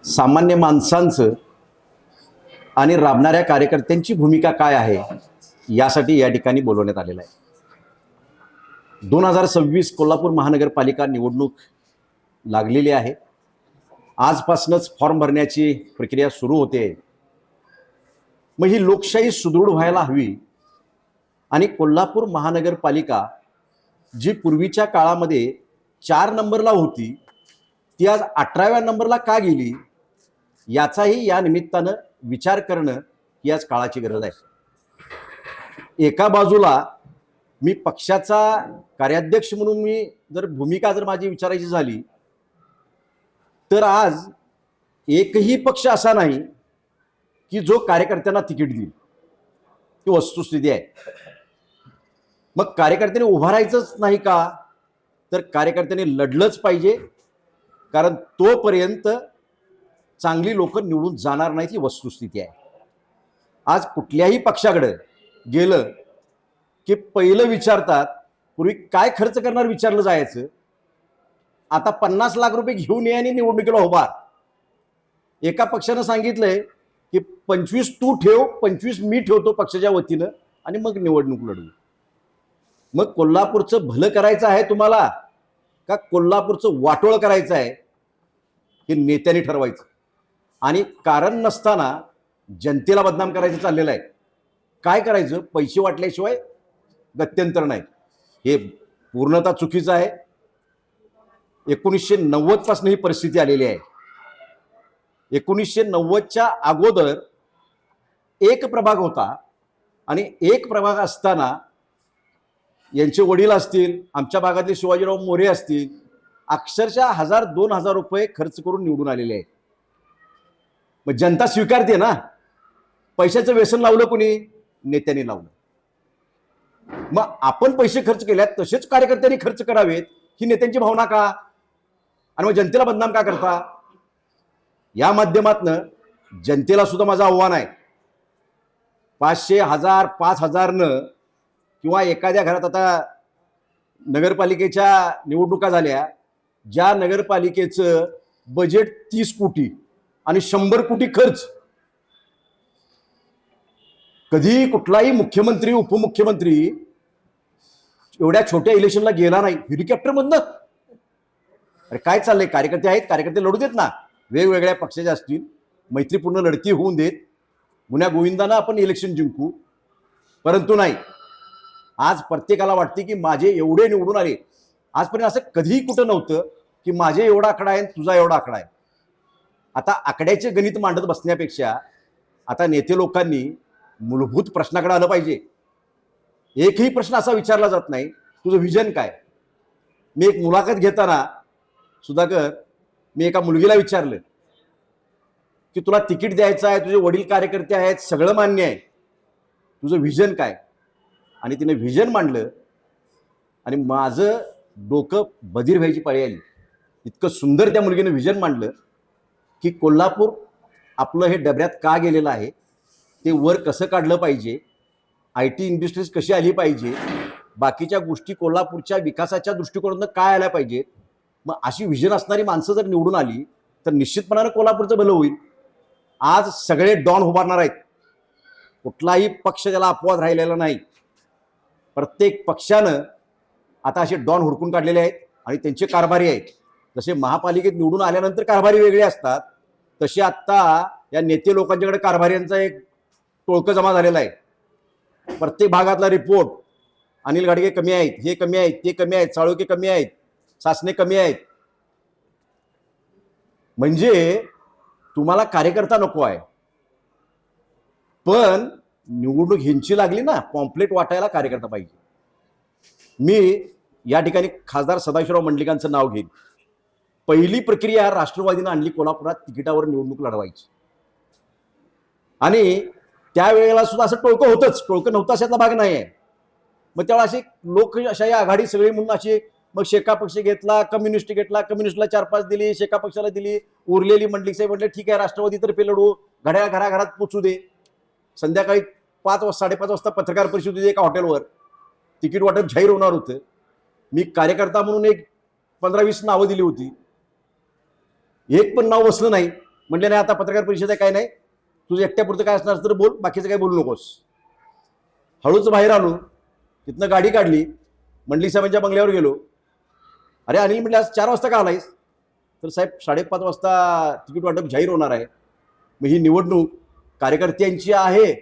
सामान्य माणसांचं आणि राबणाऱ्या कार्यकर्त्यांची भूमिका काय आहे यासाठी या ठिकाणी बोलवण्यात आलेलं आहे. 2026 कोल्हापूर महानगरपालिका निवडणूक लागलेली आहे. आजपासूनच फॉर्म भरण्याची प्रक्रिया सुरू होते. मग ही लोकशाही सुदृढ व्हायला हवी आणि कोल्हापूर महानगरपालिका जी पूर्वीच्या काळामध्ये 4 नंबरला होती ती आज 18व्या नंबरला का गेली याचाही या निमित्तानं विचार करणं ही आज काळाची गरज आहे. एका बाजूला मी पक्षाचा कार्याध्यक्ष म्हणून मी भूमिका माझी विचारायची झाली तर आज एकही पक्ष असा नाही की जो कार्यकर्त्यांना तिकीट देईल. ती वस्तुस्थिती आहे. मग कार्यकर्त्यांनी उभं राहायचंच नाही का, तर कार्यकर्त्यांनी लढलंच पाहिजे, कारण तोपर्यंत चांगली लोक निवडून जाणार नाही, ही वस्तुस्थिती आहे. आज कुठल्याही पक्षाकडे गेलं की पहिलं विचारतात, पूर्वी काय खर्च करणार विचारलं जायचं, आता 50 लाख रुपये घेऊन ये आणि निवडणुकीला उभा. एका पक्षानं सांगितलंय की 25 तू ठेव, 25 मी ठेवतो पक्षाच्या वतीनं आणि मग निवडणूक लढवू. मग कोल्हापूरचं भलं करायचं आहे तुम्हाला का कोल्हापूरचं वाटोळ करायचं आहे हे नेत्यांनी ठरवायचं. आणि कारण नसताना जनतेला बदनाम करायचं चाललेलं आहे. काय करायचं, पैसे वाटल्याशिवाय गत्यंतर नाही. हे पूर्णतः चुकीचं आहे. 1990 पासून ही परिस्थिती आलेली आहे. 1990च्या अगोदर एक प्रभाग होता आणि एक प्रभाग असताना यांचे वडील असतील, आमच्या भागातले शिवाजीराव मोरे असतील, अक्षरशः 1000-2000 रुपये खर्च करून निवडून आलेले आहेत. मग जनता स्वीकारते ना. पैशाचं व्यसन लावलं कोणी? नेत्यांनी लावलं. मग आपण पैसे खर्च केल्यात तसेच कार्यकर्त्यांनी खर्च करावेत ही नेत्यांची भावना का? आणि मग जनतेला बदनाम का करता? या माध्यमातनं जनतेला सुद्धा माझं आव्हान आहे. 500, 1000, 5000 किंवा एखाद्या घरात आता नगरपालिकेच्या निवडणुका झाल्या, ज्या नगरपालिकेचं बजेट 30 कोटी आणि 100 कोटी खर्च, कधी कुठलाही मुख्यमंत्री, उपमुख्यमंत्री एवढ्या छोट्या इलेक्शनला गेला नाही हेलिकॉप्टरमधनं. अरे काय चाललंय? कार्यकर्ते आहेत, कार्यकर्ते लढू देत ना. वेगवेगळ्या पक्षाचे असतील, मैत्रीपूर्ण लढती होऊन देत. गुन्ह्या गोविंदानं आपण इलेक्शन जिंकू. परंतु नाही, आज प्रत्येकाला वाटते की माझे एवढे निवडून आले. आजपर्यंत असं कधीही कुठं नव्हतं की माझे एवढा आकडा आहे तुझा एवढा आकडा आहे. आता आकड्याचे गणित मांडत बसण्यापेक्षा आता नेते लोकांनी मूलभूत प्रश्नाकडे आलं पाहिजे. एकही प्रश्न असा विचारला जात नाही तुझं व्हिजन काय. मी एक मुलाखत घेताना सुधाकर, मी एका मुलगीला विचारलं की तुला तिकीट द्यायचं आहे, तुझे वडील कार्यकर्ते आहेत, सगळं मान्य आहे, तुझं व्हिजन काय. आणि तिने व्हिजन मांडलं आणि माझं डोकं बधीर व्हायची पाळी आली. इतकं सुंदर त्या मुलगीने व्हिजन मांडलं की कोल्हापूर आपलं हे डबऱ्यात का गेलेलं आहे, ते वर कसं काढलं पाहिजे, IT इंडस्ट्रीज कशी आली पाहिजे, बाकीच्या गोष्टी कोल्हापूरच्या विकासाच्या दृष्टिकोनातून काय आल्या पाहिजेत. मग अशी व्हिजन असणारी माणसं जर निवडून आली तर निश्चितपणानं कोल्हापूरचं भलं होईल. आज सगळे डॉन उभारणार आहेत. कुठलाही पक्ष त्याला अपवाद राहिलेला नाही. प्रत्येक पक्षानं आता असे डॉन हुडकून काढलेले आहेत आणि त्यांचे कारभारी आहेत. जसे महापालिकेत निवडून आल्यानंतर कारभारी वेगळे असतात, तसे आत्ता या नेते लोकांच्याकडे कारभाऱ्यांचा एक टोळकं जमा झालेला आहे. प्रत्येक भागातला रिपोर्ट, अनिल गाडगे कमी आहेत, हे कमी आहेत, ते कमी आहेत, साळुके कमी आहेत, सासने कमी आहेत. म्हणजे तुम्हाला कार्यकर्ता नको आहे, पण निवडणूक ह्यांची लागली ना, पॉम्पलेट वाटायला कार्यकर्ता पाहिजे. मी या ठिकाणी खासदार सदाशिवराव मंडलिकांचं नाव घेईन. पहिली प्रक्रिया राष्ट्रवादीनं आणली कोल्हापुरात तिकिटावर निवडणूक लढवायची. आणि त्यावेळेला सुद्धा असं टोळकं होतंच, टोळकं नव्हतं अशातला भाग नाही आहे. मग त्यावेळेला अशी लोकशाही आघाडी सगळी म्हणून अशी, मग शेका पक्ष घेतला, कम्युनिस्ट घेतला, कम्युनिस्टला 4-5 दिली, शेका पक्षाला दिली, उरलेली मंडलिक साहेब म्हटले ठीक आहे राष्ट्रवादीतर्फे लढू, घड्याळ घराघरात पोचू दे. संध्याकाळी 5-5:30 वाजता पत्रकार परिषद होती एका हॉटेलवर, तिकीट वाटप जाहीर होणार होतं. मी कार्यकर्ता म्हणून एक 15-20 नावं दिली होती, एक पण नाव बसलं नाही. म्हटले नाही आता पत्रकार परिषद आहे, काय नाही, तुझं एकट्यापुरतं काय असणार तर बोल, बाकीचं काय बोलू नकोस. हळूच बाहेर आलो, तिथनं गाडी काढली, मंडलिक साहेबांच्या बंगल्यावर गेलो. अरे अनिल म्हटलं आज 4 वाजता का आलायस? तर साहेब 5:30 वाजता तिकीट वाटप जाहीर होणार आहे. मग ही निवडणूक कार्यकर्त्यांची आहे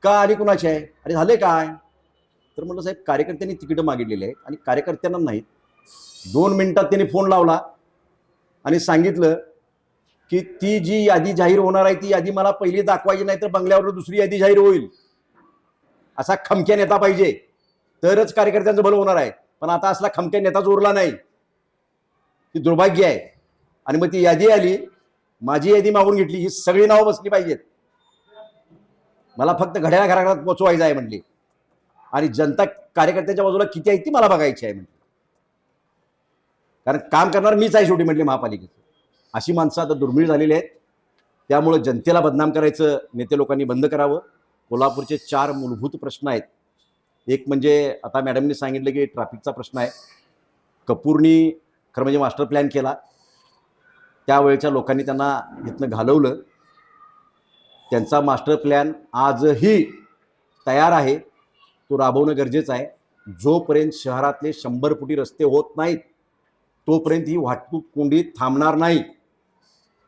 का आणि कुणाची आहे? अरे झाले काय? तर म्हटलं साहेब कार्यकर्त्यांनी तिकीटं मागितलेली आहेत आणि कार्यकर्त्यांना नाहीत. 2 मिनिटात त्यांनी फोन लावला आणि सांगितलं की ती जी यादी जाहीर होणार आहे ती यादी मला पहिली दाखवायची नाही तर बंगल्यावर दुसरी यादी जाहीर होईल. असा खमक्या नेता पाहिजे तरच कार्यकर्त्यांचं भलं होणार आहे. पण आता असला खमक्या नेताच उरला नाही, ती दुर्भाग्य आहे. आणि मग ती यादी आली, माझी यादी मागून घेतली, ही सगळी नावं बसली पाहिजेत, मला फक्त घड्याळा घराघरात पोचवायचं आहे म्हणली. आणि जनता कार्यकर्त्याच्या बाजूला किती आहे ती मला बघायची आहे म्हणली. कारण काम करणार मीच आहे शेवटी म्हटली महापालिकेचं. अशी माणसं आता दुर्मिळ झालेली आहेत. त्यामुळे जनतेला बदनाम करायचं नेते लोकांनी बंद करावं. कोल्हापूरचे 4 मूलभूत प्रश्न आहेत. एक म्हणजे आता मॅडमनी सांगितलं की ट्रॅफिकचा प्रश्न आहे. कपूरनी खरं म्हणजे मास्टर प्लॅन केला, त्यावेळच्या लोकांनी त्यांना इथनं घालवलं. त्यांचा मास्टर प्लॅन आजही तयार आहे, तो राबवणं गरजेचं आहे. जोपर्यंत शहरातले 100 फुटी रस्ते होत नाहीत तोपर्यंत ही वाहतूक कोंडी थांबणार नाही.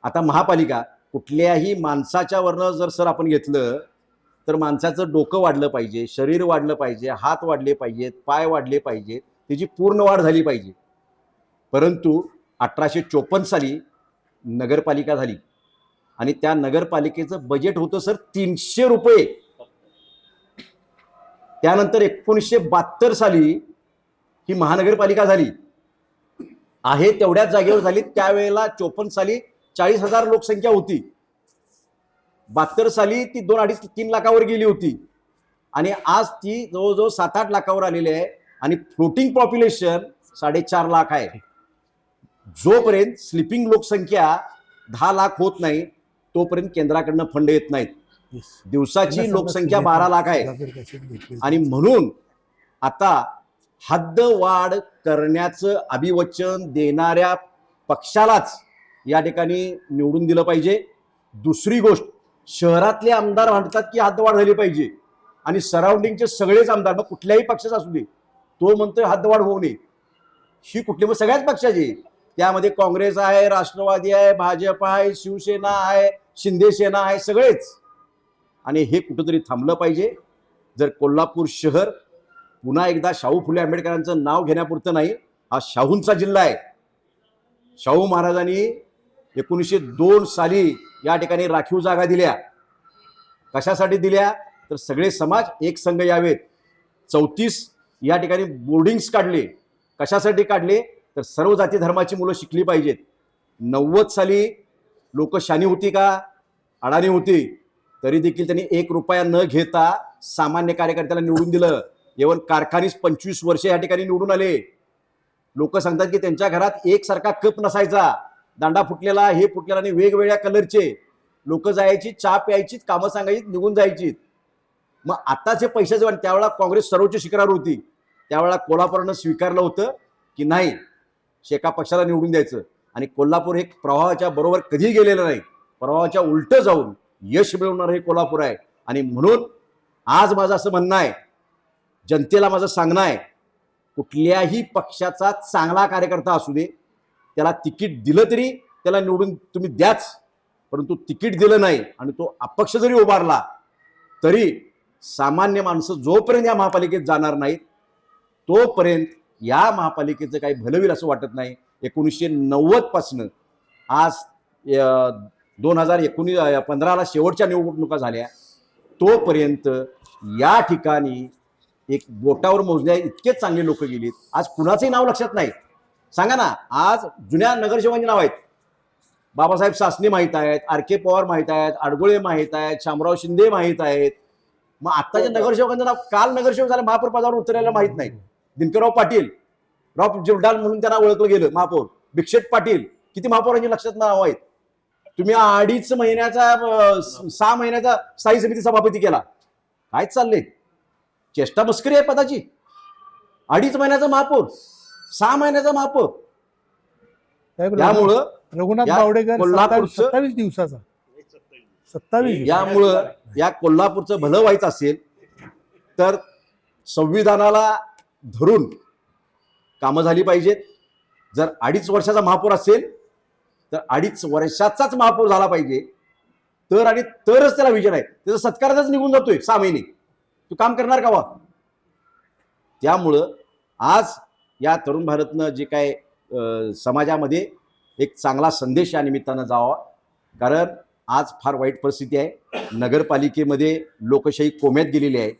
आता महापालिका कुठल्याही माणसाच्या वरनं जर सर आपण घेतलं तर माणसाचं डोकं वाढलं पाहिजे, शरीर वाढलं पाहिजे, हात वाढले पाहिजेत, पाय वाढले पाहिजेत, त्याची पूर्ण वाढ झाली पाहिजे. परंतु 1854 साली नगरपालिका झाली आणि त्या नगरपालिकेचं बजेट होतं सर 300 रुपये. त्यानंतर 1972 साली ही महानगरपालिका झाली, आहे तेवढ्याच जागेवर झाली. त्यावेळेला 54 साली 40,000 लोकसंख्या होती, 72 साली ती 2-2.5-3 लाखावर गेली होती आणि आज ती जवळजवळ 7-8 लाखावर आलेली आहे आणि फ्लोटिंग पॉप्युलेशन 4.5 लाख आहे. जोपर्यंत स्लिपिंग लोकसंख्या 10 लाख होत नाही तोपर्यंत केंद्राकडनं फंड येत नाहीत. दिवसाची लोकसंख्या 12 लाख आहे आणि म्हणून आता हद्दवाढ करण्याचं अभिवचन देणाऱ्या पक्षालाच या ठिकाणी निवडून दिलं पाहिजे. दुसरी गोष्ट, शहरातले आमदार म्हणतात की हद्दवाढ झाली पाहिजे आणि सराउंडिंगचे सगळेच आमदार, मग कुठल्याही पक्षाचा असू दे, तो म्हणतोय हद्दवाढ होऊ नये. ही कुठली? मग सगळ्याच पक्षाची, त्यामध्ये काँग्रेस आहे, राष्ट्रवादी आहे, भाजप आहे, शिवसेना आहे, शिंदे सेना आहे, सगळेच. आणि हे कुठंतरी थांबलं पाहिजे. जर कोल्हापूर शहर पुन्हा एकदा शाहू फुले आंबेडकरांचं नाव घेण्यापुरतं नाही, हा शाहूंचा जिल्हा आहे, शाहू महाराजांनी 1902 साली या ठिकाणी राखीव जागा दिल्या. कशासाठी दिल्या? तर सगळे समाज एक संघ यावेत. 34 या ठिकाणी बोर्डिंग्स काढले. कशासाठी काढले? तर सर्व जाती धर्माची मुलं शिकली पाहिजेत. 90 साली लोक शानी होती का? अडाणी होती. तरी देखील त्यांनी 1 रुपया न घेता सामान्य कार्यकर्त्याला निवडून दिलं. इव्हन कारखानीस 25 वर्ष या ठिकाणी निवडून आले. लोक सांगतात की त्यांच्या घरात एकसारखा कप नसायचा, दांडा फुटलेला, हे फुटलेला, आणि वेगवेगळ्या कलरचे. लोक जायची, चहा प्यायची, कामं सांगायची, निघून जायची. मग आताचे पैशाचे, त्यावेळेला काँग्रेस सर्वोच्च शिखरावर होती. त्यावेळेला कोल्हापूरनं स्वीकारलं होतं की नाही, एका पक्षाला निवडून द्यायचं. आणि कोल्हापूर हे प्रवाहाच्या बरोबर कधी गेलेलं नाही, प्रवाहाच्या उलटं जाऊन यश मिळवणार हे कोल्हापूर आहे. आणि म्हणून आज माझं असं म्हणणं आहे, जनतेला माझं सांगणं आहे, कुठल्याही पक्षाचा चांगला कार्यकर्ता असू दे, त्याला तिकीट दिलं तरी त्याला निवडून तुम्ही द्याच. परंतु तिकीट दिलं नाही आणि तो अपक्ष जरी उभारला तरी सामान्य माणसं जोपर्यंत या महापालिकेत जाणार नाहीत तोपर्यंत या महापालिकेचं काही भलं होईल असं वाटत नाही. 1990 पासनं आज 2015ला शेवटच्या निवडणुका झाल्या, तोपर्यंत या ठिकाणी एक बोटावर मोजण्या इतकेच चांगले लोक गेलीत. आज कुणाचंही नाव लक्षात नाही. सांगा ना, आज जुन्या नगरसेवकांची नाव आहेत. बाबासाहेब सासने माहीत आहेत, RK पवार माहीत आहेत, अडगोळे माहीत आहेत, शामराव शिंदे माहीत आहेत. मग आत्ताच्या नगरसेवकांचं नाव, काल नगरसेवक झाले महापौर पदावर उतरायला माहीत नाही. दिनकरराव पाटील, राव जिवडाल म्हणून त्यांना ओळखलं गेलं महापौर. भिक्षेट पाटील, किती महापौरांची लक्षात नाव आहेत. तुम्ही 2.5 महिन्याचा 6 महिन्याचा स्थायी समिती सभापती केला. काय चाललंय? चेष्टा मस्करी आहे पदाची. 2.5 महिन्याचा महापौर, 6 महिन्याचा महापौर. त्यामुळं रघुनाथ या बावडेकर कोल्हापूरचं- 27 दिवसाचा 27. यामुळं या कोल्हापूरचं भलं व्हायचं असेल तर संविधानाला धरून कामं झाली पाहिजेत. जर 2.5 वर्षाचा महापौर असेल तर 2.5 वर्षाचाच महापौर झाला पाहिजे, तर आणि तरच त्याला विजन आहे. त्याचा सत्कारातच निघून जातोय 6 महिने. तू काम करणार का वा? त्यामुळं आज या तरुण भारतनं जे काय समाजामध्ये एक चांगला संदेश या निमित्तानं जावा. कारण आज फार वाईट परिस्थिती आहे. नगरपालिकेमध्ये लोकशाही कोम्यात गेलेली आहे.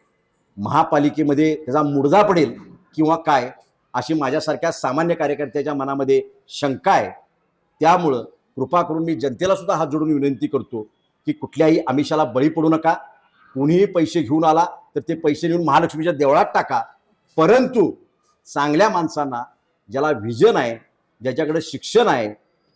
महापालिकेमध्ये त्याचा मुडदा पडेल किंवा काय, अशी माझ्यासारख्या सामान्य कार्यकर्त्याच्या मनामध्ये शंका आहे. त्यामुळं कृपा करून मी जनतेला सुद्धा हात जोडून विनंती करतो की कुठल्याही आमिषाला बळी पडू नका. कोणीही पैसे घेऊन आला तर ते पैसे नेऊन महालक्ष्मीच्या देवळात टाका. परंतु चांगल्या माणसांना, ज्याला व्हिजन आहे, ज्याच्याकडे शिक्षण आहे,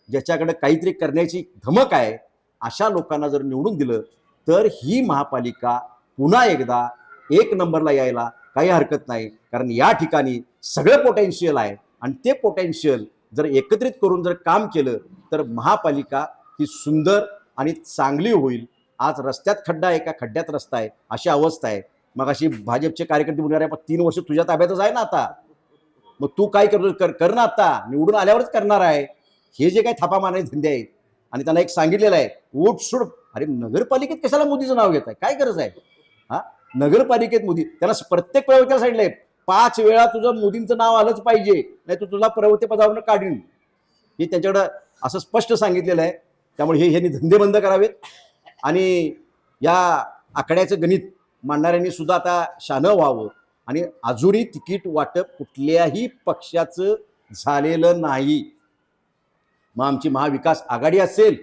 ज्याच्याकडे काहीतरी करण्याची धमक आहे, अशा लोकांना जर निवडून दिलं तर ही महापालिका पुन्हा एकदा 1 नंबरला यायला काही हरकत नाही. कारण या ठिकाणी सगळं पोटेन्शियल आहे आणि ते पोटेन्शियल जर एकत्रित करून जर काम केलं तर महापालिका ही सुंदर आणि चांगली होईल. आज रस्त्यात खड्डा आहे का खड्ड्यात रस्ता आहे अशी अवस्था आहे. मग अशी भाजपचे कार्यकर्ते म्हणणार आहे 3 वर्ष तुझ्या ताब्यातच आहे ना आता, मग तू काय करतो कर ना, आता निवडून आल्यावरच करणार आहे. हे जे काही थापा मारणारे धंदे आहेत. आणि त्यांना एक सांगितलेलं आहे, उठ सुड. अरे नगरपालिकेत कशाला मोदीचं नाव घेत आहे? काय गरज आहे? हा, नगरपालिकेत मोदी, त्याला प्रत्येक प्रवक्त्याला सांगितलंय 5 वेळा तुझं मोदींचं नाव आलंच पाहिजे, नाही तर तुला प्रवक्ते पदावरून काढीन. हे त्यांच्याकडं असं स्पष्ट सांगितलेलं आहे. त्यामुळे हे धंदे बंद करावेत. आणि या आकड्याचं गणित मांडणाऱ्यांनी सुद्धा आता शानं व्हावं. आणि अजूनही तिकीट वाटप कुठल्याही पक्षाचं झालेलं नाही. मग आमची महाविकास आघाडी असेल,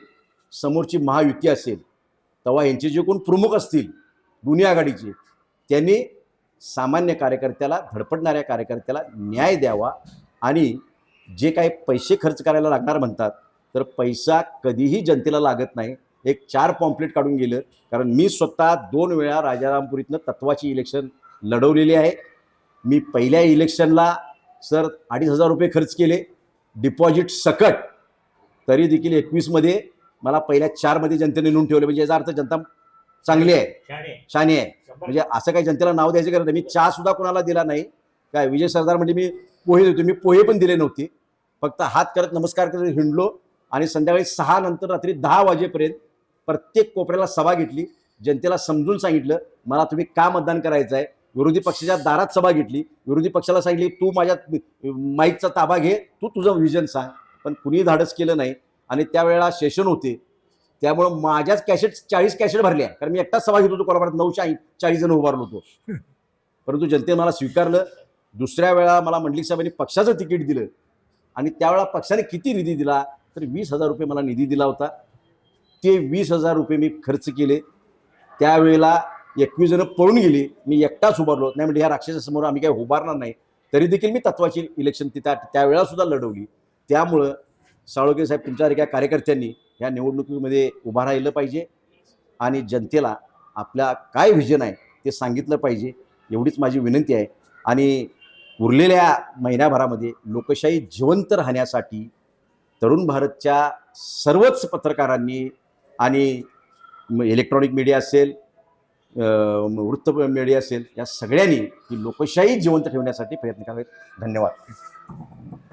समोरची महायुती असेल, तेव्हा यांचे जे कोण प्रमुख असतील दोन्ही आघाडीचे, त्यांनी सामान्य कार्यकर्त्याला, धडपडणाऱ्या कार्यकर्त्याला न्याय द्यावा. आणि जे काही पैसे खर्च करायला लागणार म्हणतात, तर पैसा कधीही जनतेला लागत नाही. एक 4 पॉम्पलेट काढून गेलं. कारण मी स्वतः 2 वेळा राजारामपुरीतनं तत्वाची इलेक्शन लढवलेली आहे. मी पहिल्या इलेक्शनला सर 2,500 रुपये खर्च केले डिपॉझिट सकट. तरी देखील 21मध्ये मला पहिल्या 4मध्ये जनतेने नेऊन ठेवले. म्हणजे याचा अर्थ जनता चांगली आहे, शानी आहे. म्हणजे असं काही जनतेला नाव द्यायचं गरज नाही. मी चहा सुद्धा कोणाला दिला नाही. काय विजय सरदार म्हणजे मी पोहे देतो, मी पोहे पण दिले नव्हते. फक्त हात करत नमस्कार करत हिंडलो. आणि संध्याकाळी 6 नंतर रात्री 10 वाजेपर्यंत प्रत्येक कोपऱ्याला सभा घेतली. जनतेला समजून सांगितलं मला तुम्ही का मतदान करायचं आहे. विरोधी पक्षाच्या दारात सभा घेतली. विरोधी पक्षाला सांगितली तू माझ्या माईकचा ताबा घे, तू तुझं व्हिजन सांग. पण कुणी धाडस केलं नाही. आणि त्यावेळेला सेशन होते, त्यामुळं माझ्याच कॅसेट 40 कॅसेट भरल्या, कारण मी एकटाच सभा घेत होतो कोल्हापुरात, 940 जण उभारलो होतो. परंतु जनतेने मला स्वीकारलं. दुसऱ्या वेळा मला मंडलिक साहेबांनी पक्षाचं तिकीट दिलं आणि त्यावेळेला पक्षाने किती निधी दिला तर 20,000 रुपये मला निधी दिला होता. ते 20,000 रुपये मी खर्च केले. त्यावेळेला 21 जण पळून गेली, मी एकटाच उभारलो. नाही म्हणजे ह्या राक्षसासमोर आम्ही काही उभारणार नाही. तरी देखील मी तत्वाची इलेक्शन त्यावेळेला सुद्धा लढवली. त्यामुळं साळुंखे साहेब, तुमच्यासारख्या कार्यकर्त्यांनी या निवडणुकीमध्ये उभा राहिलं पाहिजे आणि जनतेला आपल्या काय व्हिजन आहे ते सांगितलं पाहिजे, एवढीच माझी विनंती आहे. आणि उरलेल्या महिन्याभरामध्ये लोकशाही जिवंत राहण्यासाठी तरुण भारतच्या सर्वच पत्रकारांनी आणि इलेक्ट्रॉनिक मीडिया असेल, वृत्त मीडिया असेल, या सगळ्यांनी ही लोकशाही जिवंत ठेवण्यासाठी प्रयत्न करावेत. धन्यवाद.